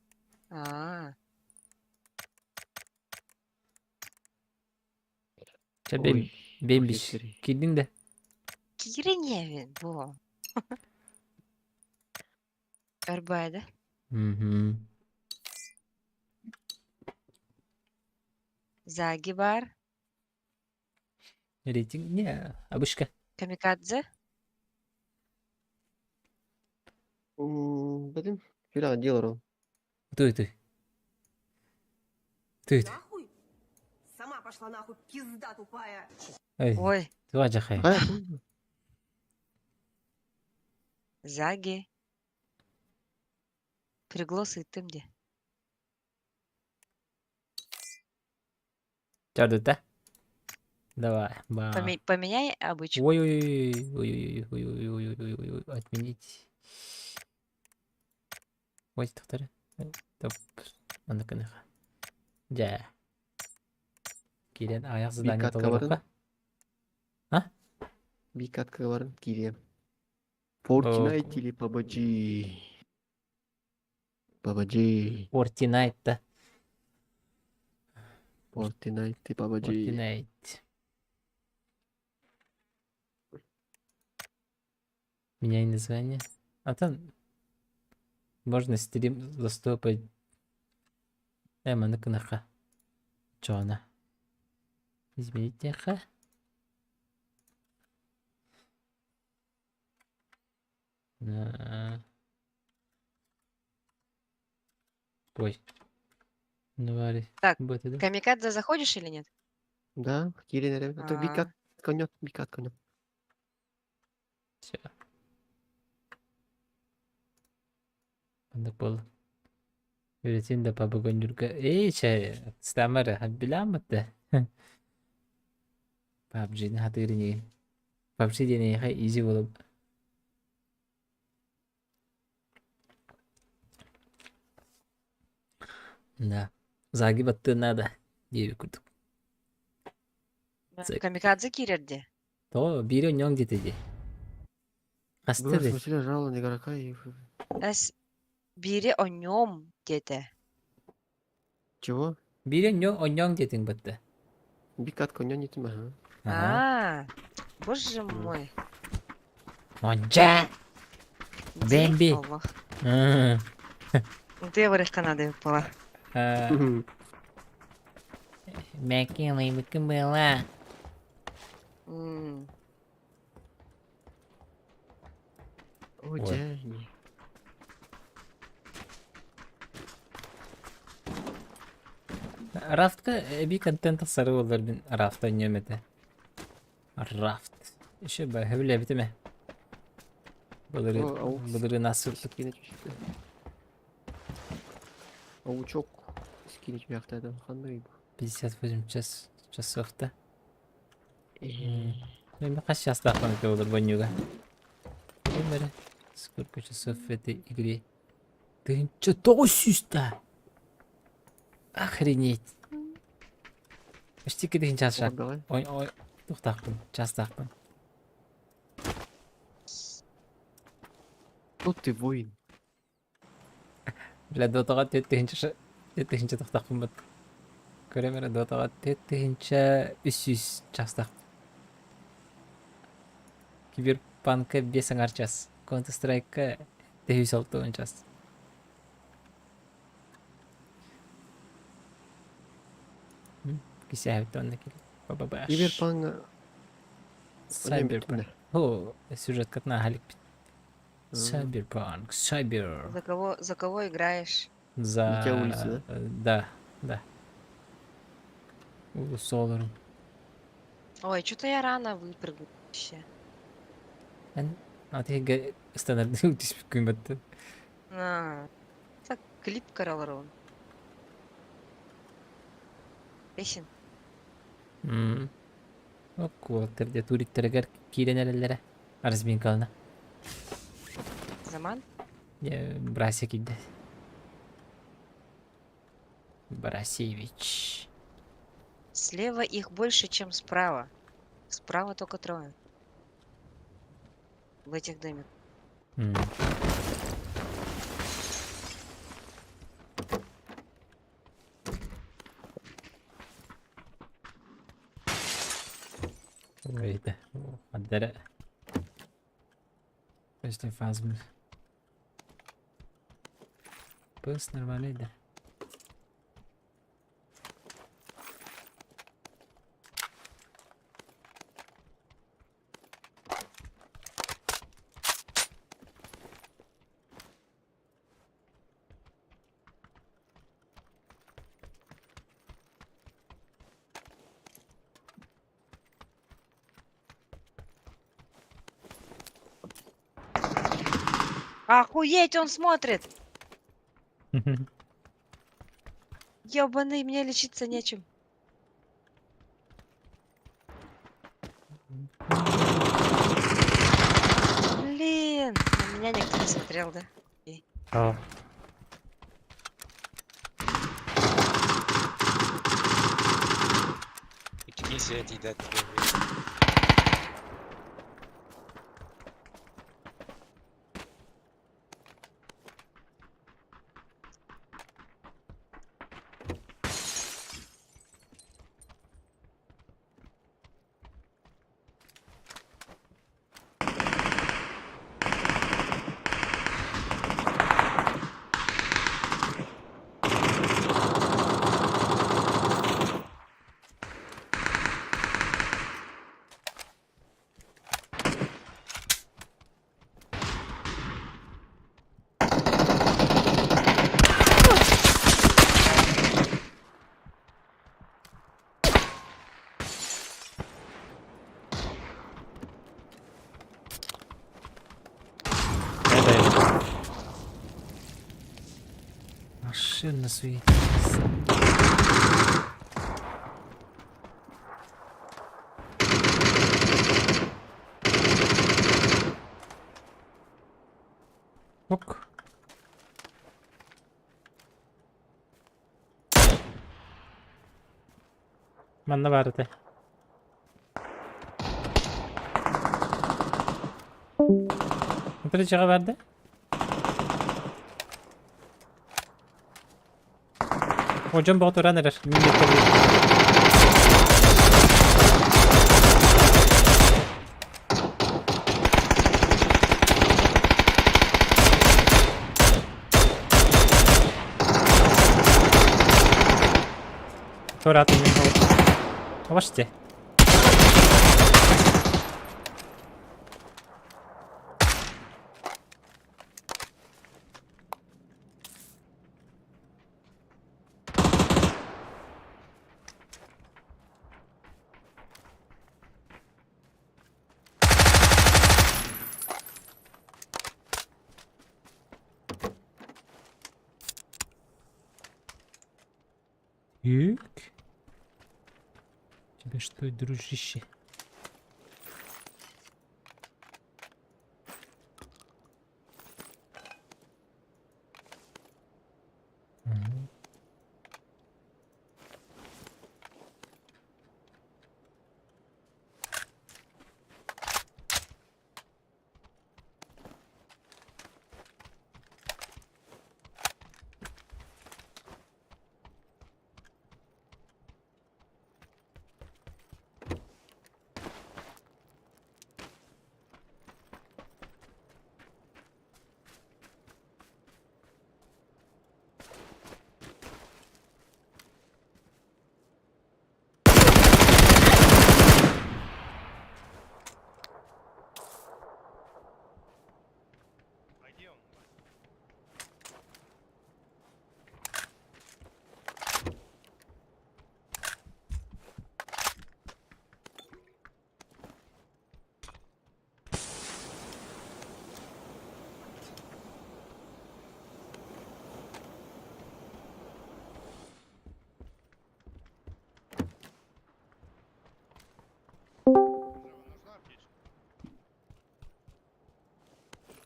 Бембиш. Килдің де? Киреневин, во. Арбайда. Заги бар. Рейтинг? Не, обычка. Камикадзе? Блин, вчера делал. Ты. Нахуй? Сама пошла нахуй, пизда тупая. Ой. Ты ваджахай. Заги. Приглосы ты где? Чардута? Давай. Поменяй обычку. Ой, отменить. Ой, тоқтар. Топ. Анда кыныха. Жа. Келен аяқ задание толырыққа. Бикатка барын кире. Fortnite или PUBG? PUBG. Fortnite-та. Fortnite, PUBG. Fortnite. Меняй название. А там можно стрим застопать. Ну-ка. Чё она? Измените-ка. Ой. Ну, вари. Так, Вот это. Камикадзе заходишь или нет? Да, Кирин, это А, Бикат конёк. Всё. Anda pol. Üretin de papa gönülge. Stamara. Bilamat da. PUBG'nin hatırını. PUBG deneye easy olup. Да. Заги баттığına da diye kurduk. Камикадзе кирерди. То бири онёң жетеди. Было Астыды. смысл жалование игрока и... Эс бири о нем деди. Чего? Бири онёң жетиң батты. Бикат конёк не тима. Ага. Боже мой. Монча. Бэмби. Аллах. Ты говоришь, Канада выпала. Макилы была. О, Дженни. Рафтка bir контент sarı olur bin rafta nyemete. Raft. İşte böyle öyle bitti mi? Bunları nasıl? Скинуть вообще. Паучок. Скинуть мягкое, ханды. 58 часов-то. Benim kaç yas dakika olur banyoga? Böyle. Сколько часов в этой игре? 1900-та! Охренеть! Почти кидин час шаг. Ой, туктакпын, частакпын. Ну ты воин. Бля, дотага 4-нче туктакпын бат. Көремере дотага 4-нче 300 частак. Киберпанкка 5 час. Counter Strike'ka 906 час. Кисяхет оннеки. Бабабаш. Киберпанк. Cyberpunk. О, сюжет как на халик. Cyberpunk. Cyber. За кого играешь? За... Дитя улицы, да? Да. Солар. Ой, что-то я рано выпрыгнул вообще. А ты стандартный утис күймәтті. Так, клип каралар. Песен. Куатырда туриттергер киленелелере. Арзбин калына. Заман? Брасия киде. Брасевич. Слева их больше, чем справа. Справа только 3. В этих домиках. Ой, да. Отдара. Почти фазм. Пылс нормальный, да. Охуеть, он смотрит! Ёбаный, мне лечиться нечем. Блин, на меня никто не смотрел, да? Easy that машина светится. Ок. Manna vardı. Nereye verdi? Hocam bu öğrenir. Sonra atayım. Başla. Yük. Тебе что, дружище?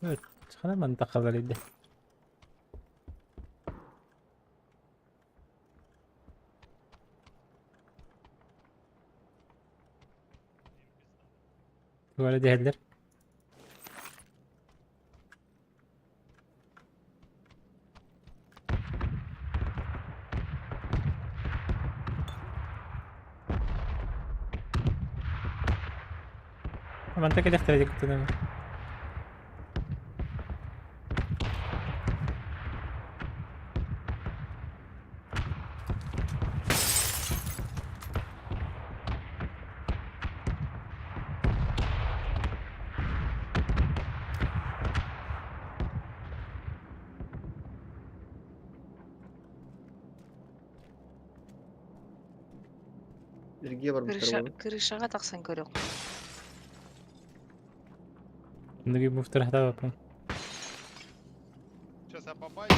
Evet, sana mantakalarıydı. Böyle değerler. Mantık elektrik kutudan. Сергей var bu karavanın. Крышаға тақсан көрек. Ноги бы в трахта вапам. Сейчас я побачу,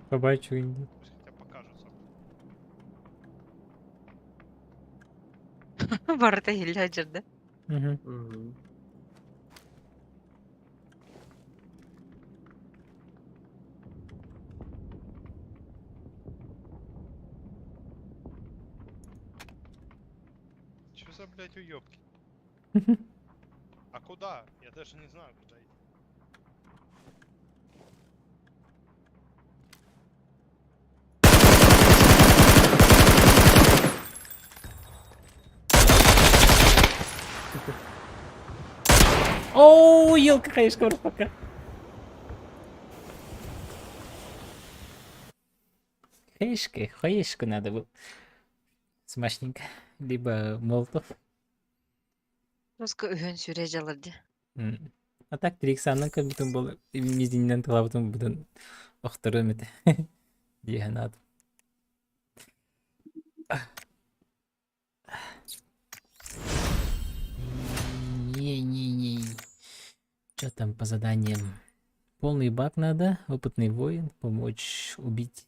Побачу инди. хотя покажется. Барыта елі жүрді. Мгм. Что за, блядь, уёбки? А куда? Я даже не знаю, куда идти. Оу, елка, хаешка, пока. Хаешку надо было. Смачненько. Либо молотов. Роско үйен сүре жалырды. А так Триксанның бүтін бұл мезиннен тылабытын бүтін оқтыры үміті. Диян адым. Не. Что там по заданиям? Полный бак надо. Опытный воин. Помочь убить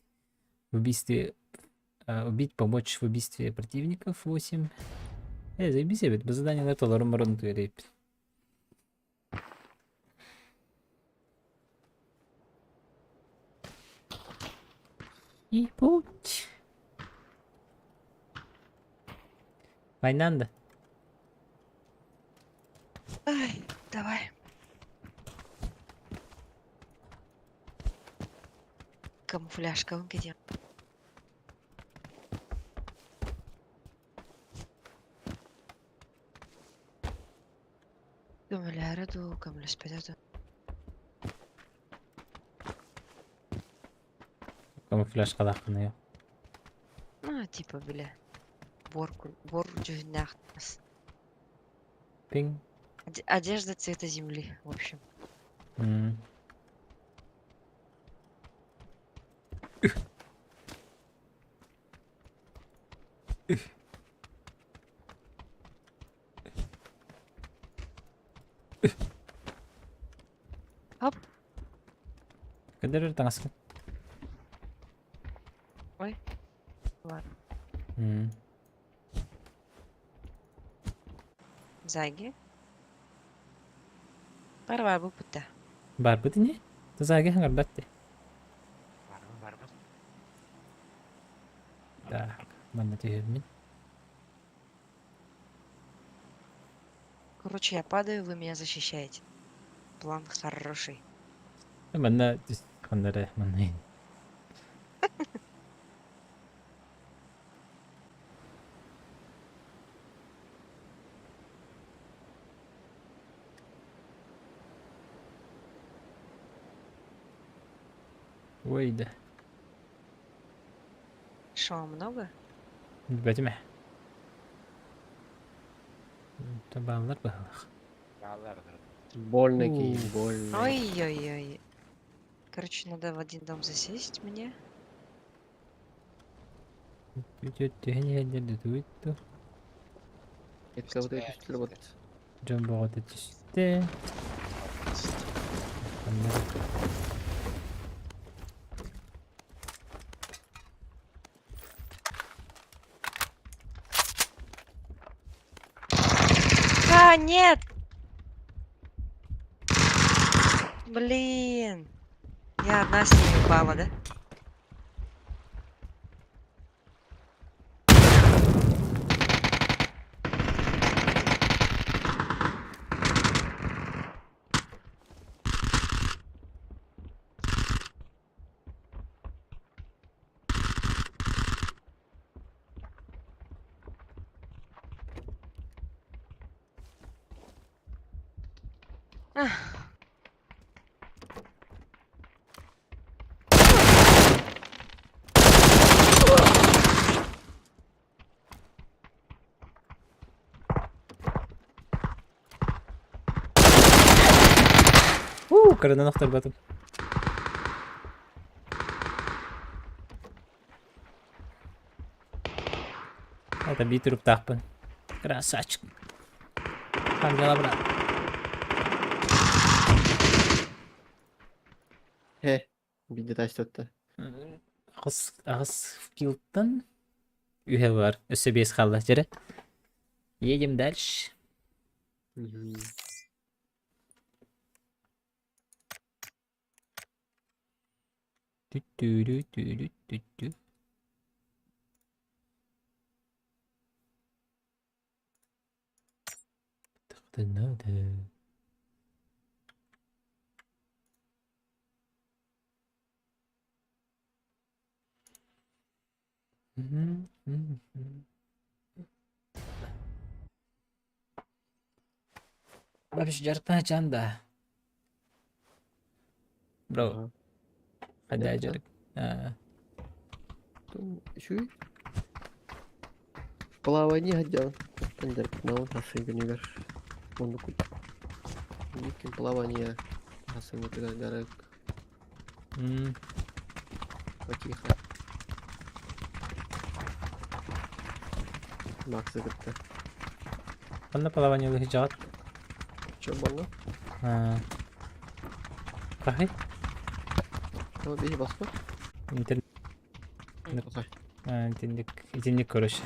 в убийстве... помочь в убийстве противников 8. Заебись, я без задания на то, ларум рейп. И путь. Вайнанда. Ай, давай. Камуфляжка, он где? Камуляраду, камуляспедаду. Камуфляж калахны. Типа, бля. Бор джунахтас. Пинг. Одежда цвета земли, в общем. Оп. Когда же тангас? Ой. Ладно. Зайги. Парва bu puta. Бар бит не? Тазаге хангар батте. Барбы. Так, манна тегермин. Короче, я падаю, вы меня защищаете. План хороший. Манна хандаре манна. Ой, да. Шо, много? Бәтиме. Табалар бахлах. Больно, Кейн, больно. Ой-ой-ой. Короче, надо в один дом засесть мне. Это вот эти вот. Джамбо вот эти сте. Нет! Блин. Я одна с ней упала, да? Карына нахтар батып. Это битруп тахпын. Красавчик. Как дела, брат? Биде тастотта. Ағыз в килттан. Үйе бар. Өсі бес қалды. Жері. Едем дальше. Ту-ту-ру-ту-ру-ту-ту. Так-то надо. Вообще жарта чанда. Бро. Ada jarak. Еще плавание хотел. Тендер на нашей универ. Он купил. Никаким плавание. Особенно когда дарек. Потихо. Макс это. Он на плавание выезжал. Что было? Kahit. Tamam iyi basma. İnternet. Bakay. İnternet короче.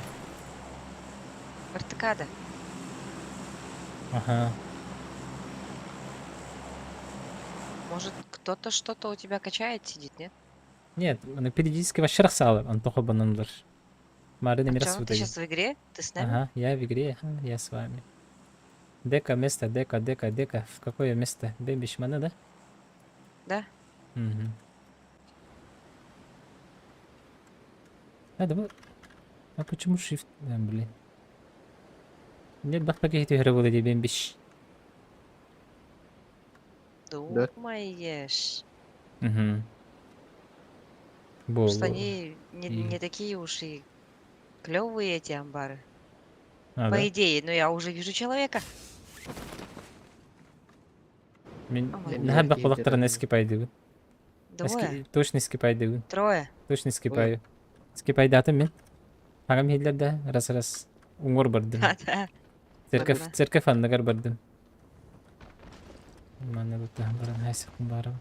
Артакада. Ага. Может, кто-то что-то у тебя качает, сидит, нет? Нет, он периодически вообще рассалывает. Он только банандар. Марина А мира чё, ты сутаги. сейчас в игре? Ты с нами? Ага, я в игре, я с вами. Дека место, дека. В какое место? Бэмбишмана, да? Да? Угу. А, давай. А почему shift? А, блин. Нет, бах, каких ты игры вылоди, бэмбиш. Думаешь? Угу. Может, Бо. они не такие уж и клевые, эти амбары. А, По да? идее, но я уже вижу человека. Мен Ой. нахер бах кулактарын скипайды. Двое? Точно скипайды. Трое? Точно скипаю. Скипайды мен. Агам хиллерде раз уңгор бардым. Да. Церковь аннагар бардым. Мана бута баран хайсакын барам.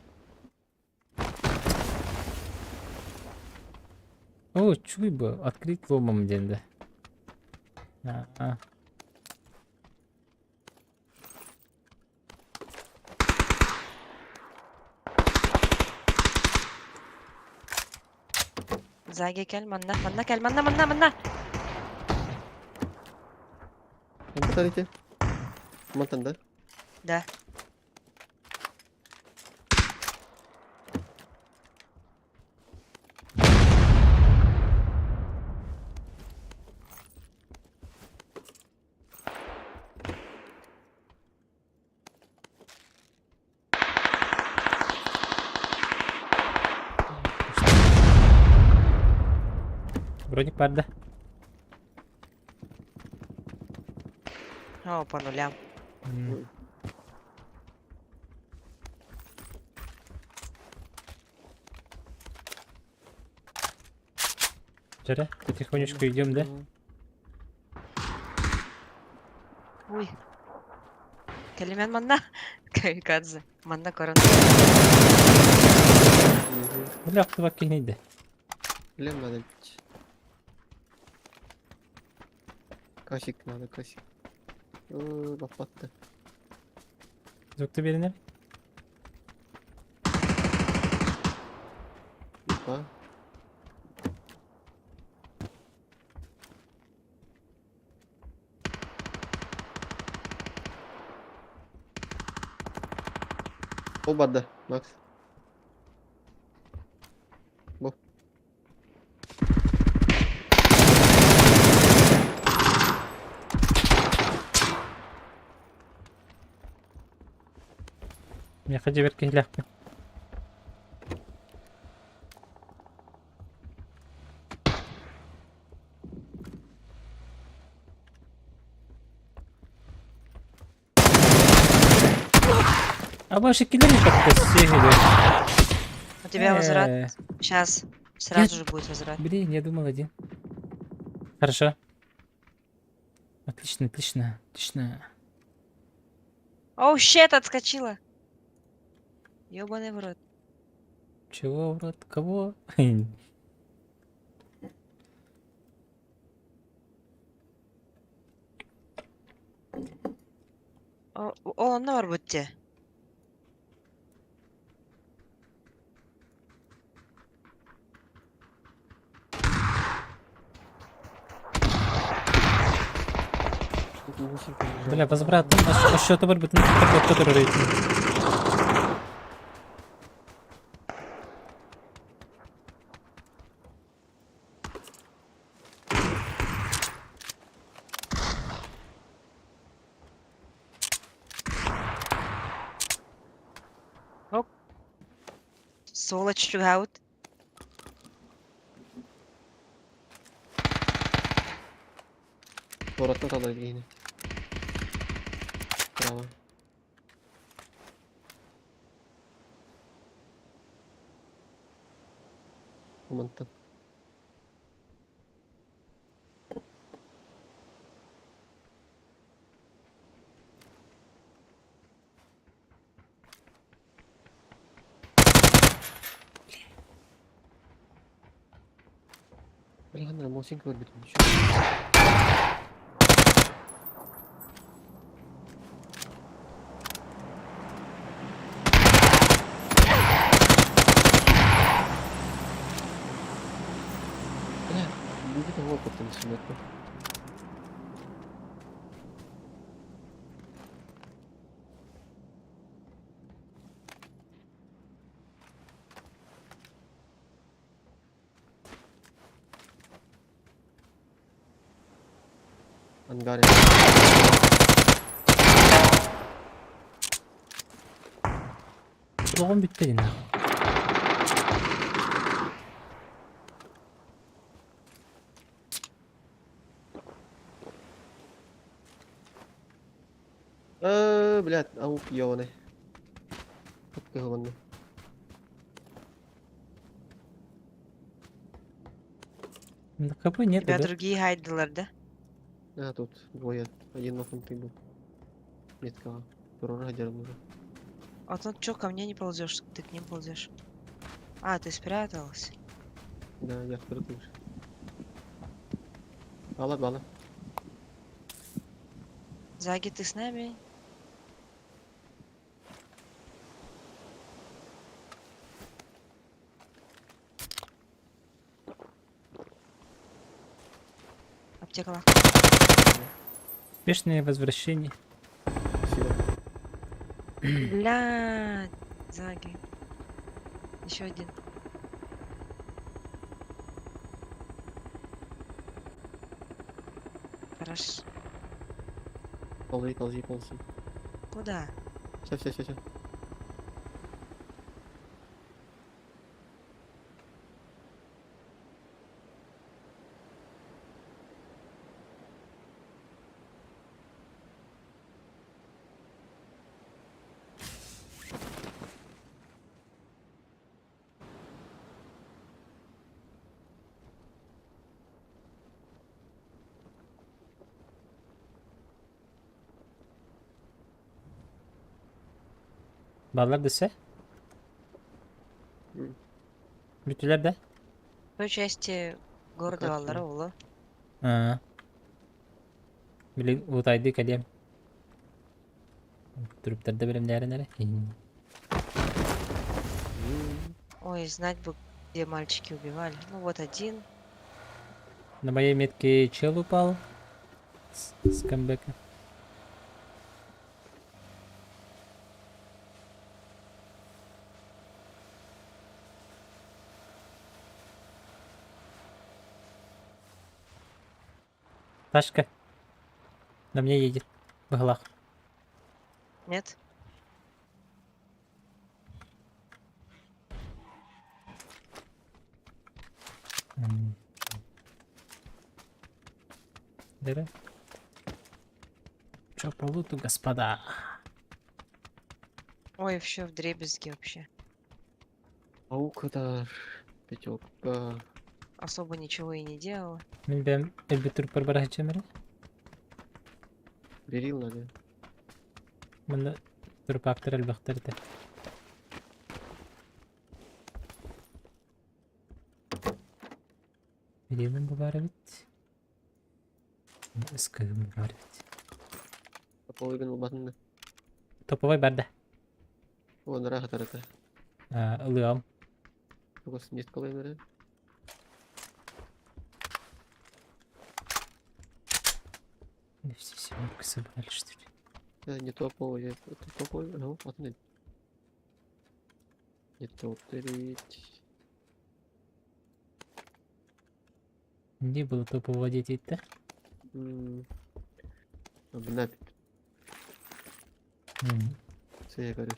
О, чуй бы, открыть ломом денде. А. Zage gel, manna gel, manna. Yang tadi itu. Mantan dah. Да. Вроде падда. О, по нулям. Жаря, потихонечку идем, да? Ой. Калимен манна. Камикадзе. Манна корон. Бля, кто ваки нейде. Лем надо бить. Касик надо, касик. Лопата. Звук беринер. Опа. Оба да, Макс. Бо. Я ходи верки лягти. А ваши киллеры как-то сегли. У тебя возврат. Сейчас. Сразу же будет возврат. Блин, я думал один. Хорошо. Отлично. Оу, щет, отскочила. Ёбаный в рот. Чего, в рот? Кого? Он var будьте. Бля, возврат. А что-то бар бүтін кто-то рейтинг. Сволочь чугаут. Воротно надо гейни. Право. Мантан. Anda musim keluar gitu. Ya, ini kita mau potong semet tuh. Anggaran. Logon bitti yine. Блядь, аук ёбаный. Подпихованный. Да капы нет, Тебя да? другие хайдалар, да? А, тут двое. Один на фронте был. Метка. Второй радио уже. А тут чё, ко мне не ползешь? Ты к ним ползешь. А, ты спряталась. Да, я второй уже. Бала. Заги, ты с нами? Аптека лак. Успешное возвращение. Спасибо. Бля, Заги. Еще один. Хорошо. Ползи. Куда? Все. Ballar dese. Bütüler de. В той части города Какая Валдара Улы. Ha. Bile utaydı kalem. Truplarda birimleri nere? Ой, знать бы, где мальчики убивали. Ну вот один. На моей метке чел упал. С камбэка. Ташка. На мне едет. В углах. Нет? Дыра. Чё по луту, господа? Ой, все в дребезге вообще. Аук это пятерка. Особо ничего и не делала. Мен бем элбитүр парбара хачамere. Берил надо. Мында турпактар элбактар да. Берилим bu var evet. Iskığım var evet. Топовый был батында. Топовой бәрді. О, нара хатарата. Ылыам. Тогос нет колай бере. Все семерка собрали что ли? Не топовый, это топовый. Ну, атны. Не топовый. Не было топового детей-то. Обнапит. Все, я говорю.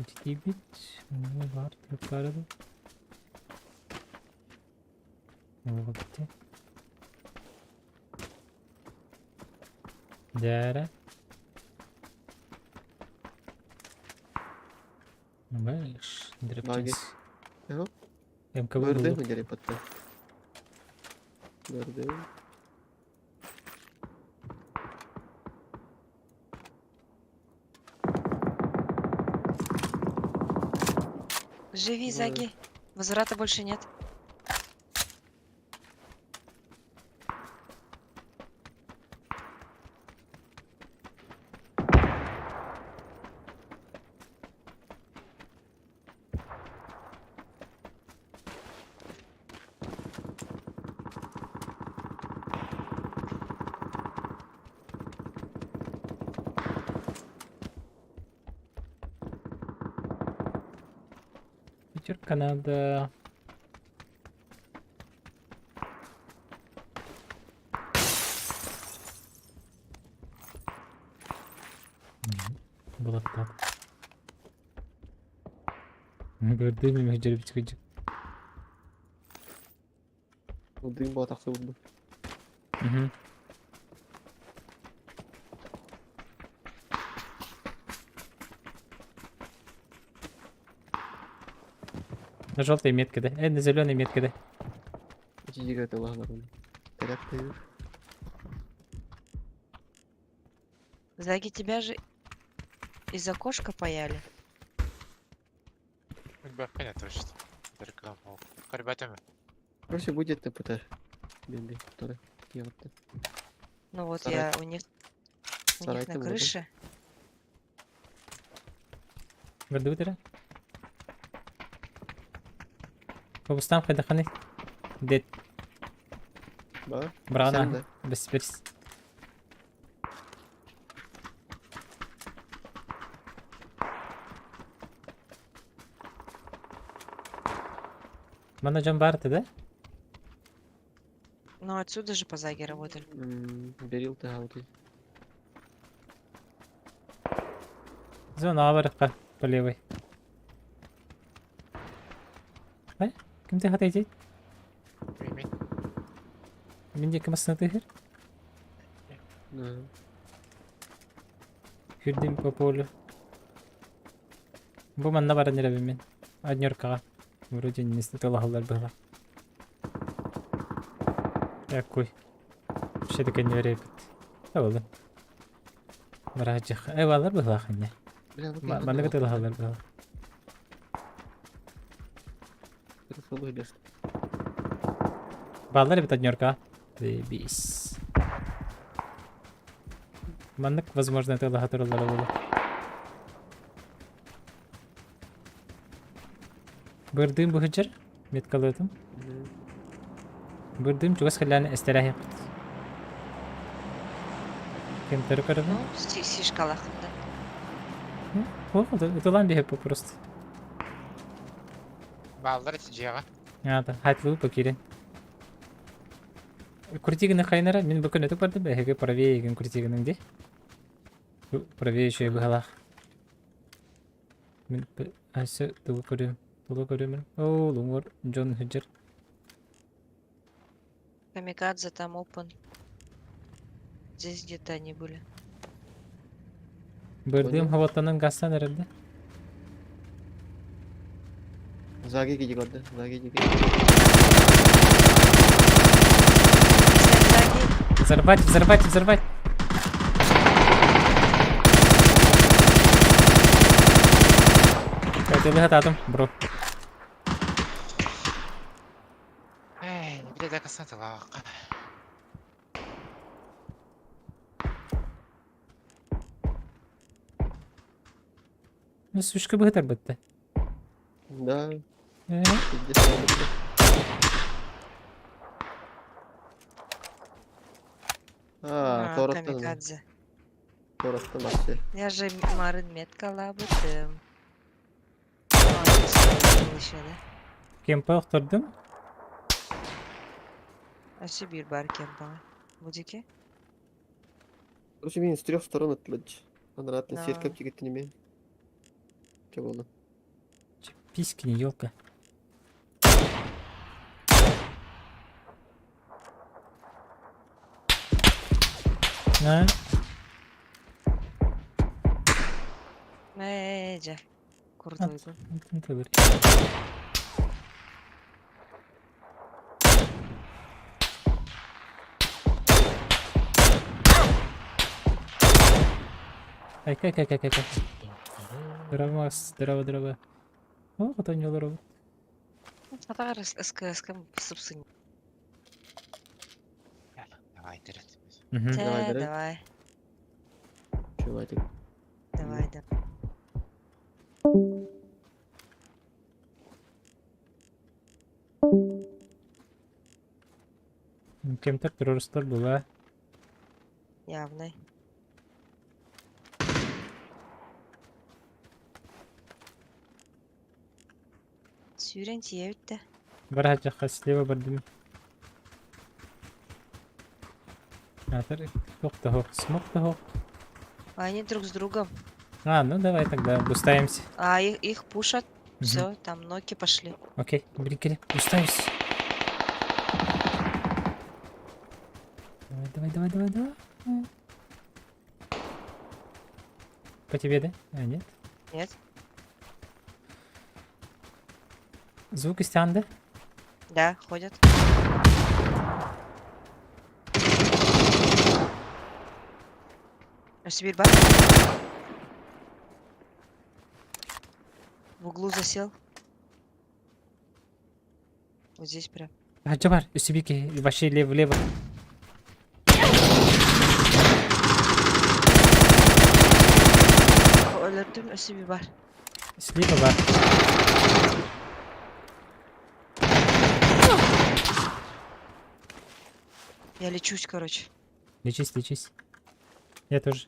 Ciddi bit. Ne var? Yukarıda. Ne vakti? Dere. Baş. Баги. Дрепчес. Ага. МКВ Görдün buldu. mü geri patta? Gördüm. Живи, Заги. Возврата больше нет. Пятерка надо. Было так. Gördüğüm mecbur çıkacak. Дым был так удобно. На желтой метке, да? На зеленой метке, да? Эти игры это лагером. Порядка. Заги, тебя же из окошка паяли. Понятно, точно. Рекламу. Ребятами. Короче, будет ТПТ. Бимби, который делает. Ну вот Сарай. я у них Сарай на ты крыше. Gördü bir Kabustan kayda hani. Dead. Да? Brana. Sen de. Без перс. Мана джамбарты, да? Ну отсюда же по Заге работали. Берил ты ауты. Зона аварка по левой. Ай, кем ты хотите? Менде кем снатыгер? Да. Хүрдим по полю. Бу манна бара неребе мен. Аднёркага. Вроде не снатылахалар была. Якой. Шеде кен верепет. Тавалым. Мараджах. Айвалар была ханне. Бля, ну Манна катылахалар была. Баллар бит аднёрка. Бис. Маннык, возможно, это лохатуралар было. Бырдым бухыджар. Меткалытым. Бырдым чугас хыляны эстерахи. Кем тарыкарым? Ну, сишкалахында. О, это лан бихеп просто. Балдар тижега. Ада, хатлуу покирен. Куртигины хайнара, мен бүкін өтіп барды бәхеге правее еген куртигінің де. Правее еще бұғалақ. Мен әсі тұлы көремін. О, луңғыр, Джон Хиджер. Камикадзе там опен. Здесь где-то они были. Бырдым хаваттанын гастан әрелді. Заги гиди горды. Заги гиди. Взорвать. Хотел хататым, бро. Эй, не бля, касаться лака. Ну, сушка быхтар бітті. Да. Торостан. Камикадзе. Торостан акция. Я же марын меткала бытым. Еще, да? Кемпа ұқтырдым. Сибирь бар кемпа. Будики? Короче, мен с 3 сторон отлить. Анратный Да. свет как тигать не имею. Че было? Письки не елка. На. Эджа. Крутой. Ай. Здорово. О, катан yolları. Атагар СКС сыпсын. Давай, Терет. Мгм. Давай, Дарек. Давай. Чуватик. Давай. Кемтер террористler була. Явный. Сүйрен тиевітті. Бір жаққа слева бардым. Атыр, тоқта хоқ, смокта хоқ. Они друг с другом. А, ну давай тогда бустаемся. А их пушат. Мгм. Все, там ноги пошли. Окей, брикели, бустаюсь. Давай. По тебе, да? А, нет? Нет? Звук из стенда? Да, ходят. Сибирь бар. В углу засел. Вот здесь прям. А, Джабар, Сибирки, вообще лево. Öldürdüm, Сибирь бар. Слева бар. Я лечусь, короче. Лечись. Я тоже.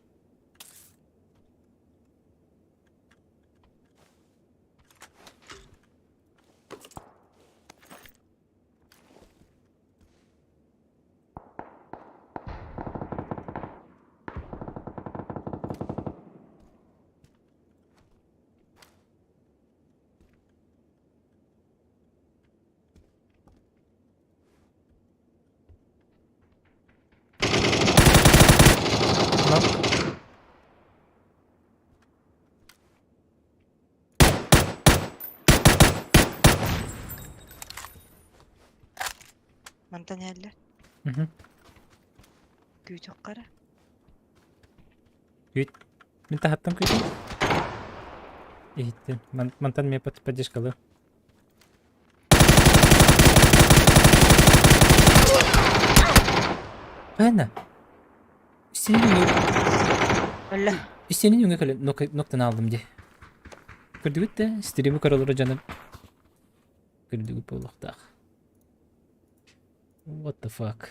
Монтаняллер. Угу. Күйтөк кара. Мен тахаттан көйтім. Ехеттен. Монтан мне поддержкалы. Ана. Өлі. Üstüne yüngü kalem noktan aldım diye. Gördük de stream'i karalara canım. Gördük bu olakta. What the fuck?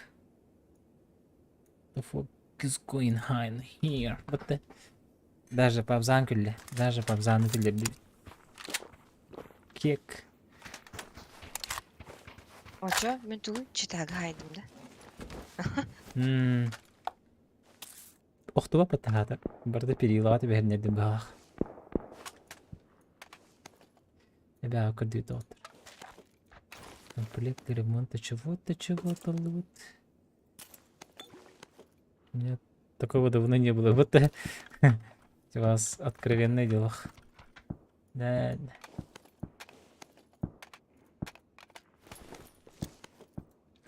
The fuck is going on here? What the? Даже павзан күлле. Даже павзан күлле. Кек. Очо, мен тугу читага хайдым да. Охтуба патахата. Барда перилаты бәрнерден бағақ. Эбәға көрді доктор. Комплект ремонта чего-то вот. У меня такого давно не было. Вот у вас откровенное дело. Да.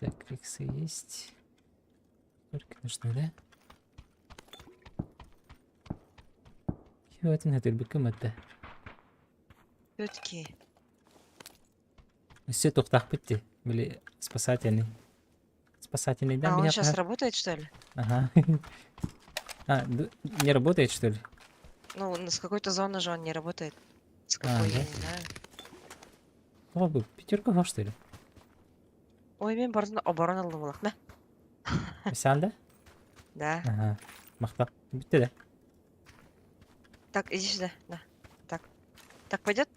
Так, риксы есть. Только нужны, да? Вот он это быкыматта. Все-таки. Все тоқтақ бітті. Были спасательный. Спасательный, да? А он меня сейчас работает, что ли? Ага. А, не работает, что ли? Ну, с какой-то зоны же он не работает. С А, какой, да? я не знаю. О, был пятерка, что ли? Ой, мен бардын обороналы болақ, да? Сен да? Да. Ага. Мақтап. Бітті да? Так, иди сюда, да. Так пойдет?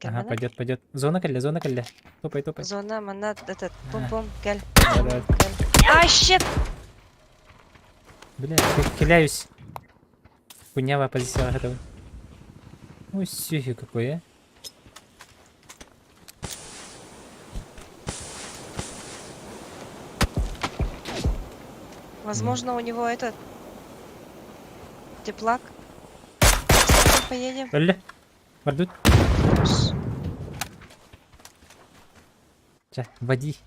Ага, пойдет. Зона кәлі. Топай. Зона, манат, этот, пум-пум, кәл. Давай. А, щет! Бля, киляюсь. Кунявая позиция готова. Ой, сюхи какой, а. Возможно, у него этот... Теплак. Поедем. Öldü. Vardut. Сейчас, води.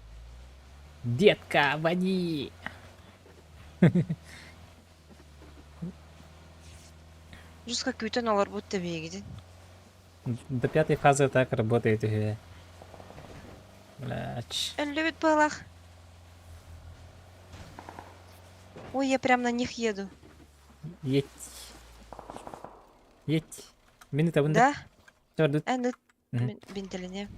Детка, води. Жестко күйтен олар будто бегиден. До 5-й фазы так работает игра. Блядь. Он любит пылах. Ой, я прям на них еду. Едь. Едь. Минута бunda. Да? Чордут. Ну, Мгм. бинтелине.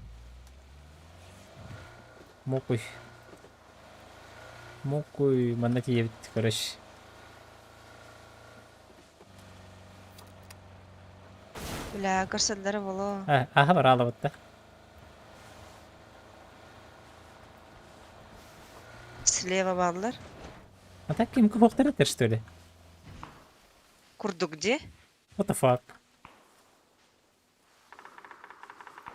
Мокуй. Мокуй. Мана тиебит, короче. Бля, көрсөтлөрү боло. Ага, бар алабытта. Слева балдар. А так ким кубоктар что ли? Курду где? What the fuck?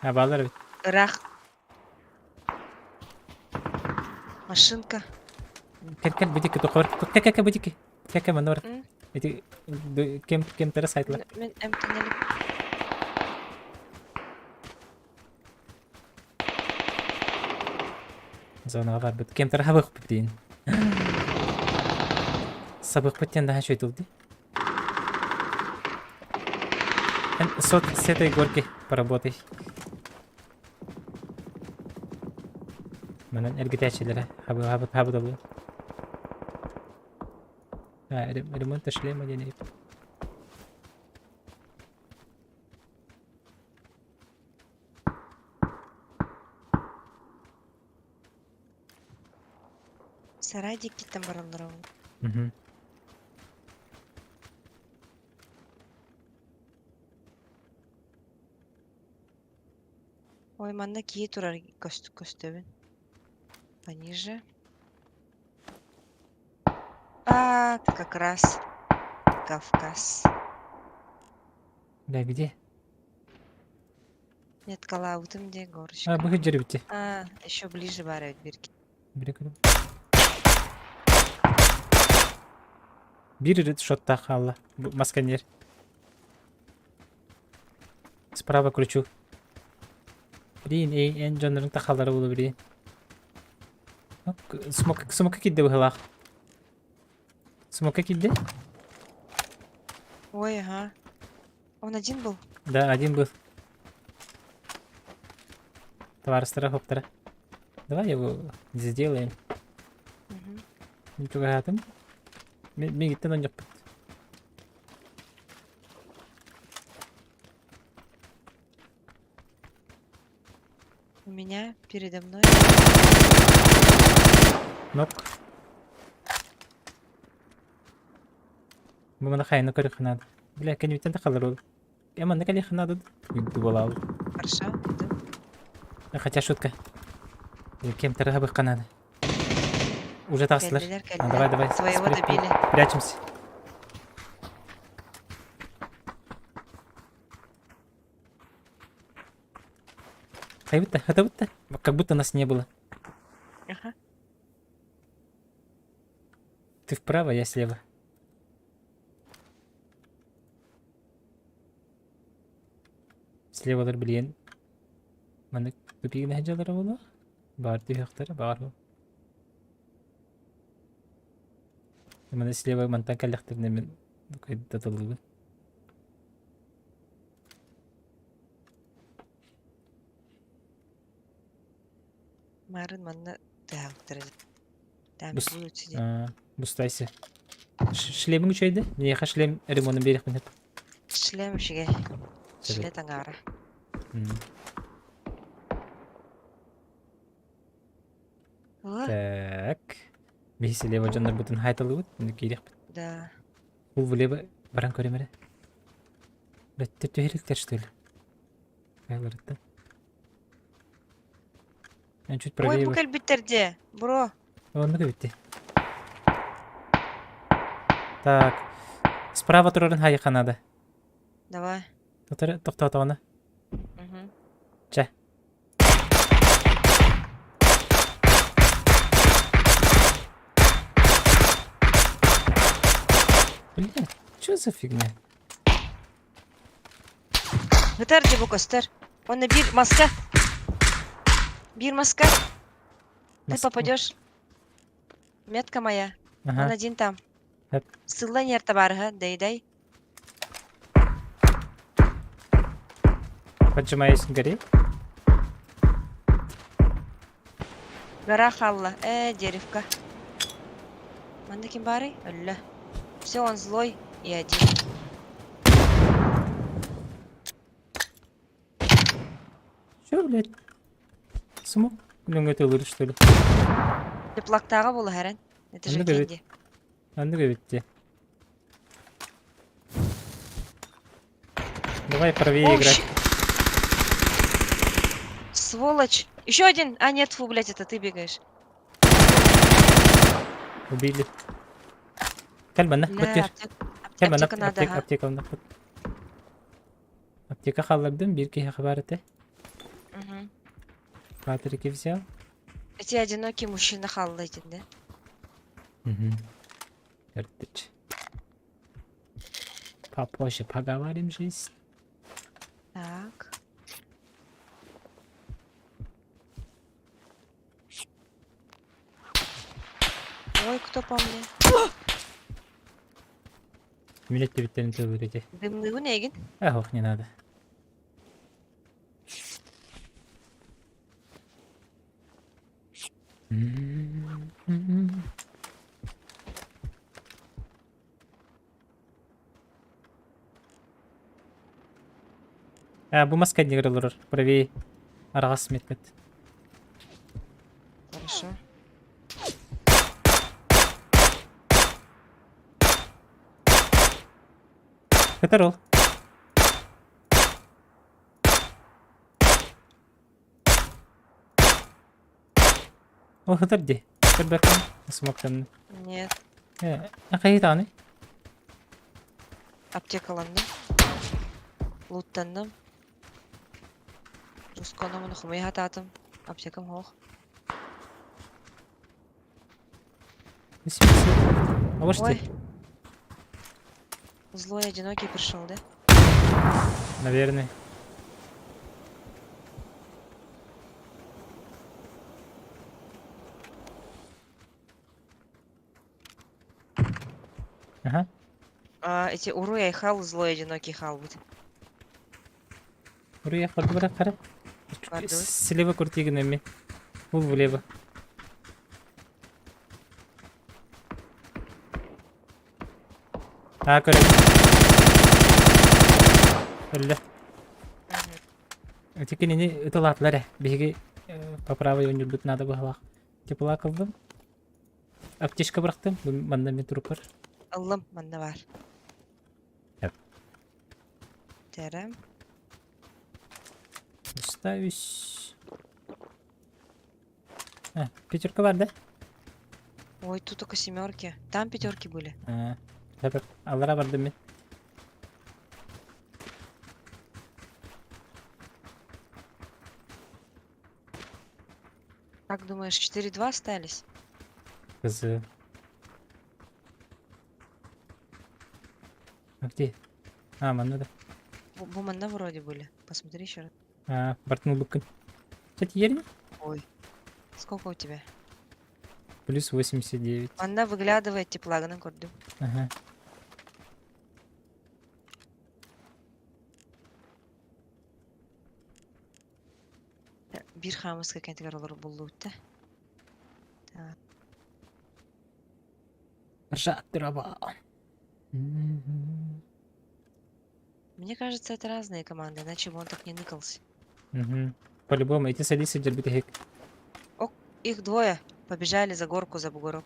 Балдар бит. Рах. Машинка. Кел бутики тохор. Кел бутики. Кел манор. М? Эти кем тара сайтлар. Мен эмтенелип. Зона бар бит. Кем тара хабык битин. Сабык биттен да шой тулди. Сот с этой горки поработай. Манан эргитячилер. Хабы долу. Ремонт шлема денег. Сарайдики там баралар. Угу. Ой, манда кие турар көстөбүн. Пониже. Как раз Кавказ. Да, где? Нет, калаутым где горочка. Бухи жеребите. Еще ближе барают бирки. Бир шотта халла. Масканер. Справа кручу. Блин, эн жонлорун тахалары болу блин. Смока кидде бухалах. Смока кидде? Ой, ага. Он один был? Да, один был. Товарищ хоптера. Давай его сделаем. Ничего гатым. Мен гиттен он жокпут. У меня передо мной. Нок. Мана хайна көрүк надо. Бля, кенебиттен тахалар ол. Яма накали ханады. Югду болалы. Хорошо, иду. Хотя шутка. Кем тарага бы канады. Уже таслар. Давай. Твоего добили. Прячемся. Это будто. Как будто нас не было. Ага. Ты вправо, я слева. Слева блин. Мана тупигне хаджалары болу. Бар түйөктөрү бар. Мана слева мантан каллахтырны мен кайда толугу. Марын манна таяктыры. Там будет сидеть. Бустайся. Шлемің үшейді? Неха шлем ремонын берек мініп? Шлем үшіге. Шлет аңара. Так. Бейсі лева жандар бұтын хайтылы бұд? Мүні керек бұд? Да. Бұл лева баран көремері? Бәттер түйеріктер штөлі. Байларыттан. Мен чуть правее. Ой, букаль биттерде, бро. Он битти. Так. Справа турарын хайықа надо. Давай. Тоқта оны. Ча. Блин, что за фигня? Гытарди бу көстер. Оны бир маска. Бир маска. Ты попадешь. Метка моя. Он один там. Ссылай нерта барга, дай. Поджимаюсь к горе. Гора халла. Деревка. Манда кем барый? Алля. Все, он злой и один. Чё, блядь? Смог? Блин, это лучше, что ли? Теплактага было, Харен. Это же Ну, говорит. Кенди. Надо говорить. Давай правее Оу, играть. Сволочь. Еще один. А, нет, фу, блядь, это ты бегаешь. Убили. Кальбана, Бля, баттер. Кальбана, аптека надо, ага. аптека онда. Аптека халлардым, бир киһи хабарыты. Мгм. Батырки взял. Эти одинокие мужчины халлайтин, да? Эртыч. Попозже поговорим, жизнь. Так. Ой, кто по мне? Милет биттерин төгүрүте. Дымный унегин. Ох, не надо. Бу маска негрелер. Правее. Аргас метмет. Хорошо. Катарол. О, хатарди. Кырбакан. Смоктан. Нет. Акаитаны. Аптекаландым. Луттандым. Русконом нухмай хататым. Аптекам хох. А вот Ой. что? Злой одинокий пришел, да? Наверное. Ага. Эти Уруя и Хал, злой одинокий Хал будет. Buraya kaldı bırak kara. Vardı. Слева крути гнами. Влево. Короче. Öyle. Ötekini ne ıtılatlar ya. Bihi по правой oynurbut надо было. Тепла кылдым. Аптечка бырактым. Манда мен туруп бар. Аллам, манда бар. Yap. Терем. Ставишь. Пятерка бар, да? Ой, тут только семерки. Там пятерки были. Tabii. Allara vardım ben. Как думаешь, 4-2 остались? Кызы. А где? Манда. Буманда вроде были. Посмотри еще раз. Бартнул быкын. Кстати, ерни? Ой. Сколько у тебя? Плюс 89. Манда выглядывает теплаганың көрдüm. Ага. Bir хамыска кентегарлар болду да. Так. Ржат дрова. Мне кажется, это разные команды, иначе бы он так не ныкался. По-любому, эти садись и дербит хек. Их двое побежали за горку, за бугорок.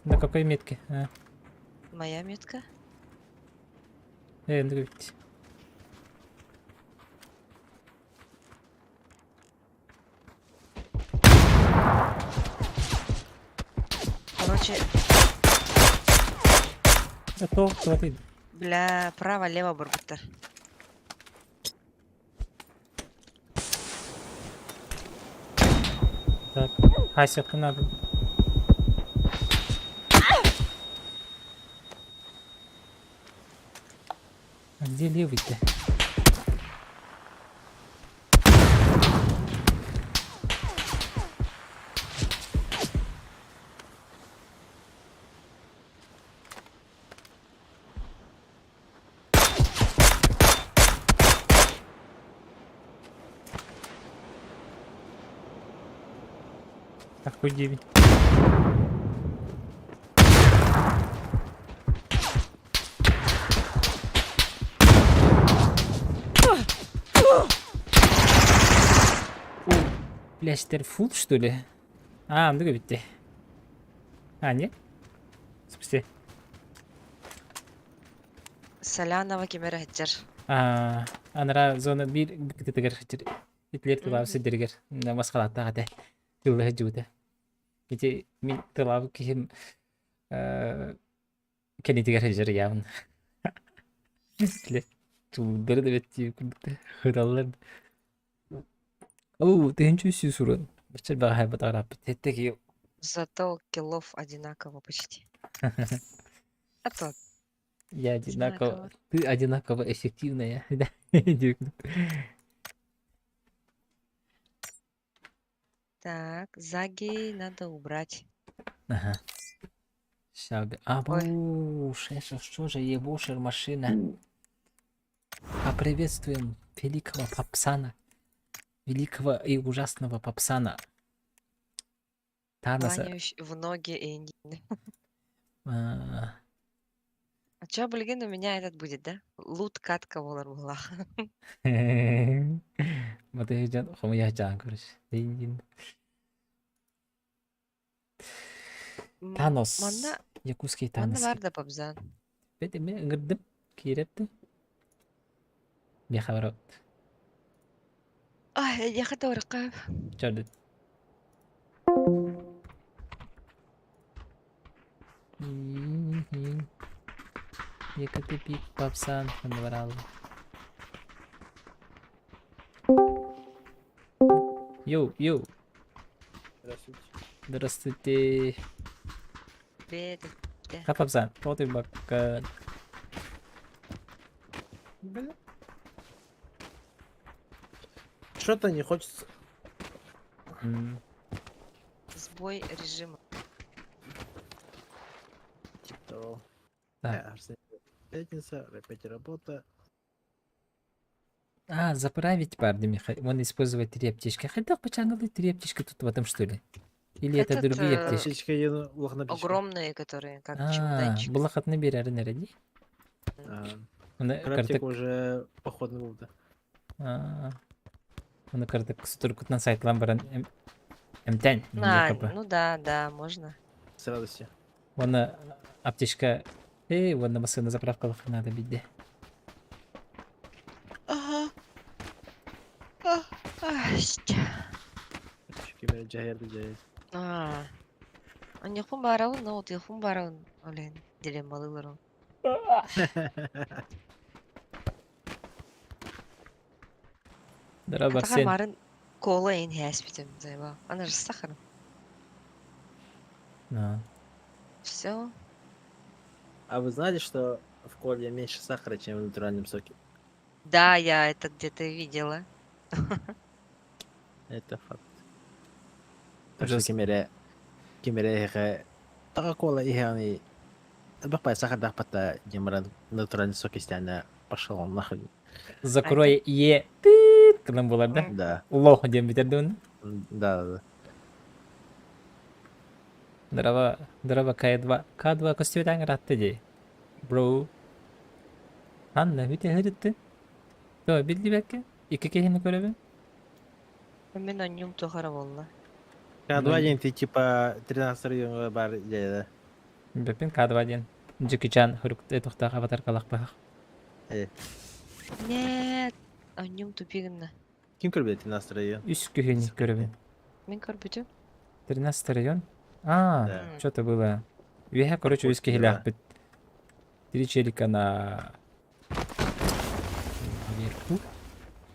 На какой метке? Моя метка. Ну ведь. Короче, Готов, хватит. бля, право-лево барбуттар. Так, Хася, надо. А где левый-то? Охуеть. Фляштер фул, что ли? А, ну битти. А, нет? Спусти. Солянова кемері хәттер. Анара зона бир битигер хатир. Итлер тылау сидергер. Масхалата хата. Тылы жута. Ити мин тылау кихим кенитигер хажыр явын. Итлер тулдыр да бетти күндүктө. Хыраллар. Оу, тенчүсү сурун. Бачар бага хайбат арап. Теттеки. Зато киллов одинаково почти. А то Я одинаково. одинаково. Ты одинаково эффективная. Да. Так, Заги надо убрать. Ага. Шабы. Абу, шеша, что же ебушер машина? Поприветствуем великого Папсана. Великого и ужасного Папсана. Таноса. Кланяюсь в ноги Эндины. А, А чё, блин, у меня этот будет, да? Лут катка волар была. Вот и идёт. Хому я жан короче. Танос. Манда Якутский манда Танос. бар да пабзан. Бети мен ыңгырдым. Киретти. Бехабарат. Ай, я хотела ракав. Чардыт. Якаты пик Папсан набрал. Йоу, йоу. Здравствуйте. Здравствуйте. Привет. Как Папсан? Вот и бака. Бля. Что-то не хочется. Сбой режима. Типа того. Так. Пятница, опять работа. А, заправить пардами. Вон использовать 3 аптечки. Хотя почему 3 аптечки тут в этом что ли? Или это Этот, другие аптечки? Птичка еду, лохнапичка. Огромные, которые как А, чемоданчик. булахат не берер нереди. Картик уже походный был, да. Оны картик сутуркут на сайт ламбаран эмтен. Ну да, да, можно. С радостью. Вон аптечка. Вон на машина заправка надо бить. Ага. Кемер жаярды жаяр. Аньяхун бараун, но телефон бараун. Олен, дилеммалылар ол. Дара Атаға марын кола ен хәспитем, зайба. Она же с сахаром. Все. А вы знали, что в коле меньше сахара, чем в натуральном соке? Да, я это где-то видела. Это факт. Так что кемере така кола ихани бахпай сахар дахпата демран натуральный сок если она пошел он нахуй. Закрой е кылым болар да? Да. Лох дем битерди уну. Да. Дрова К2. К2 костюмтан ратты же. Бро. Анна бите хырытты. То билди бекке. Ики кехини көрөбү. Мен аньюм тухара болла. К2 ден ты типа 13 районга бар жайда. Бепин К2 ден. Джеки-чан хырыкты тохта аватар калак бах. Нет. Аньюм тупигинна. Ким көрбөйт 13 район? Үс кехини көрөбү. Мен көрбүтүм. 13 район? Что-то было. Я, короче, виски хилях. 3 челика на вверху.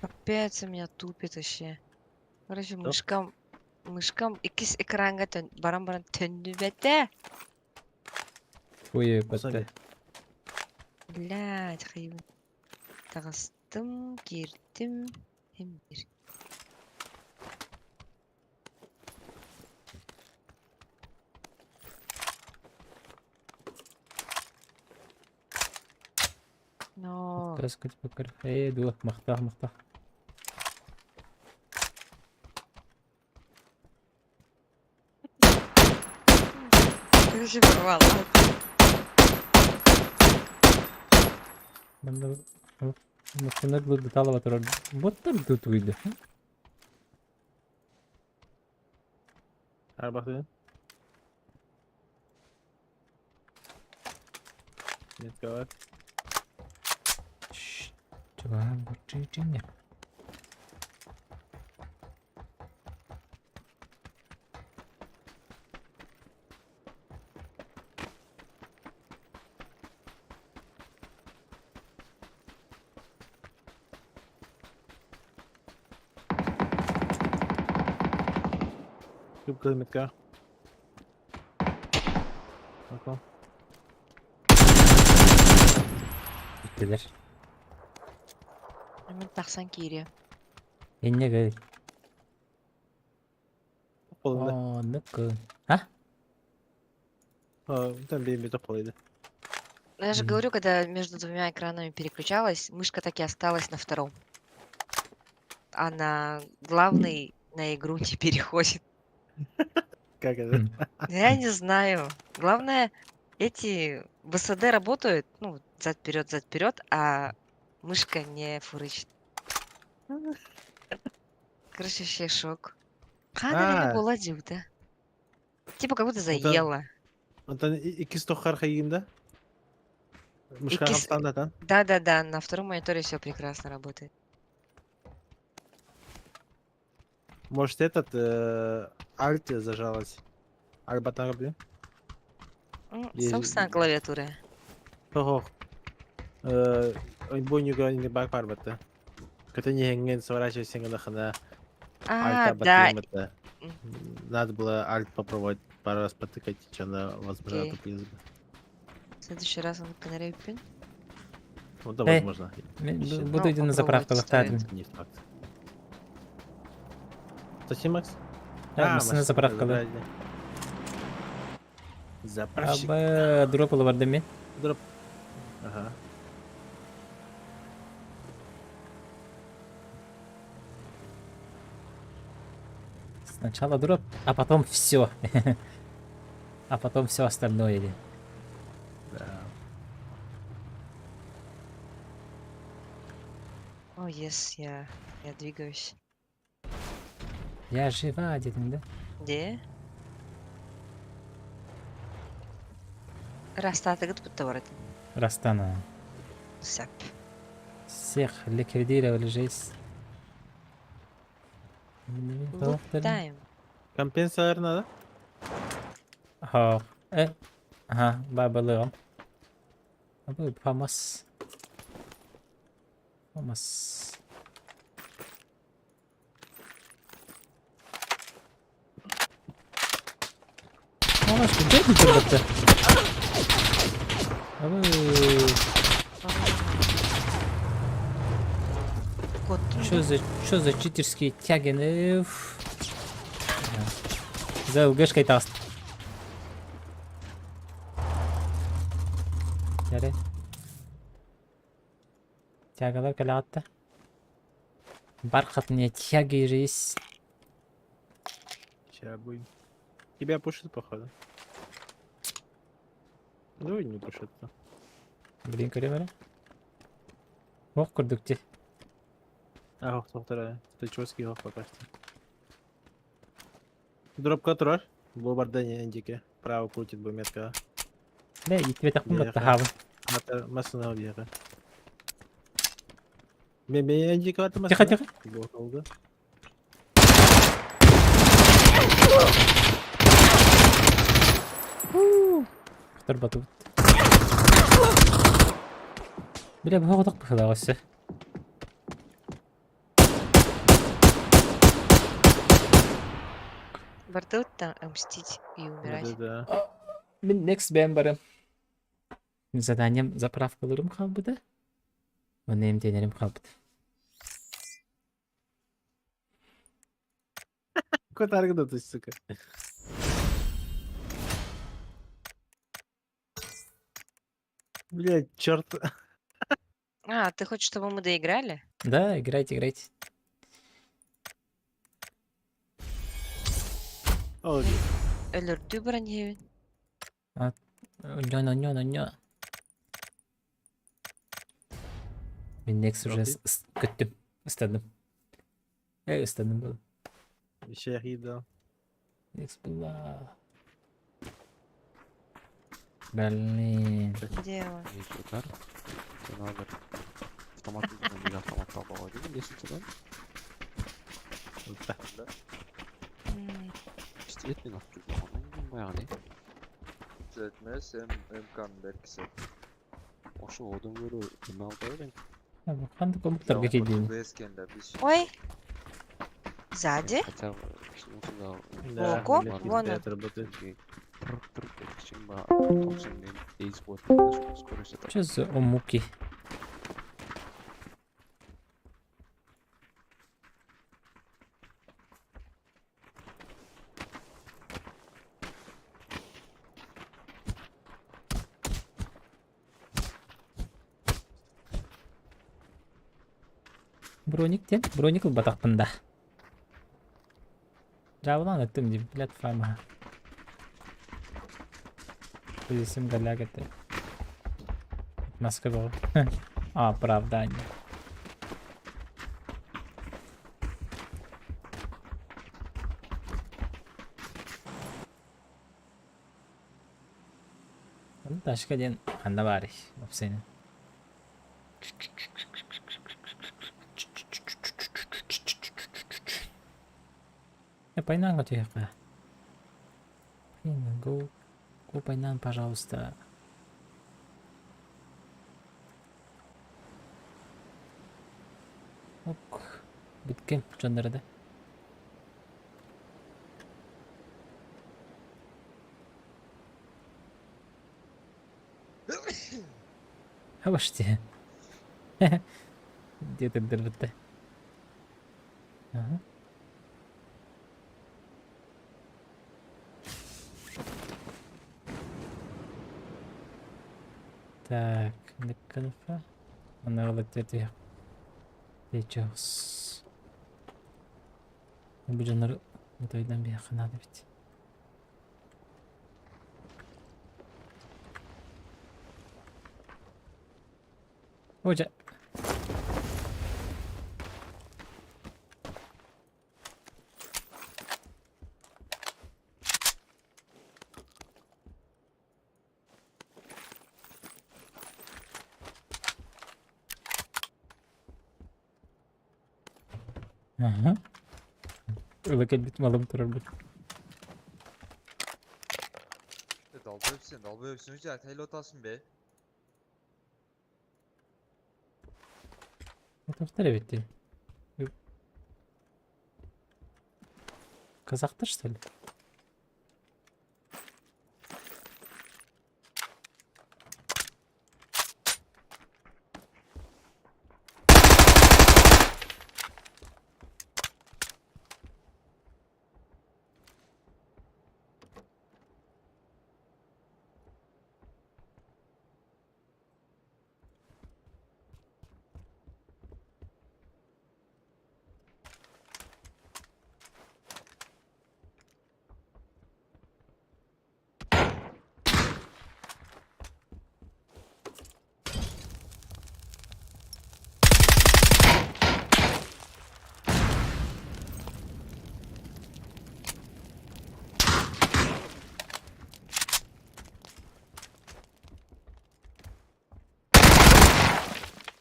Опять у меня тупит вообще. Короче, мышкам икис экранга баран-баран төннүбете. Ой, потом. Блядь, хайван. Тагыстым, кирдим. Хембир. Но. Каскать покер. Дух, махтах. Короче, порвала. Ben de muhtemelen bu detaylı var. Botta bir tutuydu. Her baktın. Net var. Şşş. Coba bu için ya. Çok kıymet ya. Bakalım. Bittiler. Hemen taksan Kiri. Yine gel. Kolunda. Aa ne kız. Ha? Там benim bir top olaydı. Я же говорю, когда между двумя экранами переключалась, мышка так и осталась на втором. А на главный на игру не переходит. Как это? Я не знаю. Главное, эти ВСД работают, ну, зад вперед, а мышка не фурычит. Короче, вообще шок. Ханарина была да? Типа как будто заела. Ondan iki stoklar kayığında. Мышка Икис- хапстанда там. Да-да-да, на втором мониторе все прекрасно работает. Может альт зажалась. Альбатан блин. Собственно, клавиатура. Хо-хо. Ойбойнюга не бак парбата. Когда не хенген сворачивайся на хана. А, да. Надо было альт попробовать пару раз потыкать, что она возможно Окей. тупилась бы. В следующий раз он канарей пин. Ну да, Эй, возможно. Буду идти на заправку лохтать. Не факт. Совсем, Макс? Мısın zapravkalı? Заправщик. Abi drop'u var değil mi? Дроп. Ага. Сначала дроп, а потом все. А потом все остальное. Да. О, yes, я двигаюсь. Я жива, dedim de. Где? Растатыгыт бұттаварады. Rastana. Сәп. Всех ликвидировали жесть. Лутаем. Компенсатор надо? Ага. Aha, balığım. Bu yapamaz. Yapamaz. Ama şu değil mi burada? Abi. Что за читерские тягины? За ЛГшкой таст. Yarı. Тягаlar калатта. Бархатные тяги рейс. Сейчас будем. Тебя пушит, походу. Давай не пушит-то. Блин, көрем Ох, көрдік те. Ах, тоқтар, стычевский ох пока что. Дропка тұрар. Бұл барда не індеке. Право крутит бұл метка. Да, и тебе так много тахавы. Масына бияға. Мен індеке барды масына. Тихо. Бұл oldu. Кто батут? Бля, бога так похилалося. Бардут там мстить и умирать. Да. Мен next ben barım. Zadanım zapravkalarım kalmadı. Benim denerim kalmadı. Kotargı da tuş suka. Блядь, черт. А, ты хочешь, чтобы мы доиграли? Да, играйте. Oldu. Ölürdü bронею. Оньо. Мен Next уже күттім. Ыстадым. Ыстадым бұл. Шехидо. Next была. Блин. Где он? Uдар. Жаңағыдар автомат неге автоматқа қойды есіңсің пистолетпен атып жүрген оның баяғыдай Жетмес мкн беркісі. ошо одан көрі неме алып берең Қанды комуктарға келдейін. Ой. Сзади? хотя бы кішкене Ого, вон он. Что за омуки? Брониктен? Броник батақпында. Жабылан өттім деп платформа. Есім галяг это. Маска был. Оправдание. Ташка ден анда бар иш. Опсені. Пайнан готовка. Го пайнан, пожалуйста. Ок. Биткен жандырды. Хавашти. Где-то дырды. Ага. Так, конфа. Она вот это. Сейчас. Bu canları odaydan bir yakın hadi bit. Hoca. Aha. Öyle bit malım turar bu. Dalba hepsini güzel. Hayırlı otasın be. Otobüsler bitti. Казахтар, что ли?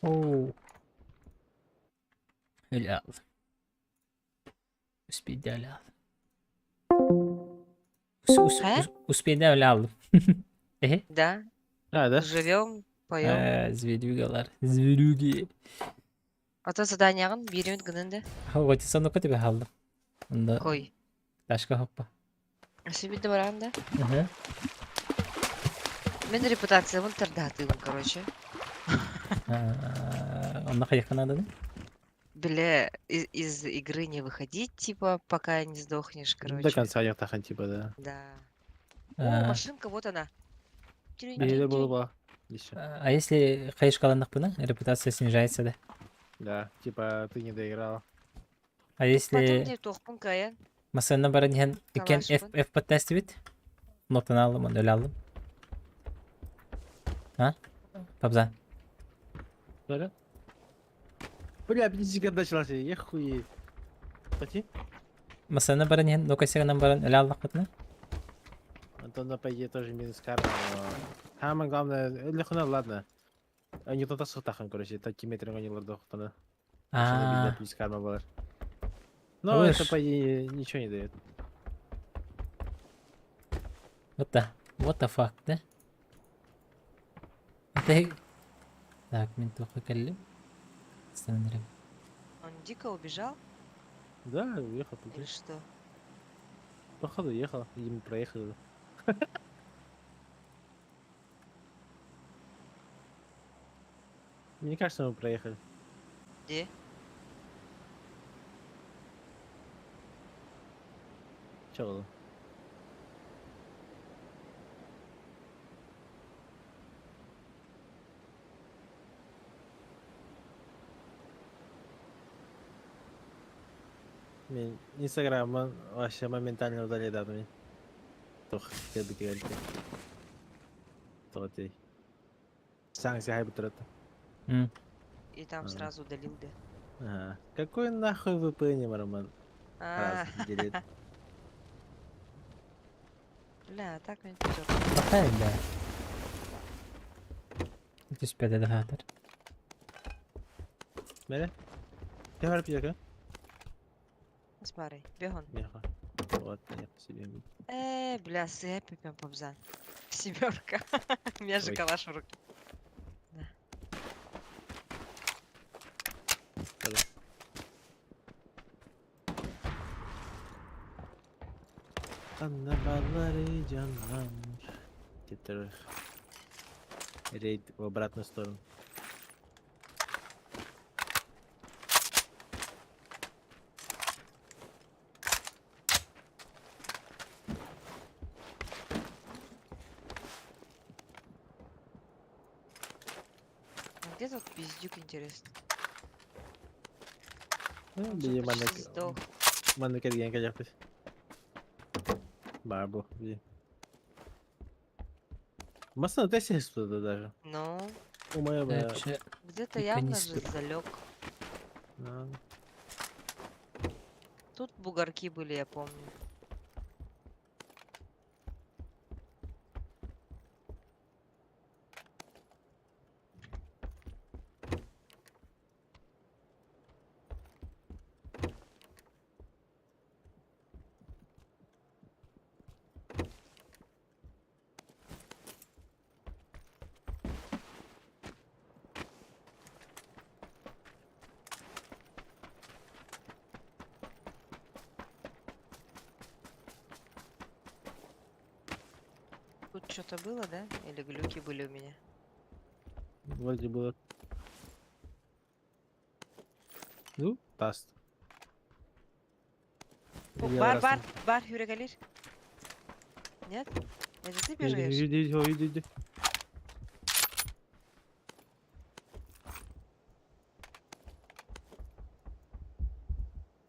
Oo. Öyle aldım. Uspide öyle aldım. Uspide öyle aldım. Да. Да? Живем, поем. Зверюгалар. Зверюги. Ата заданияғын беремін күнінде. Хавати сондыққа тебе алdım. Onda Қой. ташка хоппа. Себеде барағанда. Ага. Мен репутациямын тырдатыймын, короче. Onda қаяққа надо, да? Бля, из игры не выходить, типа, пока не сдохнешь, короче. До конца не тахан, типа, да. Да. О, машинка, вот она. Беледе было. А если хаишка аландық бұна, репутация снижается, да? Да, типа, ты не доиграл. А если... Потом не тоқпын каян. Масана баран ген икен F15 бит. Ноктаны алдым, оны өлі алдым. А? Папзан. Да? Бля, бензин когда начался, я хуй. Кстати, Масана баран ян, ну кайсага нам баран, эля аллах батна? Антон, по идее, тоже минус карма, но... Самое главное, легко, ладно. Они тут асухтахан, короче, такие метры они лордов, кто-то. А, Плюс карма была. Но это, Слышь. по идее, ничего не дает. what the fuck, да? Это... Так, ментуха калли. Остановим. Он дико убежал? Да, уехал Или тут. что? Походу ехал, видимо, проехал. Мне кажется, мы проехали. Где? Чё было? Мен Инстаграм вообще моментально удалил данные. Тох, хотел бы говорить. Вот и. Санкции хайб трата. И там сразу удалил, да? Ага. Какой нахуй VPN, Роман? А, Раз делит. Бля, так не идет. Какая, да? Это спят, это хатер. Мере? Я говорю, пьяка? Смотри, бегон. Меха. Вот, я по себе. Бля, сэпи прям побзан. 7. У меня же Ой. калаш в руке. Аннабалари джаннам. Теперь рейд в обратную сторону. А где тут пиздюк, интересно? Ну, Он же били почти сдох. манекен ген каjaktı. Барбу, били. Масса ты сидишь туда даже. Ну, Умоя бы. где-то явно же залег. Ну, Тут бугорки были, я помню. Тут что-то было, да? Или глюки были у меня? вроде было. Ну, таст. О, бар, Юрий Галиш. Нет? Это ты бежишь? Иди.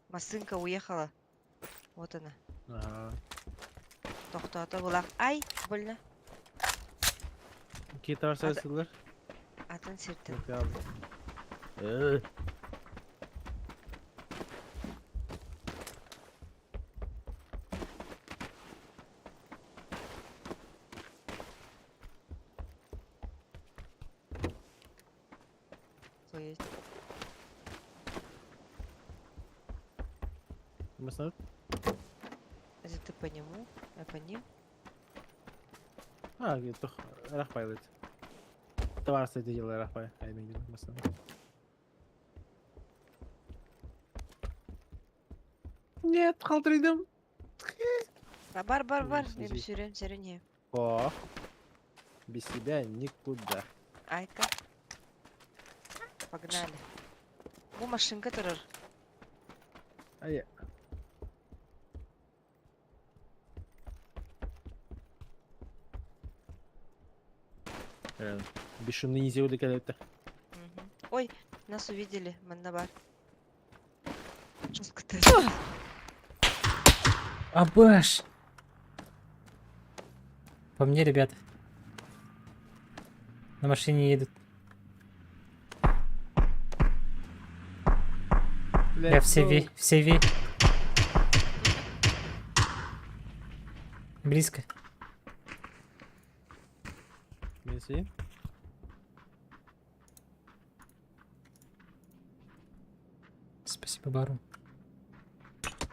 Масынка уехала. Вот она. Ага. Тоқтата бұлақ. Ай, больно. Какие-то арсеналы. Атын сертті. Кто есть? Масса? Это ты по нему? А по ним? А, где-то рахпайлет. Товар, кстати, делай рахпай. Аймин, масса. Нет, халтридым. Бар. Мен сүйрен. О, без себя никуда. Айка. Погнали. Бұл машинка тұрыр. Ай. Бесшумный низи удекалетто. Ой, нас увидели. Маннабар. Жестко ты. Абаш! По мне, ребята. На машине едут. Я в CV, в CV. Близко. Месси. Спасибо, Бару.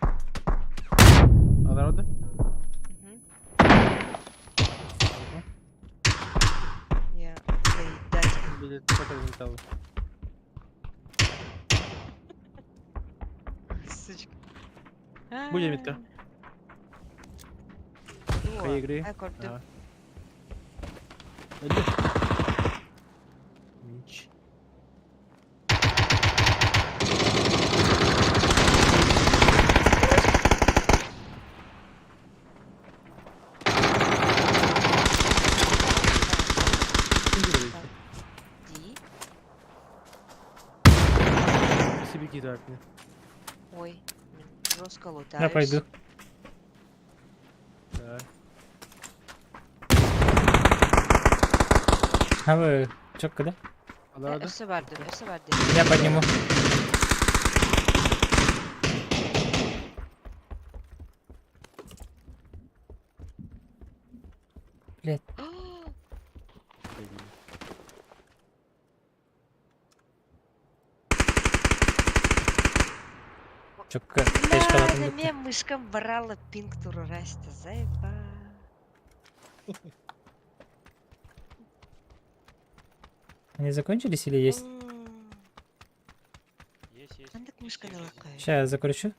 А народа? Я доедать. Билет который металл. Сучка. Будет метка. Какая игры? Аккорды. Ага. Иди. Мич. Ди. Себе кидать мне. Ой, жестко лутаюсь. Я пойду. Да. А вы чё, когда? А народа? Все варды. Я подниму. Блядь. Чё, течка Ля, латым на дукты. меня мышкам брала пинг туру расти, заеба. Они закончились или есть? А так мышка не лакает. Сейчас я закручу.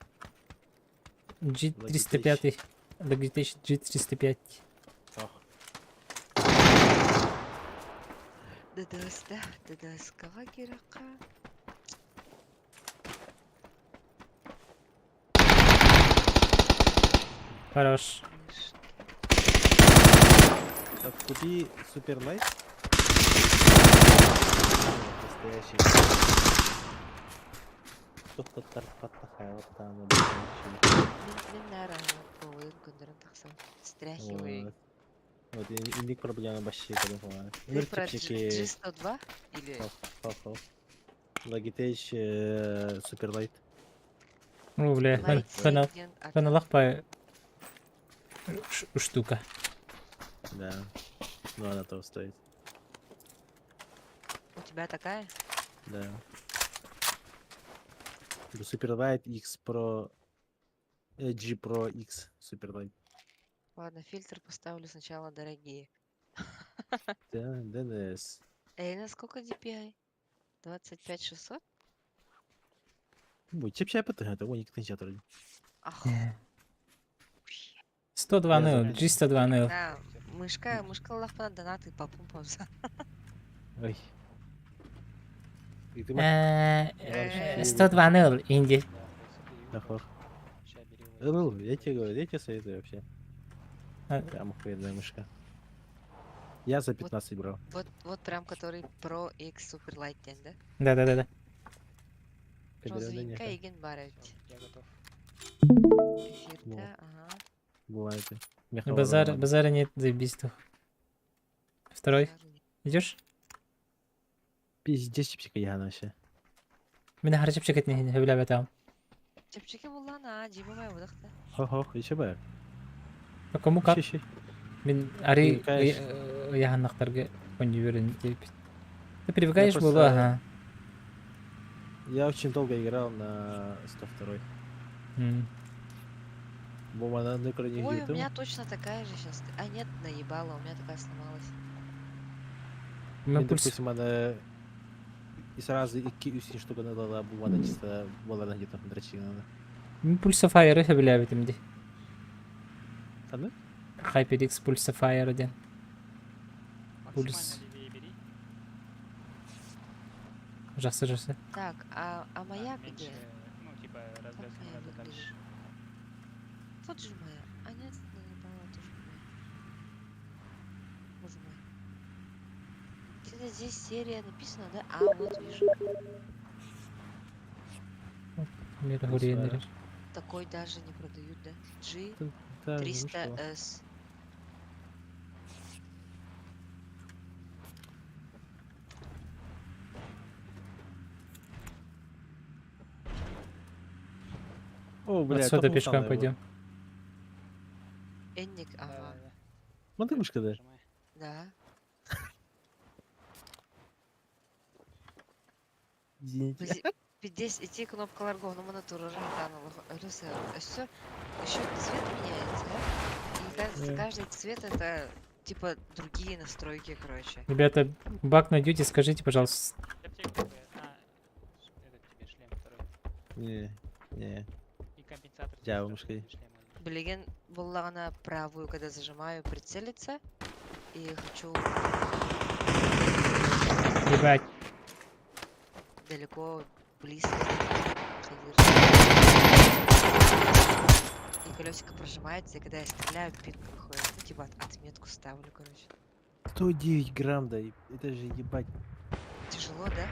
G305. Logitech G305. Дадас, да, дадас, кавагирака. Хорош. Так, купи суперлайт. Настоящий. Кто-то тарпата хайотана. Мен наравно повоюн күндерін тақсам. Стряхивай. Вот, и ник проблема вообще, когда бывает. Ты про G102 или... Logitech Superlight. Ну, бля, фаналах по штука. Да. Ну, она того стоит. У тебя такая? Да. Superlight X Pro... G Pro X Superlight. Ладно, фильтр поставлю сначала дорогие. Да, DNS. Эй, на сколько DPI? 25600? Будь чепчай потом, это уник тенчатор. Ах. 102.0, G102.0. Да, мышка лахпана донаты по пумпамса. Ой. 102.0, инди. Охо. Ну, я тебе говорю, я тебе советую вообще. Прям охуенная мышка. Я за 15 брал. Вот прям который Pro X Superlight, да? Да. Розовенькая Иген Барович. Эфир, да, ага. Бывает. Базара нет, заебись тут. Второй. Идешь? Пиздец, чипсика я вообще. Меня харчап чекать не хавля там. Чепчики булана, джиба моя выдохта. Хо-хо, еще бы. А кому как? Мен ари я нахтарга конюверен тип. Ты привыкаешь было, ага. Я очень долго играл на 102. Бумага на экране. Ой, у меня точно такая же сейчас. А нет, наебала, у меня такая сломалась. Допустим, она и сразу и киюсин штука надала бумага чисто была на где-то дрочина. Pulsafire хавля битимди. Ладно? HyperX Pulsafire один. Пульс. Жақсы. Так, а моя где? Ну, типа, развязка надо дальше. Вот же моя. А нет, наебала тоже моя. Боже мой. Где-то здесь серия написана, да? А, вот вижу. Такой даже не продают, да? G300S. О, бля, Отсюда тоқым пешком қалмай пойдем. Энник, ага. бұл. Мантымышкада. Да. Извините. Здесь идти кнопкалар говномана турары танылы. Все, еще цвет меняется, да? И кажется, каждый цвет это типа другие настройки, короче. Ребята, баг найдете, скажите, пожалуйста. Этот тебе шлем второй. Не. И компенсатор. Дявушкой. Блин, была на правую, когда зажимаю прицелиться. И хочу Ебать. далеко, близко. И колесико прожимается, и когда я стреляю, пик выходит. Ну, типа отметку ставлю, короче. 109 грамм, да. Это же ебать. Тяжело, да?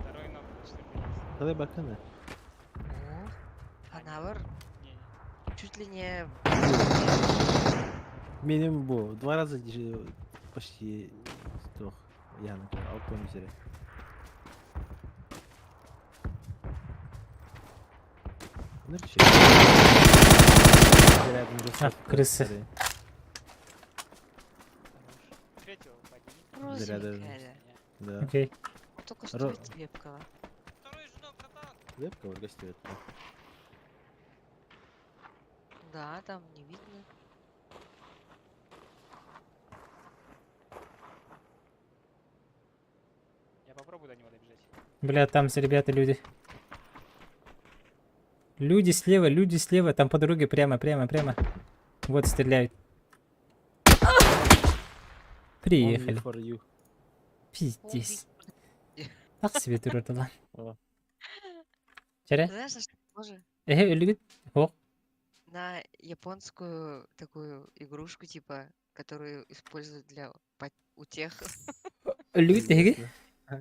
Второй ног почти вылез. Қалай бакана? Анавр чуть ли не... Менің бұл 2 раза почти сдох. Яны, алтон üzere. Крысы. Третьего подними. Розовенькая, Да. Окей. Только стоит вебкова. Вебка вот гостюет. Да, там не видно. Я попробую до него добежать. Бля, там ребята люди. Люди слева, там по дороге прямо. Вот стреляют. Приехали. For you. Пиздец. Ах, себе туртала. О. Чаре? Знаешь, на что похоже? Үлгіт. О. На японскую такую игрушку, типа, которую используют для утех. Үлгіт деге?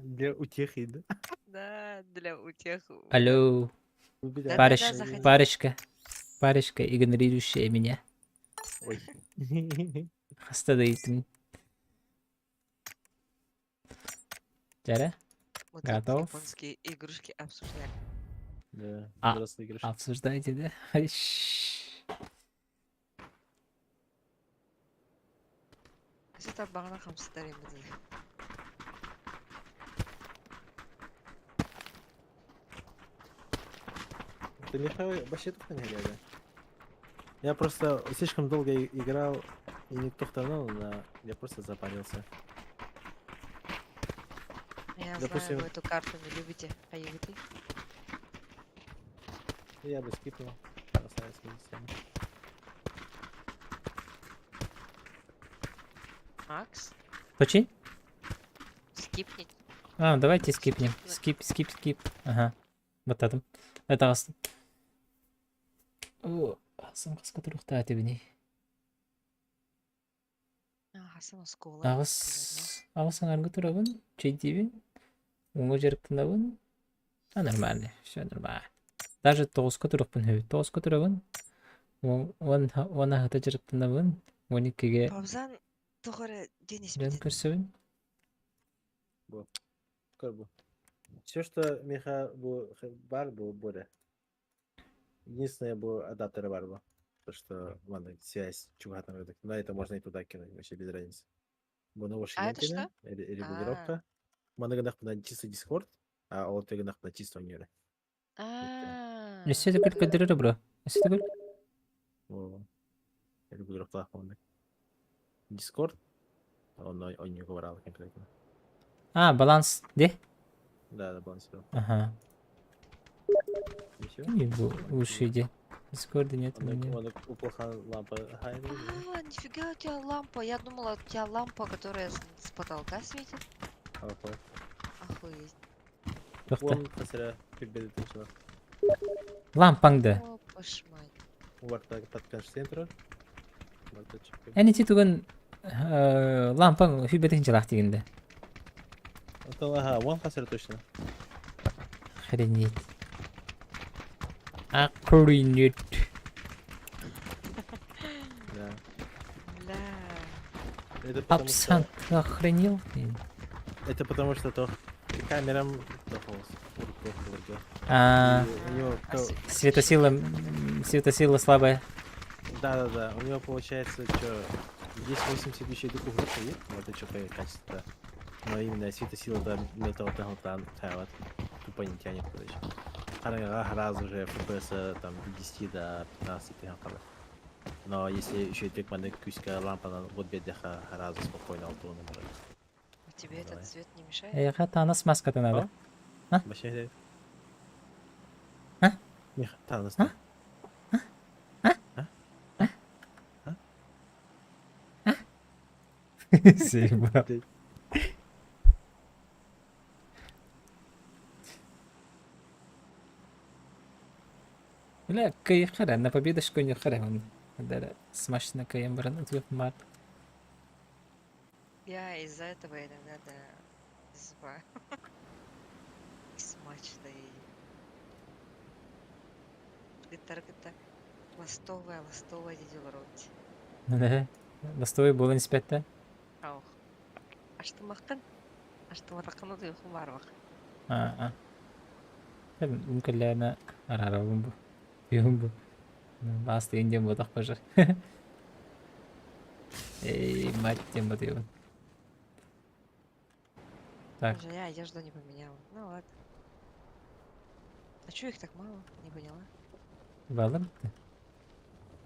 Для утехи, да? Да, для утех. Алло. Да-да-да, Парочка, игнорирующая меня. Ой. Хаста дейтін. Чаре? Вот эти Готов? японские игрушки обсуждали. Да, А, взрослые игрушки. обсуждайте, да? Это бағана хамстар емді. Ты Михаил вообще тут не глядя? Я просто слишком долго играл и не тохтанул, я просто запарился. Я Допустим, знаю, вы эту карту не любите. А я ты? я бы скипнул. Красавец медицина. Макс? Очень? Скипнить. А, давайте скипнем. Скип. Ага. Вот это. Это вас. О, самқас которых татибни. Хасан скола. Ағыс аңарғы тұрабын, чейдебін, оңы жеріктінабын. А, нормально, все нормально. Даже тоғызға тұрықпын хөй. Тоғызға тұрабын, оны ғыта жеріктінабын, 12-ге Павзан тоғыры денес жан беден. көрсөбін. Все, что Миха бар, был Боря. Единственное, был адаптер бар. То, что, ладно, связь чугатного, но это можно и туда кинуть, вообще без разницы. Было А это что? Или блокировка. Можно гадах на чисто Discord, а вот ты гадах на чисто Нюре. Несі де көл көдірі, бро? Несі де көл? Или блокировка, он Discord, он не говорил конкретно. А, баланс, де? Да, балансировал. Ага. Ничего? Не уши иди. Дискорда нет у меня. Он плохо лампа хайдет. А, нифига у тебя лампа. Я думала, у тебя лампа, которая с потолка светит. Охуеть. Он, кстати, перебедет точно. Лампаңды. О, пошмать. Варта под концентр. Әне титуган лампаң хүбетің жылақ дегенде. Ага, вон кстати точно. Охренеть. Охренеть. Да. Бля. Это потому что... Апсан, ты охренел? Это потому что то камерам плохо вроде. А, И у него светосила слабая. Да. У него получается, что здесь 80 дух угрозы, вот это что-то качество. Но именно светосила до металлотан вот тупо не тянет, короче. Раз уже FPS там 10 до 15 пихакала. Но если еще и трекманы куська лампа на вот бедеха разу спокойно алтуны может. А тебе этот цвет не мешает? Эх, Танос маска-то надо. А? Вообще. А? Миха, Танос. А? Заебал. لا كي خير أنا ببيدش كوني خير هون هذا سماشنا كي يمرن أطيب مات Я из-за этого иногда забываю. Смачный. Это ластовая дедил рот. لا نستوي بولن سبتة Ох. Ашты мақын? Ашты матақыны дүйху барвақ. ممكن لا أنا أرى بومبو يومبو باست إنديان بوتاق بجر эй мать тем мотивом так Уже я одежду не поменяла. Ну ладно. А чё их так мало? Не поняла. валом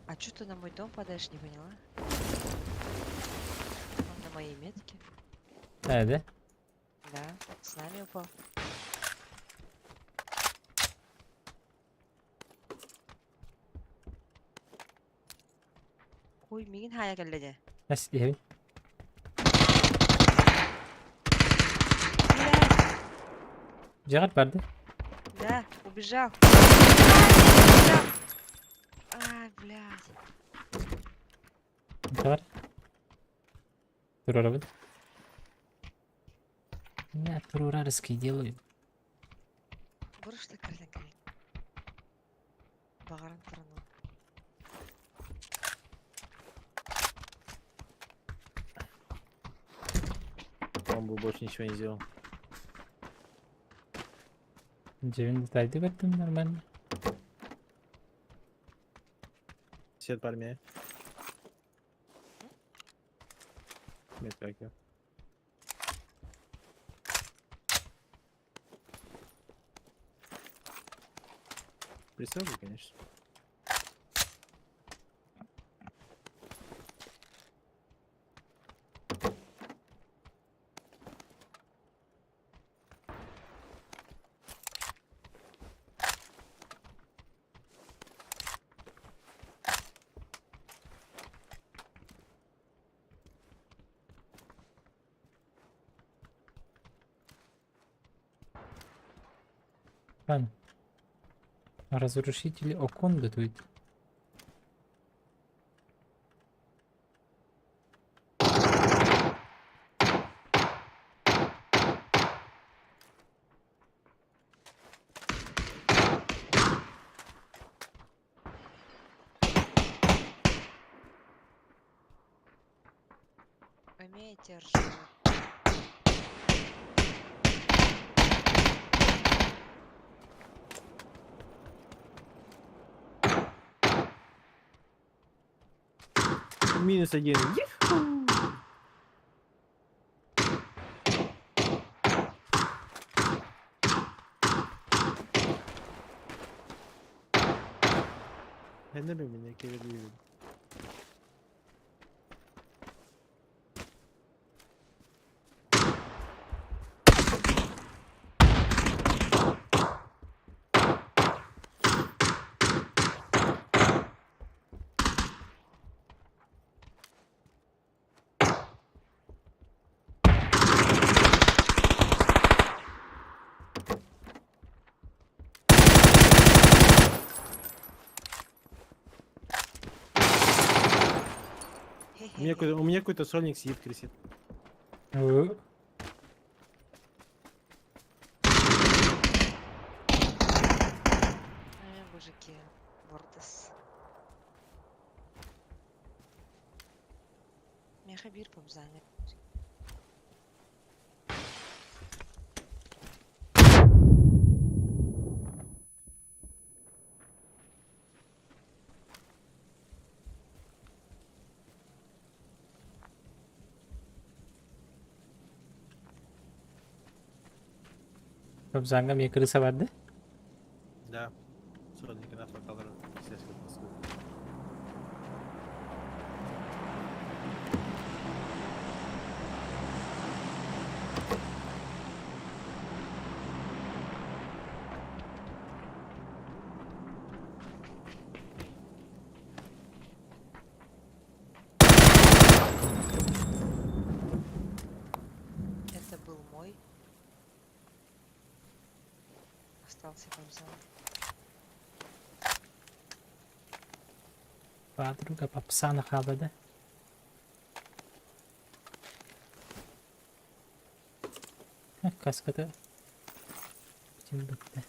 А чё ты на мой дом падаешь? Не поняла. Он на моей метке. да Да, с нами упал. Ой, мигин хая келледе. بس يا جغل برده Да, убежал. Ай, блядь. جغل ترورا بد لا ترورا رسكي делают Бурыш ты кірден кірген. Бағаран тұрыну. Он бы больше ничего не сделал. Джевин тайды беттим нормально Свет по армии. Нет, как я. Присылки, конечно. Ладно. Разрушители окон дадут. Умеете ржать. -1. Ben de mi kere У меня какой-то сольник сидит, кресит. Мужики, Вортес. Мехабир помзанер. Кобзанга мне крыса vardı. Да. Sonraki nasıl kalır ses kısmı. Это был мой. Остался Кобзан. Друга попса нахабаде. Каскада. Bütün bitti.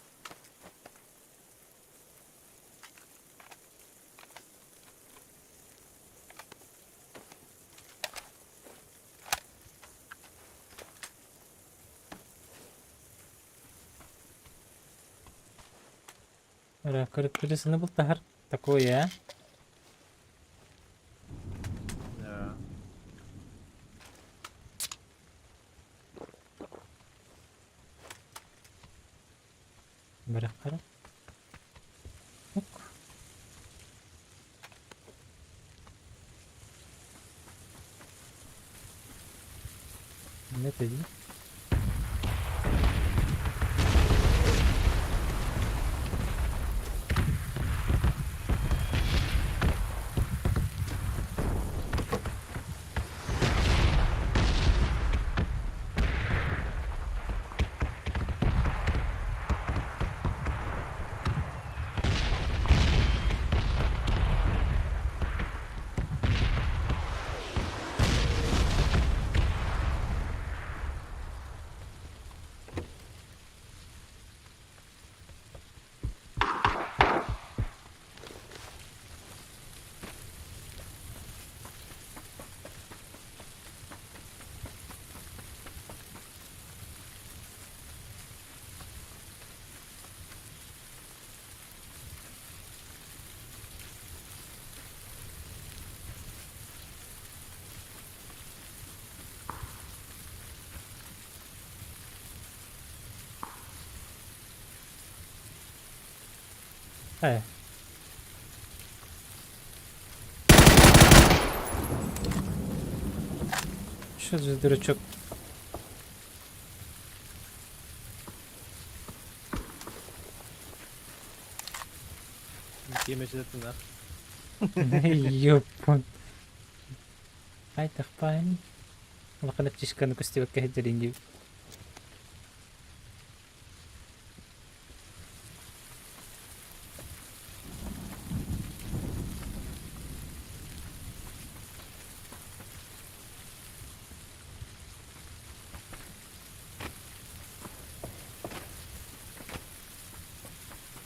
Kırık birisini bul da her такое, ya. Да. Bırak kara. Yok. Ne dedi? He. Що за дурачок? Yemeği de Ёпон. Ай тахпайн. Маканap чишка на кости kahit rin.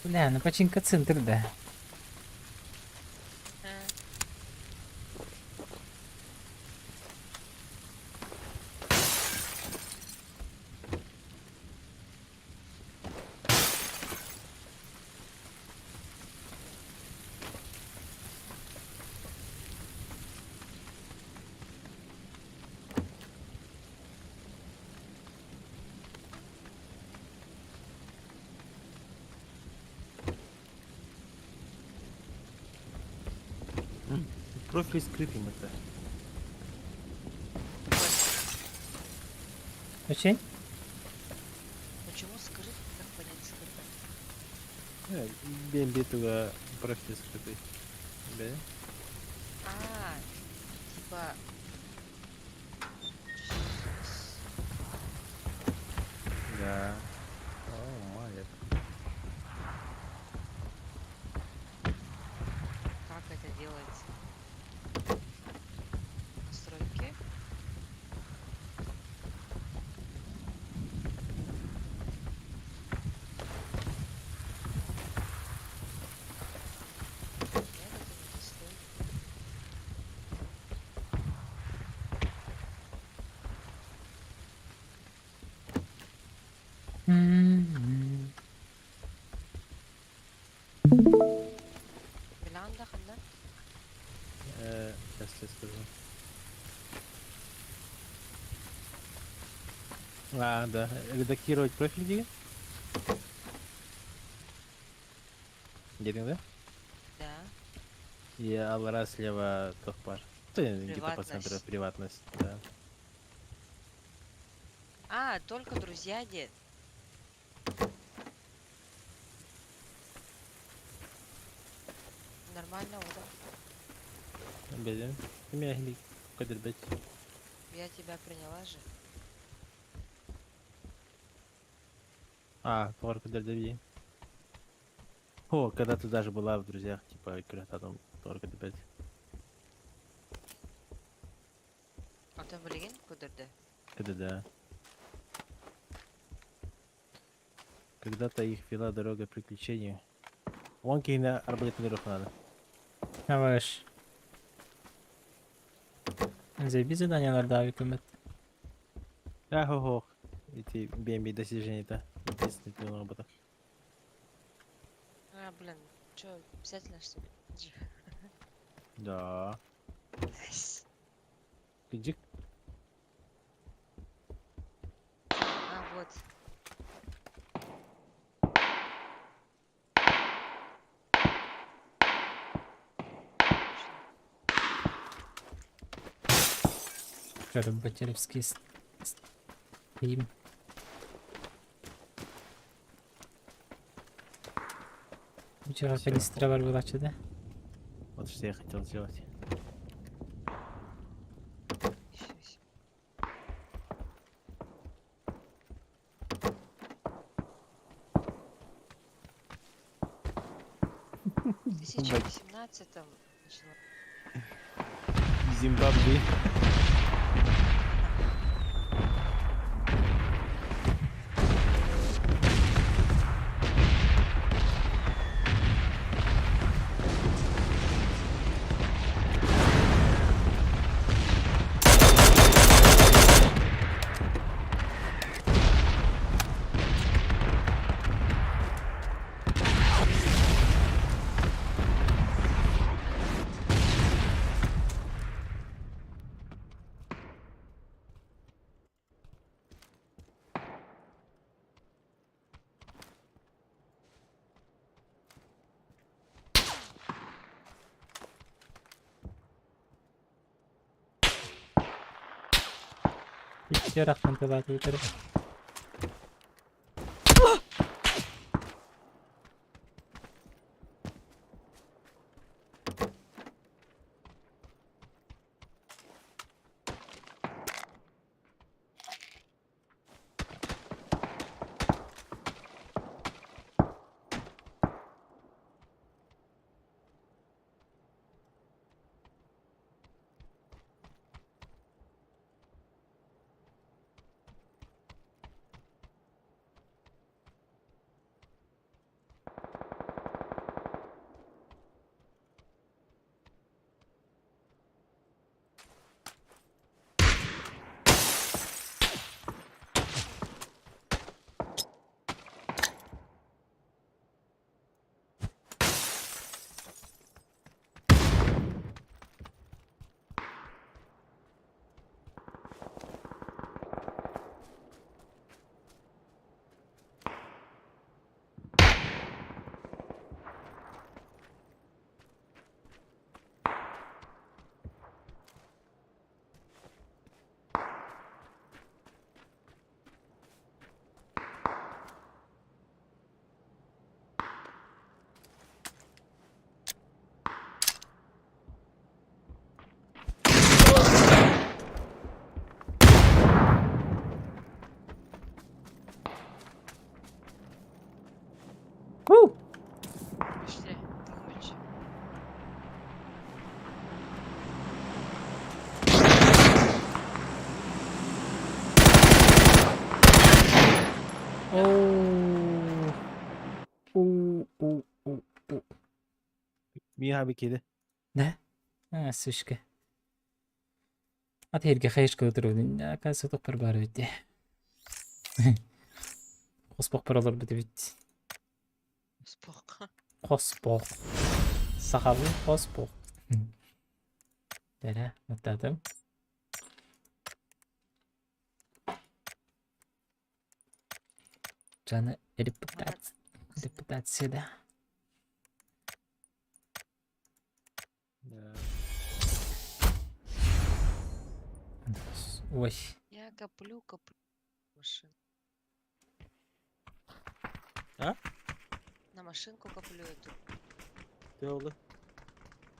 Бля, ну починка центр, да. Профиль скрытым это. Очень? Почему скрыт? Как понять скрыт? Бембитуга профиль скрытый. Да? А, типа... Да. О, малек. Как это делается? Настройки. Нет, это не настройки. Белянда, ханда? Сейчас тебе скажу. А, да. Редактировать профиль где? Дедің да? Да. И алара слева тохпар. Где-то по Приватность. центру приватность, да. А, только друзья, дед. Нормально, да? Белем. Меня не кадырбет. Я тебя приняла же. А, повар кадырбет. О, когда ты даже была в друзьях, типа, когда там повар кадырбет. Ата білеген кудырды. Когда да. Когда-то их вела дорога приключений. Вон кейна арбалетный рух надо. Yavaş. Зайби заданияларды abi hükümet. Ахо-хо. Эти BMB достижения-то. Единственный пилон робота. А, блин, чё, обязательно что ли? Да. Пиджик. А, вот. Şöyle bir Baterovski isteyeyim. Вчера канистра была что-то. Вот что я хотел сделать. В 2018-м начала. Зимбабве. Hiç yaratmam kadar yukarı. Пошли, помочь. Миха бикеди. Ne? Ha, süşke. At herge xeyş kıldırıydın. Ya kalsa topar bari bitti. Qospaq paralar bitti bitti. Спок. Qospaq. Sahabi qospaq. Dere, atladım. Canı Репутация, да. Да. Ой. Я коплю машину. А? На машинку коплю эту. Ты oldu?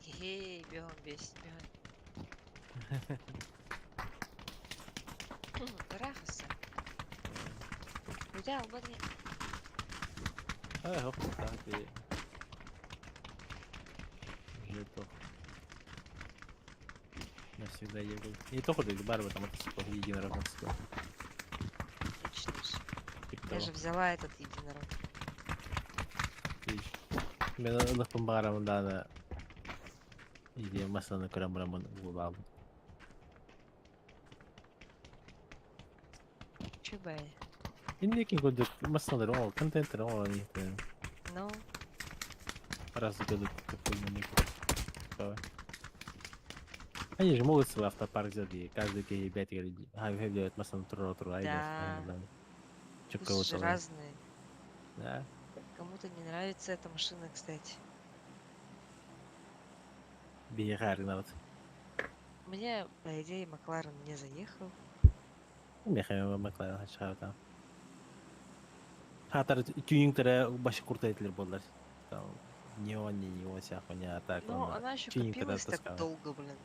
Ей, бегом весь, бегом. Рахаса. Güzel, bari. Hopp, hadi. Житок. Навсегда ехал. И то ходит, барба там мотоцикл, единорог мотоцикл. Отлично же. Я же взяла этот единорог. Ben alıp bağıramında da iyi masanın kıramıramın bulalım. Чубай. İndeki gördük masaları o, kontentleri o işte. Ну, Раз gördük kapıyı. Они же могут свой автопарк взять, каждый К5 делает массовую туру, да. Чё-то Вкусы же вот разные. Да. Кому-то не нравится эта машина, кстати. Бегары народ. Мне, по идее, Макларен не заехал. Механик Макларен aşağı там. Hatta tüyünklere başı kurtardılar bunlar. Там не он, не его вся хуйня, а так Но она еще копилась так долго, блин.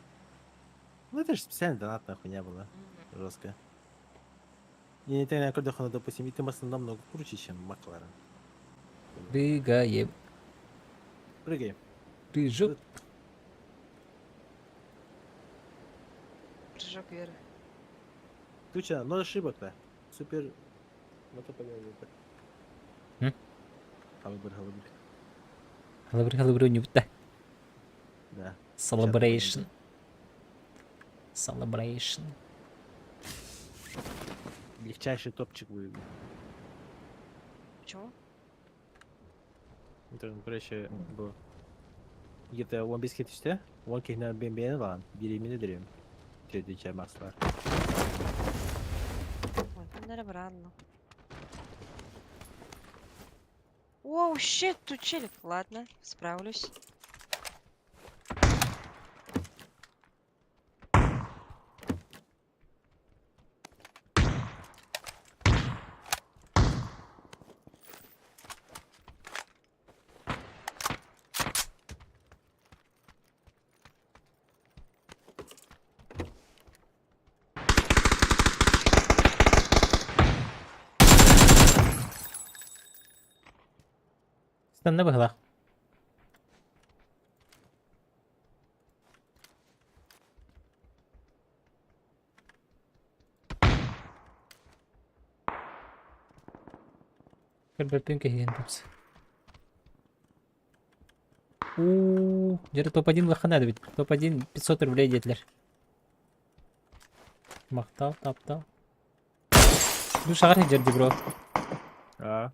Ну это же специально донатная хуйня была. Жестко. И не тайна, когда допустим, и ты намного круче, чем Макларен. Прыгаем. Прыгай. Прыжок. Прыжок веры. Туча, но ошибок-то. Супер. Мотопомянутый. Халабыр. Халабыр не бутта. Да. Celebration. Легчайший топчик будет. Почему? Это, короче, bu. Где-то 15 kişide 10 kişiden beğeni var. Birimini dirim. Türkiye makslar. Ой, ну, наверное. Оу, щит, тут челик. Ладно, справлюсь. Sen ne bakla? Kerberpin kehiyan taps. Жері топ-1 лаханады бит. Топ-1 500 рублей детler. Мақтал, таптал. Ду шағар жерді, бро. А.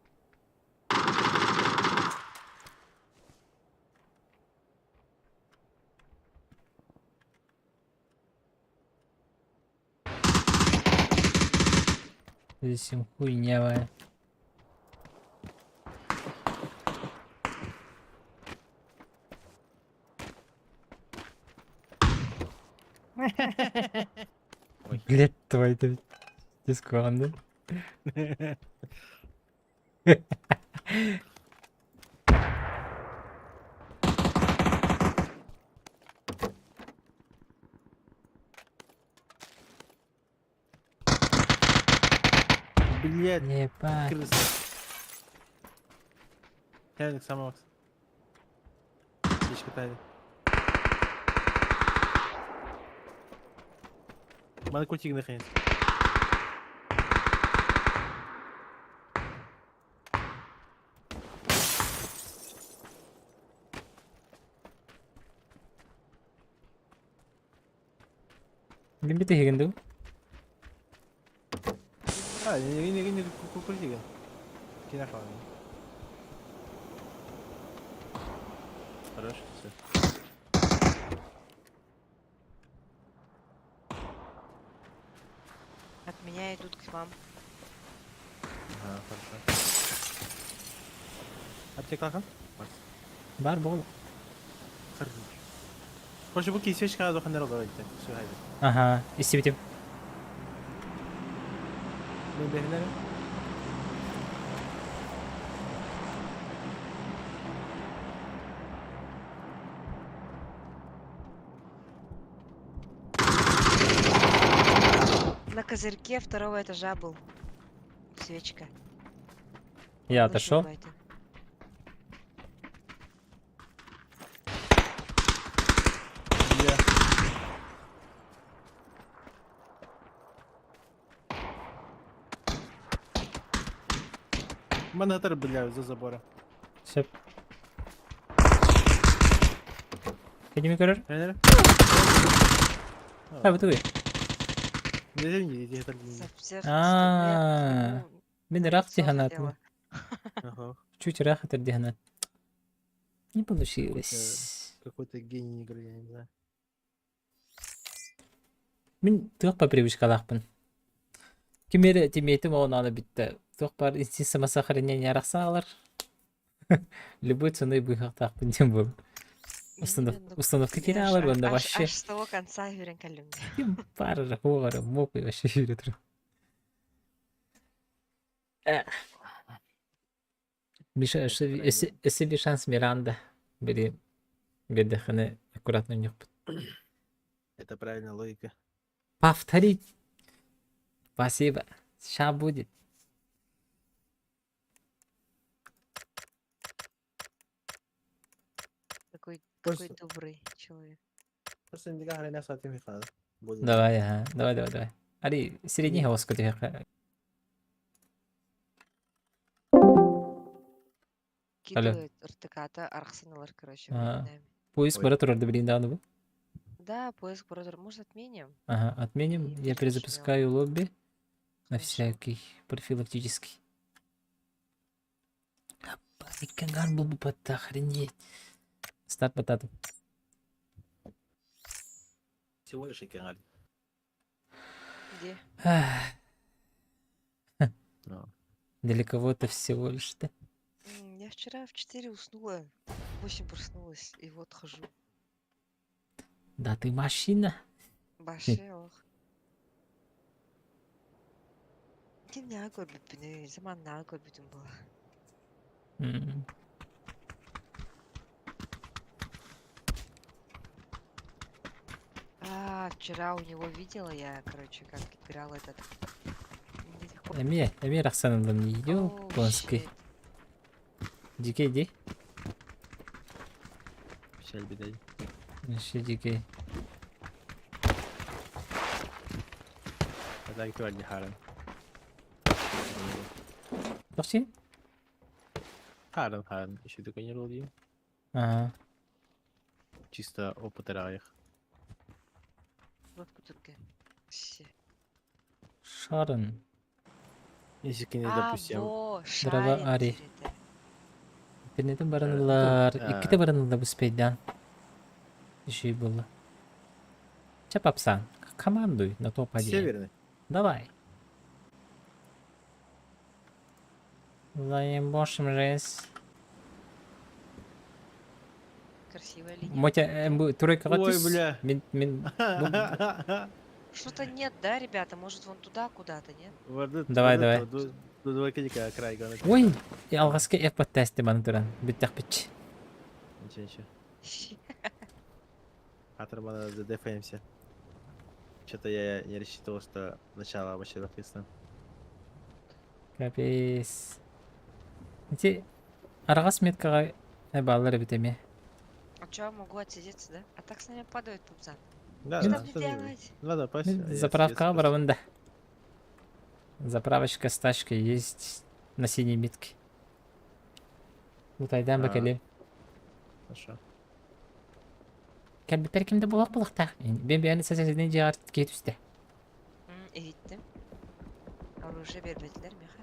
Здесь хуйнявая. Блять, твой-то дисконды. Блять, ебать. крыса. Тяник самокс. Птичка тайна. Мана кутик наконец. Лимбите хигенду. А, не кукуртига. Кинохван. Хорошо, все. От меня идут к вам. Ага, хорошо. Ateşe kalkan. Бар бол. Hoş bu kişi çıkar dokun nerede oldu? Şu haydi. Ага, истебитим. Ben behlerim. На козырьке второго этажа был. Свечка. Я Вышел отошел. Байтон. Я. Мене бля за забора. Все. Kendimi görür. Nere? Ha bu tabii. Neden yedi yeter Совсем Aa, ben rahat cihanatım. Ага. Чуть rahat cihanat. Не получилось. Какой-то гений игры, я не знаю. Мен тык по привычкалакпын. Кимери тимейтим оны алып битти. Тык бар инстинкт самосохранения араксалар. Любой ценой быхактакпын дем был. Установка кире алыр банда вообще. Аж с того конца үйренкәлем. Пара хора мопы вообще үйрөтүр. Миша, если шанс Миранда, бери бедаханы аккуратно не. Это правильная логика. Повторить. Спасибо. Сейчас будет. Такой Просто- добрый человек. Просто не гахали на сати михал. Давай, ага. Давай. Ари, средний хвост хотя. Кидывает РТК-то, архсеналар, короче, временами. Поиск бара турарды билин дагы бу. Да, поиск бродер. Может, отменим? Ага, отменим. И Я начнем. перезапускаю лобби на всякий профилактический. Кангар был бы под охренеть. Старт батату. Всего лишь икенгали. Где? Для кого-то всего лишь-то. Я вчера в 4 уснула, в 8 проснулась, и вот хожу. Да ты машина. Башел. Киня көрбүппүн, заманнаа көрбүтүм була. М. Вчера у него видела я, короче, как играл этот. До сих пор Эми рахсандан Оу, ёпонский. щит. Дикей ди. Печаль бедай. Вообще дикей. Это актуальный Харен. Вообще? Харен. Еще такой не ролил. Ага. Чисто опыт раях. Вот кутырка. Все. Шарын. Если не А, допустим. во, Дрова шарит ари. жерде. Интернеттен баранылар. А. Икки де баранылар бу спейдан. Еще было. Чапапсан. Командуй на топ-1. Северный. Давай. Заебошим жесть. Красивая линия. Мотя, туройка Ой, гатыс. бля. Что-то нет, да, ребята? Может, вон туда куда-то, нет? Давай. Два кидика край гонит. Ой, и алгаска эппот тесте баны туран. Биттах бич. Ничего. Атормана задефаемся. Что-то я не рассчитывал, что начало вообще написано. Капец. Эти аргас меткага баллары битеме. А чё, могу отсидеться, да? А так с нами падают пупзан. Да, Что да, мне тоже делать? Ладно, пусть. Заправка браванда. Заправочка с тачкой есть на синей митке. Вот айдан бакали. Хорошо. Кәлбеттер кимде булак булакта. Мен бияны сәсәсенен жигар кетүсте. Иттим. Оружие бербедилер, меха.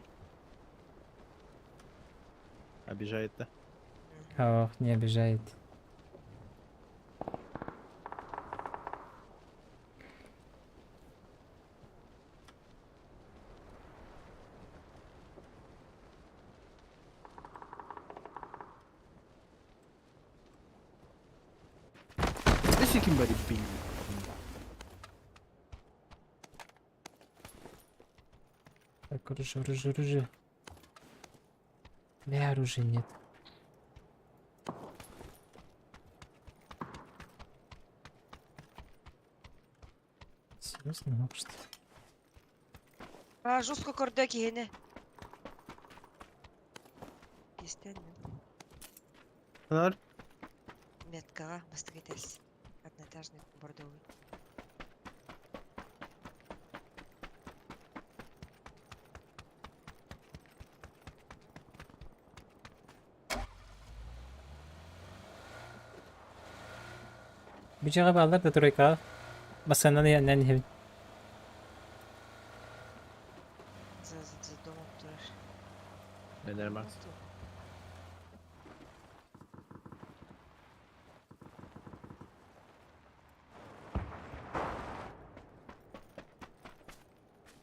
Обижает, да? Ох, не обижает. Нафиг им бари били. Так, оружие. Бля, оружия нет. Серьезно, мог что? Жестко кордеки гене. Кистенdim. Нар? Меткага бастыритес. Одноэтажный бордовый. Bir cevap alır da Troika. Masanın yanından hevin. За домом тураш. Нормально, Макс.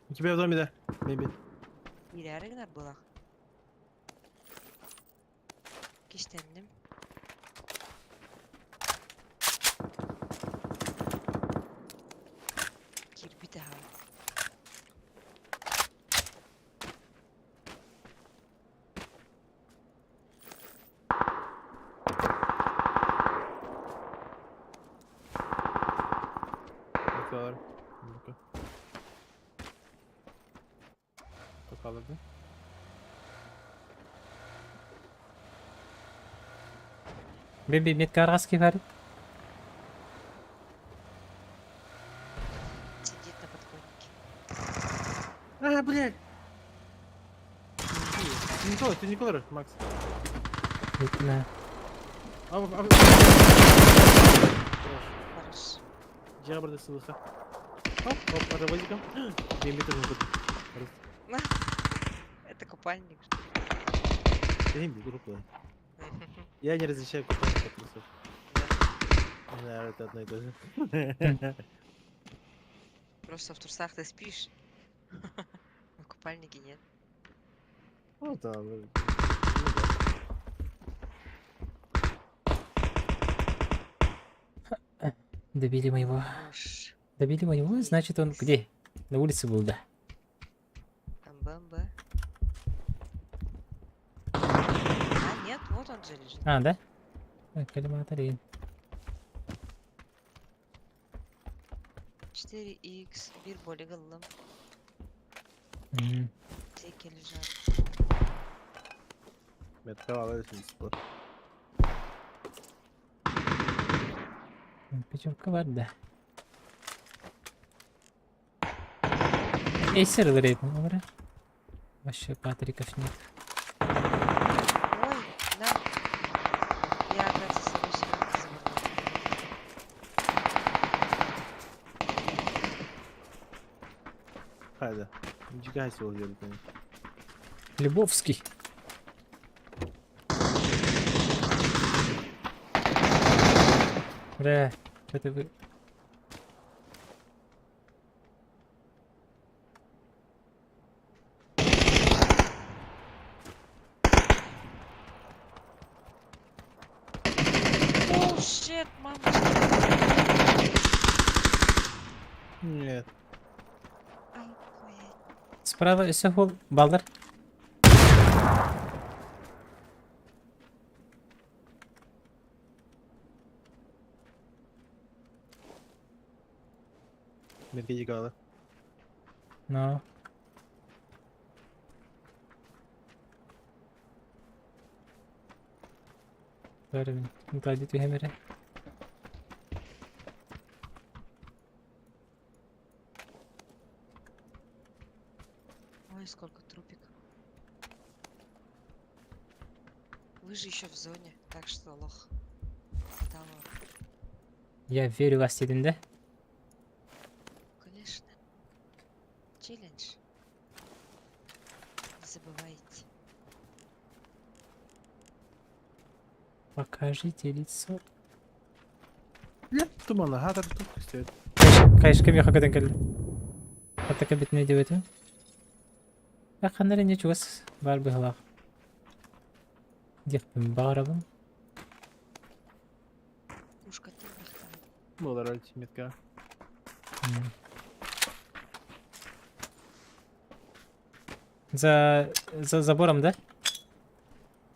У тебя в доме, да? Мебель. Birer gene bulak. Kiştendim. Kirpi daha. Bakıyorlar. Bakıyor. Bakalım bir. Беби, метка раски варит. Сидит на подоконнике. А, блядь! Ты не колор, Макс. Видно. Хорош. Я burada сылыха. Оп, паровозиком. Бемби тоже не буду. Это купальник. Бемби, группа. Я не разрешаю купальник от трусов. Наверное, это одно и то же. Просто в трусах ты спишь. В купальнике нет. Ну да, ну да. Добили моего. Добили моего, значит он где? На улице был, да. МБМБ. А, нет, вот он же лежит. А, да? Коллиматорин. 4х, bir boli kıldım. Teke лежат. Метка алıyorsun spor. Пятерка var da. Acer alır bunları. Başka Патриков нет. Ой, да. Я, оказывается, с собой сюда забрала. Hadi. Cigaysi oluyor bir tane. Львовский. Бля, это вы... О, shit, мама. Нет. Справа все гол. Балдар. Метка Дигала. Но. Böyle müdahale ediyor Hemer'e. Ой, сколько трупиков. Вы же еще в зоне, так что лох. Давай. Я верю вас dediğinde. Конечно. Челлендж. Не забывайте. Покажите лицо. Нет, туманно. Ha, tabii çok istiyor. Кайшкам я hakikaten geldi. Hatta bitmeye diyor etim. Bakınları ne çuvas var bir halak. Diyektim bağırabım. Ушка ты брахта. Была ультимитка. За забором, да?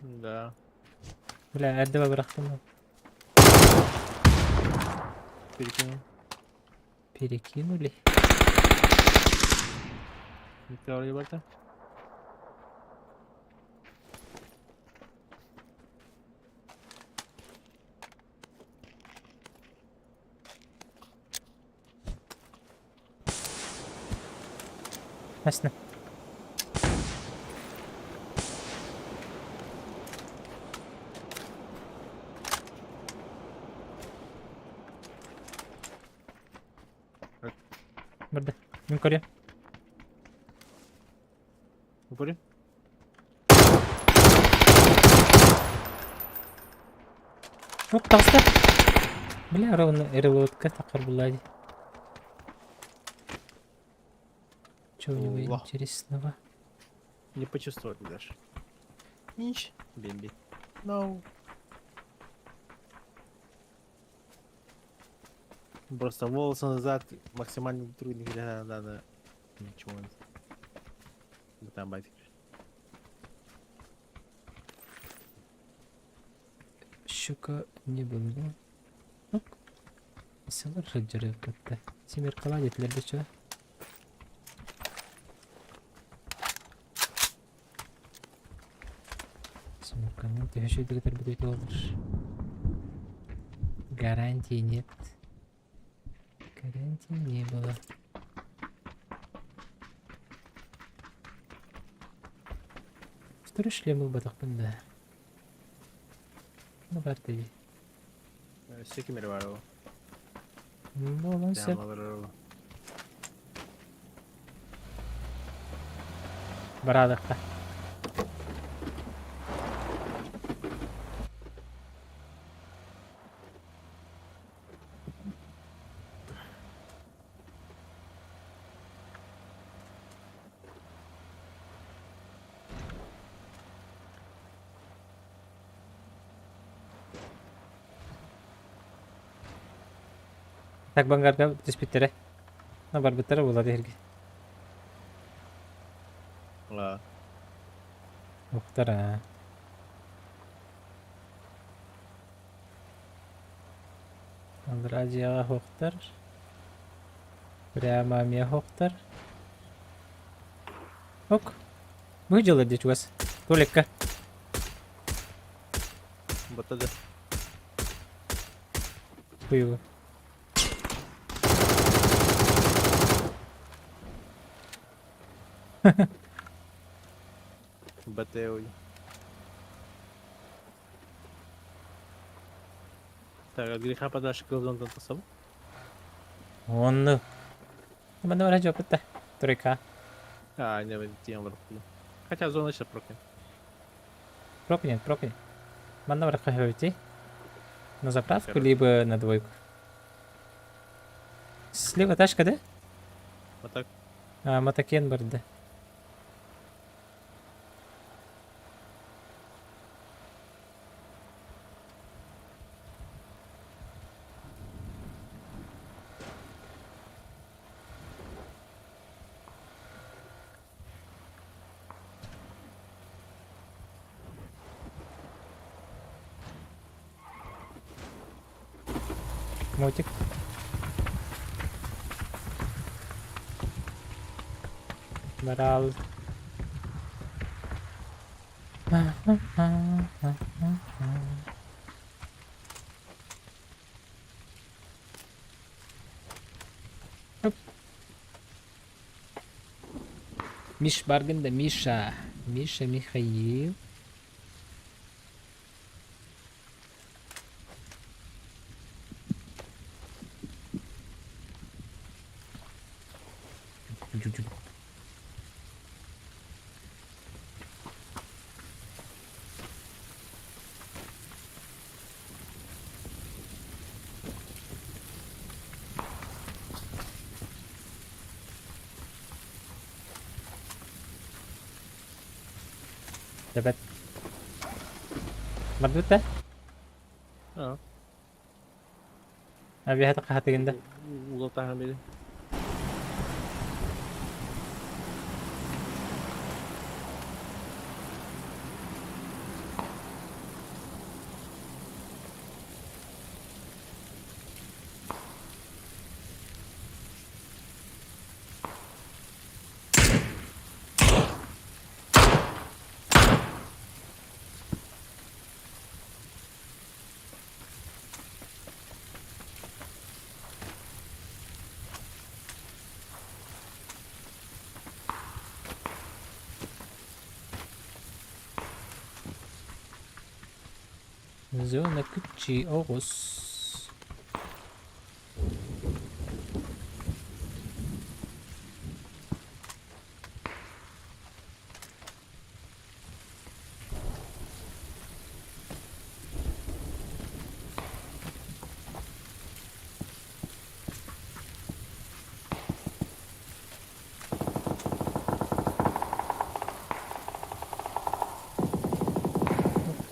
Да. Бля, этого бырақтым. Перекинул. Перекинули. Митка вроде барта. Ясно. Burada. Yukarıya. Упори. Вот толста. Бля, ровно РЛОТК такар была. Что у него Аллах. интересного? Не почувствовали даже. Нич. Бимби. No. Просто волосы назад, максимально трудно когда надо. Ничего. Там байтик. Щука не было, да? Ну, селар жаджары как-то. Семер каладетлерді чо? Семерканың түйшейді кетер бітейді олдыр. Гарантии нет. Гарантии не было. Второй шлем был батақ бұнда. Ну, бар тебе. Секимер var o. Болон сеп. Барадықта. Так бангарга диспеттере. На бар биттері болады ерге. Ла. Мұқтар, а. Андрадияға хоқтар. Прямо ме хоқтар. Ок. Бұй жылы дечу вас. Толекка. Батады. Бұйығы. Батеой. Так, от греха подальше килдон тасал. Он. Mana orang jawab betah. Turika. А, не, тем вроде. Хотя зона сейчас прокинет. Пропнет. Mana orang хотите? На заправку, либо на двойку. Слева тачка, да? Вот так. А, мотокен бар, да. Мотик. Барал. Миш Барганда, Миша. Миша Михаил. Dapat. Mardut dah? Ja. Abi hata kahataganda. Улатаһын били. Зона Кучи Орус.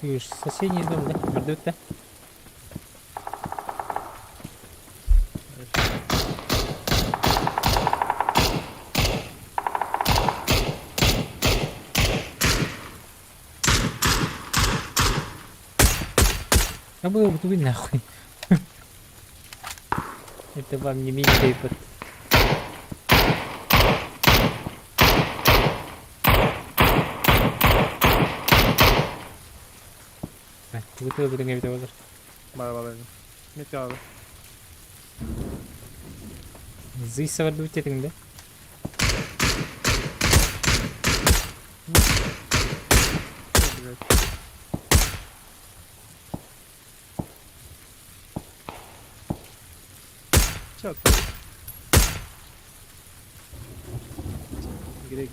Видишь, соседний дом, да? Вердут-то. А было бы тупить нахуй. Это вам не мини-тейпот. Betul betul nggak betul. Bala. Mete abi. Zıysa var bir çetin de. Çok.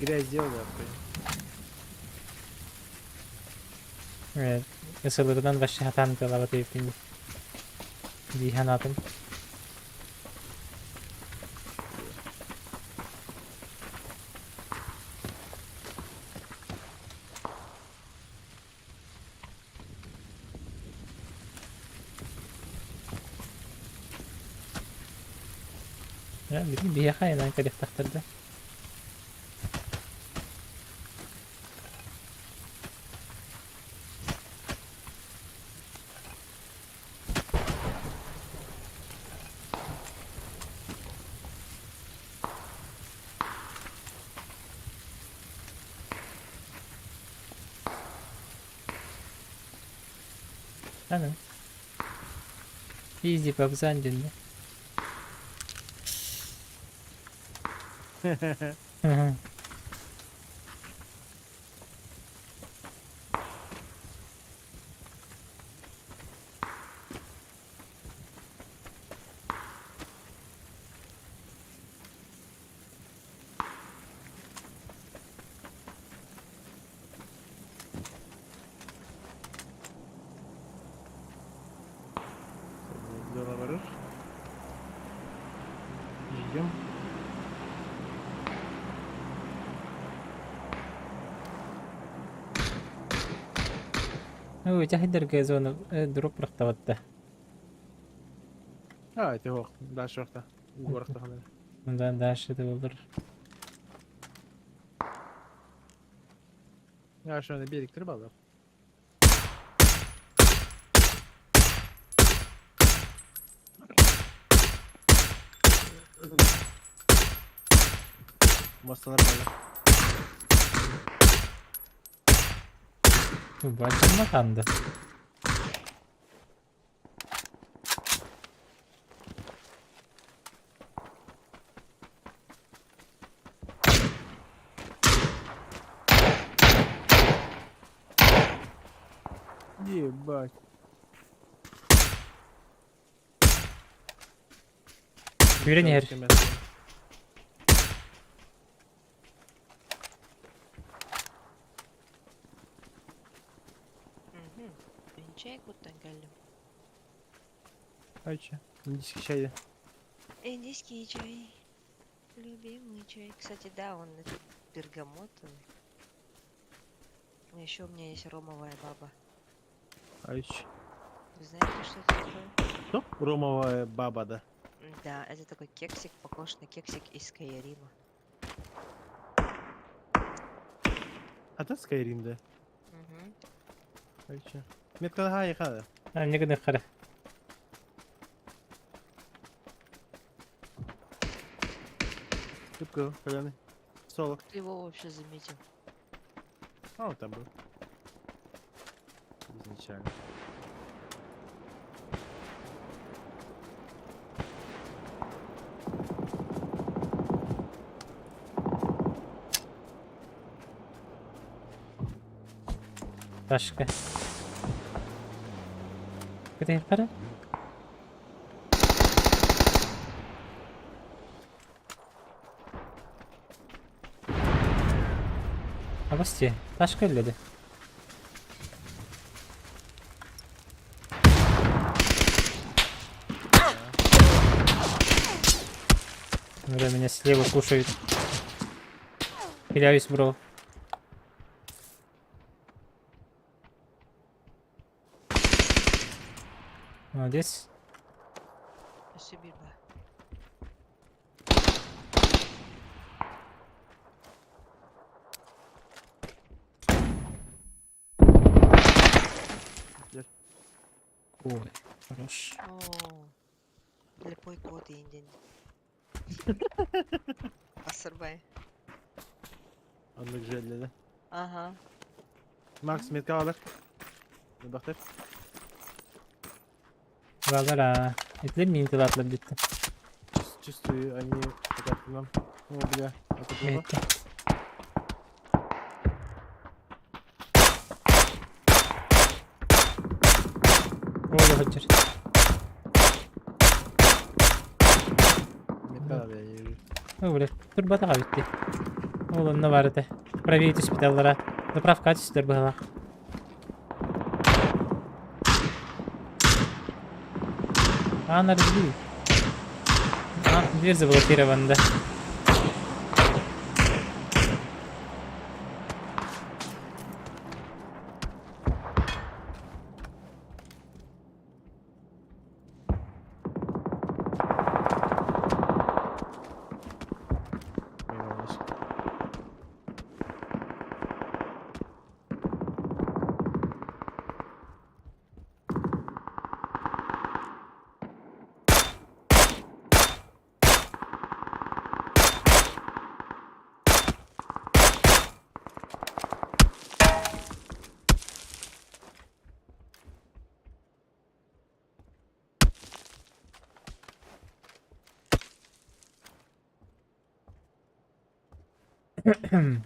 Грязь сделал, да? Evet. Isılırdan başka hatan talabat yapayım. Zihan atım. Ya bir yakayın lan kadeh taktırdı. Ano? Easy pa saan dyan ba? Yola varır. Yiyeceğim. هو جاهد رجازون دروب رختبته. Evet yok. Daha çok da. Bu arada hani. Bundan daha şey de olur. Ya şöyle biriktirip alır. Masalar böyle. Bu açılma kandı. Ебать. Güven yer. Чай кутангалю. Ayça. İndiki şeydi. Индийский чай. Любимый чай. Кстати, да, он этот бергамотовый. Еще у меня есть ромовая баба. Ayça. Вы знаете, что это такое? Что? Ромовая баба, да. Да, это такой кексик, похож на кексик из Скайрима. Это Skyrim, да. Угу. Короче. Метка хай. Не гоню хара. Типка, коляны. Соло. Ты его вообще заметил? А, вот там был. Изначально. Başka. Где хара? Абасти. Başka elledi. Бля, меня слева кушают. Хиляюсь, бро. Молодец. Спасибо. Ой, хорош. О, слепой кот индин. Асырбай. Anlık jelledi. Ага. Max metka alır. Bir bakır. Валера. Etler mi intilatla bitti? Чувствую, они хотят к нам. О, бля, это плохо. Bitti. Oğlu Hıcır. Метка abi ya, yürü. Öyle. Turbat'a bitti. Oğlum ne vardı? Проверить испыталлара. Заправка атыстыр была. Она разбил. Дверь заблокирована, да. Eyvallah.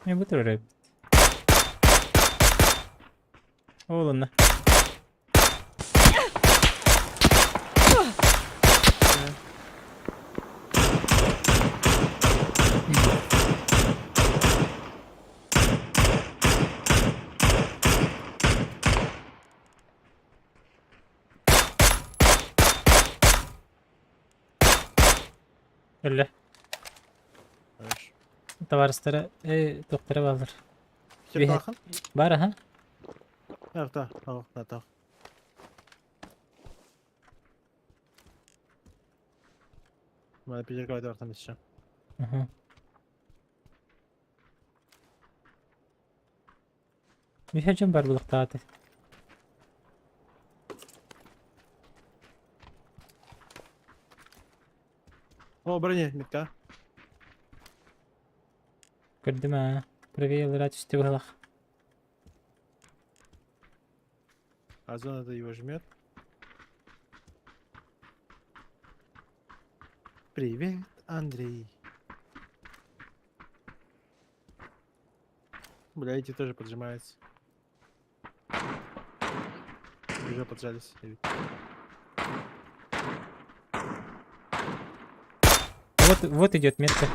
Ne bu tür rap? Oğlum ne? Öyle. Hayır. Tavarslara doktora bağlar. Kim bakın? Var ha? Yok da, tamam. Ben bir kaydı ortam içeceğim. Aha. Bir hacım var bu tatil. О, брони, метка. Gördüm ha. Проверил рад üstü bağlak. Озона да его жмет. Привет, Андрей. Бля, эти тоже поджимаются. Уже поджались. Вот идет метка.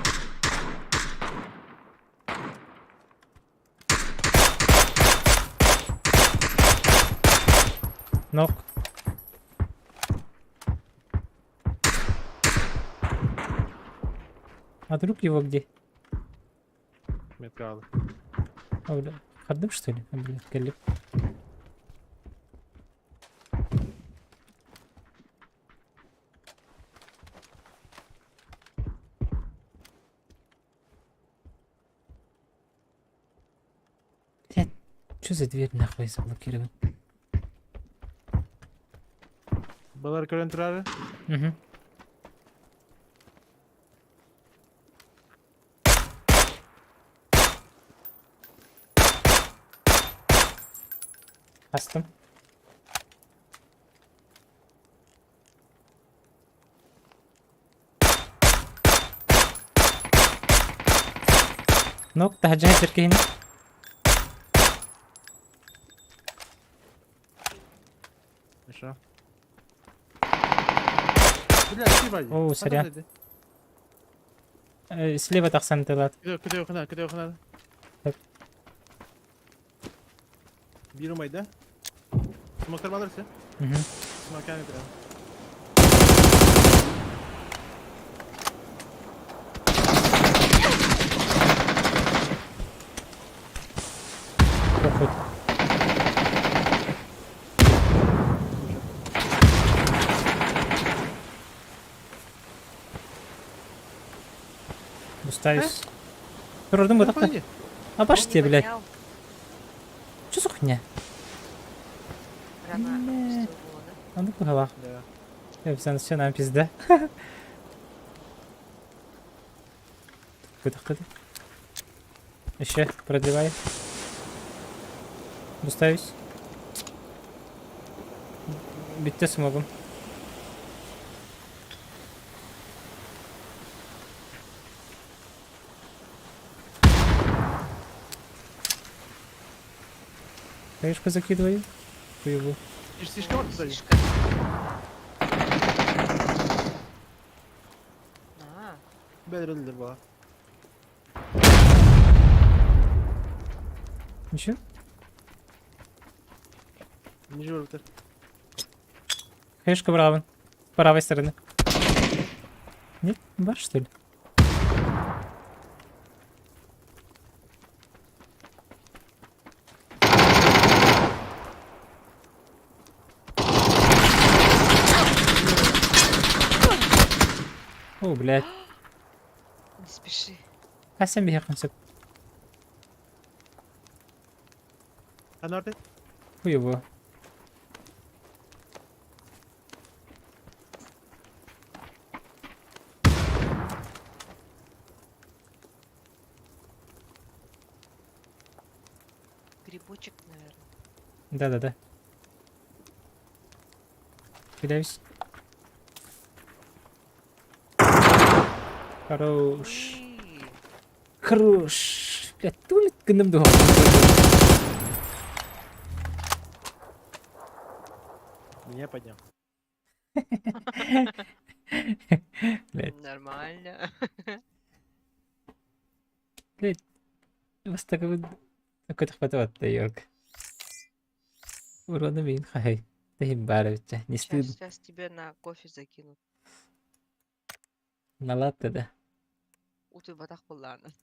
Ног. А друг его где? Метка алды. А, бля, ходым что ли? А, бля, келіп. Что за дверь нахуй заблокирован? Балар көрен тұрары? Угу. Астым. Нок, тахаджай теркейни. Хорошо. Бля, сибай. О, сорян. Слева тахсан тылат. Куди окна. Так. Bir umaydı. Smoke'ları alırsa. Угу. Smoke'ları ne kadar? Похуй. Устаюсь. Тұрдың ба тақта? А баш тебе, блядь. Что за хуйня? Рано Бля. пустил его, да? А ну погала. Да. Все нам пизда. Какой-то. Еще продлевай. Устаюсь. Битте смогу. Хаешку закидываю. Хуеву. Слишком var kısa. А, Ben öldür bana. Ничего? Не журтır. Хаешка браво. С правой стороны. Нет? Бар, что ли? О, блядь. не спеши. А сам бегай концепт. Ha nerede? Хуево. Грибочек, наверное. Да. Кидаюсь. Хорош. Уи. Хорош. Блядь, тулит гным дух. Меня поднял. Блядь, Нормально. блядь. Вас так вот... Какой-то хватает, йог. Урона вин, хай. Ты баровича, не стыдно. Сейчас тебе на кофе закинут. На латте, да. Уты батах пулланы.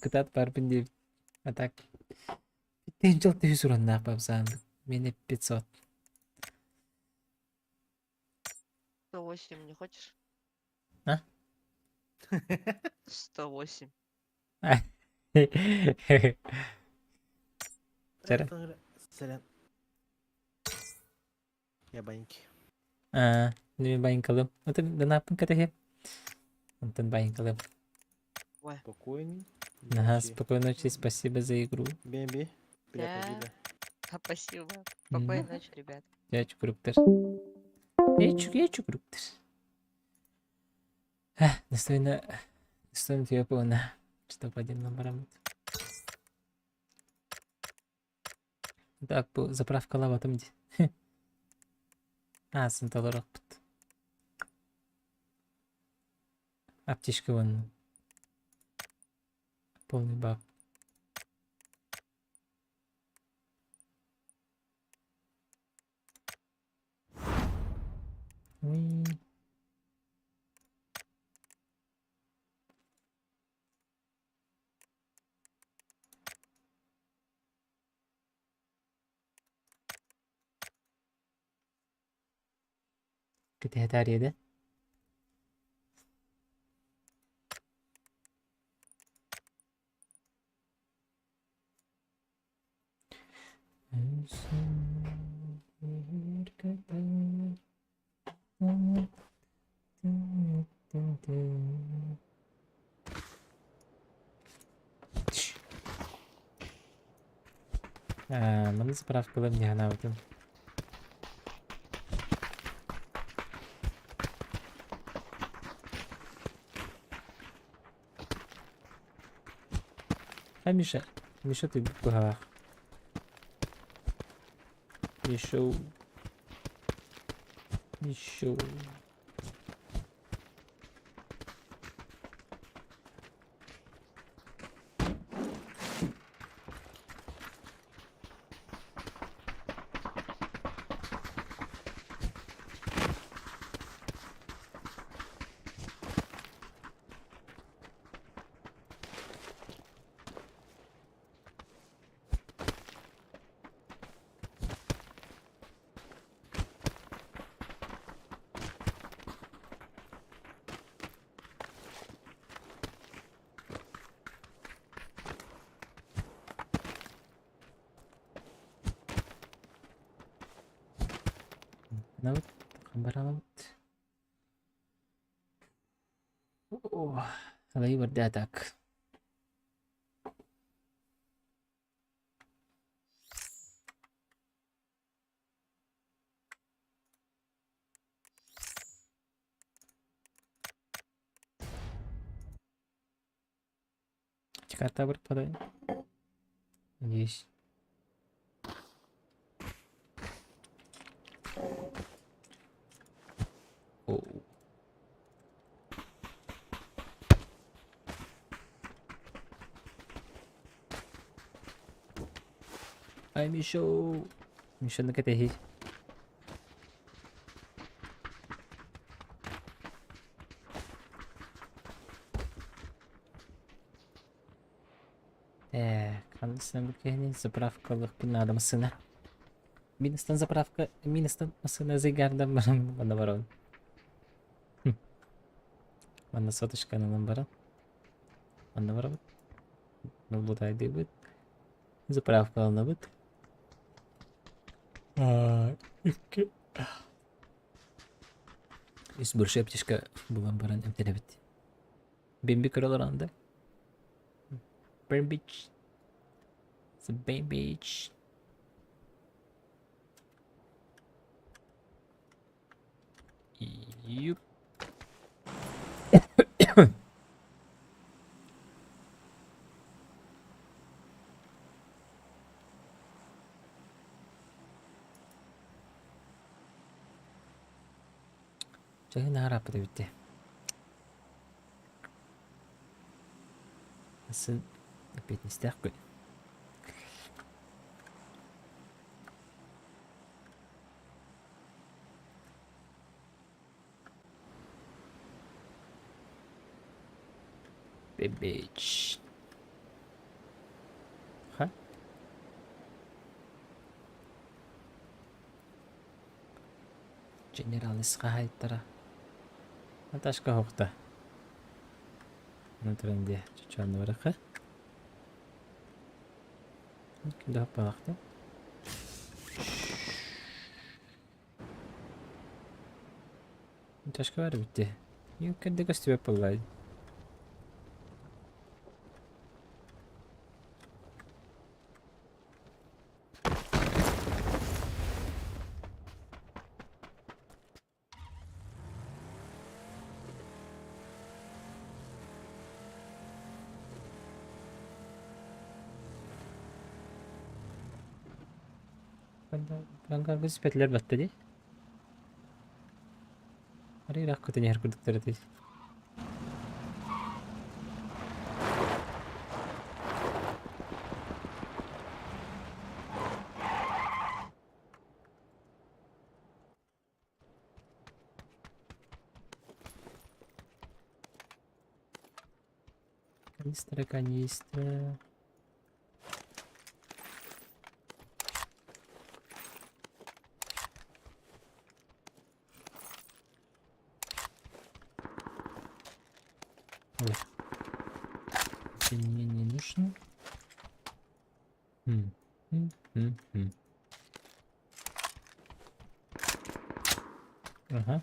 Кытат барбын деп. А так. Биттен жыл 100 урон папсанды. Мене 500. 108 не хочешь? А? 108. Сера. Selam. Ya banki. Не байнкалым. Это да напын катахе. Антон байнкалым. Спокойный. Ага, спокойной ночи, спасибо за игру. BNB. Приятной Да. игры. Спасибо. Спокойной ночи, ребят. Я чукруктар. Я чукруктар. Достойно тебе полно. Что по один номерам. Так, bu заправка лаватым ди. Сынталарақ бұт. Аптечка вон. Полный бак. Уи. Кетер еді. Mana заправка не она вот. Миша, ты бухала. Еще. Навык, баралавыт. Lagi berdatak. Jakarta berpada. Yes. Ay Misho nakatahi. Kendisine bu заправкалых надо масына. Минстан заправка, Минстан масына зигардан барам бана барам. Бана сотышканынан барам. Бана барам. Ну будай дебит. Заправка алына бит. Üst bir şey yapışka bulan baran emtelebit. Bimbi karalarında. Burn Beach. It's a Burn Beach. Yup. 저기 나가라쁘다 밑에. 무슨 опять не стягивай. Бебеч. Ха? Генералисқа хайттара. Наташка хоқта. Натуренде чучан варақы. Кімді хаппалақты? Наташка бар бітті. Юкерді көстіп өппалайды. Kanka biz petler battı di. Ari rak kötü yer kurduk tarafı. Канистра. Ой. Ты мне не нужен. Хм. Ага.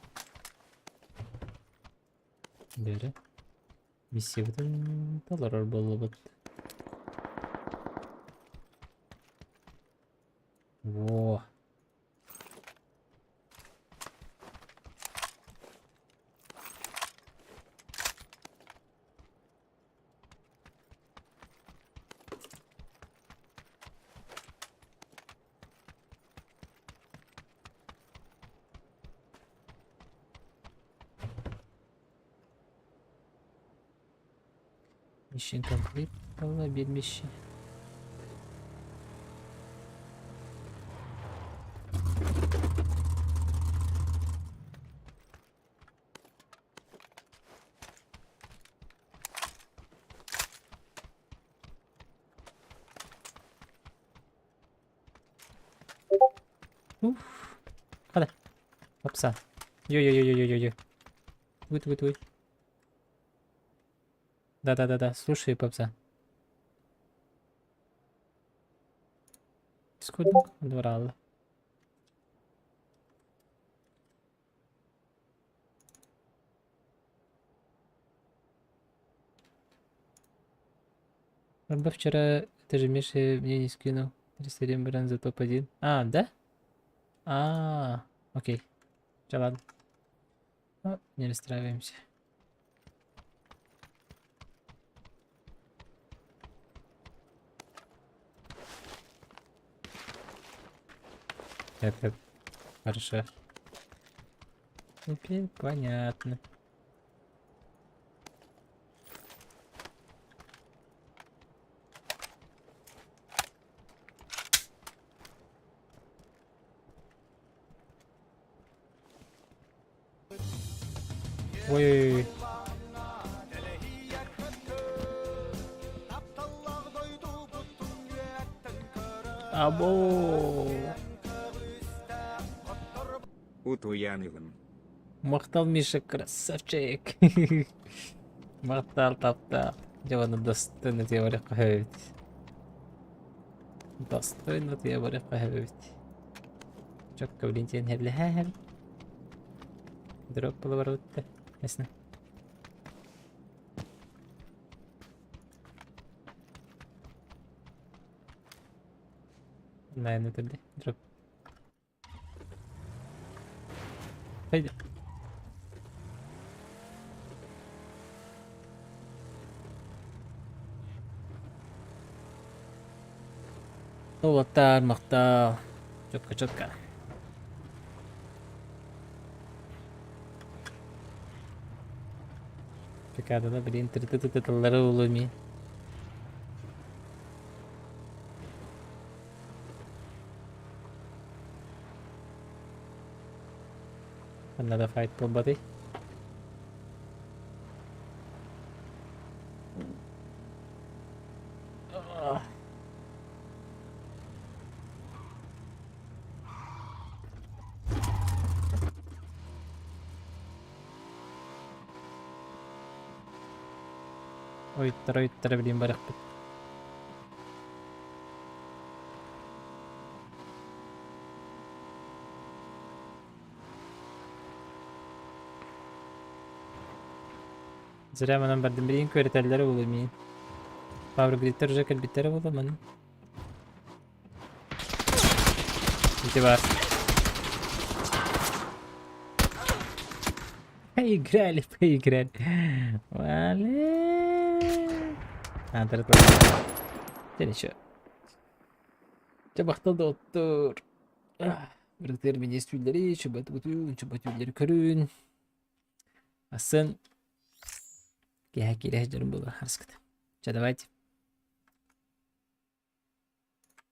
Бери. Миссия доллар было вот. Во. Mission complete. Vallahi bir mission. Hadi. Hopsa. Yo. Wait. Да. Слушай, попса. Скудник двора. Рыба вчера, ты же Миша мне не скинул. 300 рембран за топ-1. А, да? Окей. Все, ладно. Не расстраиваемся. Это хорошо. Теперь понятно. Ой. Або. Утуяныван. Мақтал Миша, красавчик. Мақтал таптап. Жауаны достойно тебе барып қойып. Достойно тебе барып қойып. Чокка блинтен хәл. Дроп было воротта. Ясно. Наверное, тогда дроп. Haydi. Tuğlatlar, maqtal. Çötka. Pekada da bilin tırtıtıtıları olur mu? Another fight for buddy. Oyttara bileyim barak. Зря нам бардым билин көрөтөлөр болду мен. Фабрикаттар уже калбиттер болду мен. Ити бар. Поиграли. Вале. Антарта. Sen şu. Çabakta da otur. Бырыктар мен естүүлери чөбөтүүлери көрүүн. Асын кеһә кире жарым була харскыт. Давайте.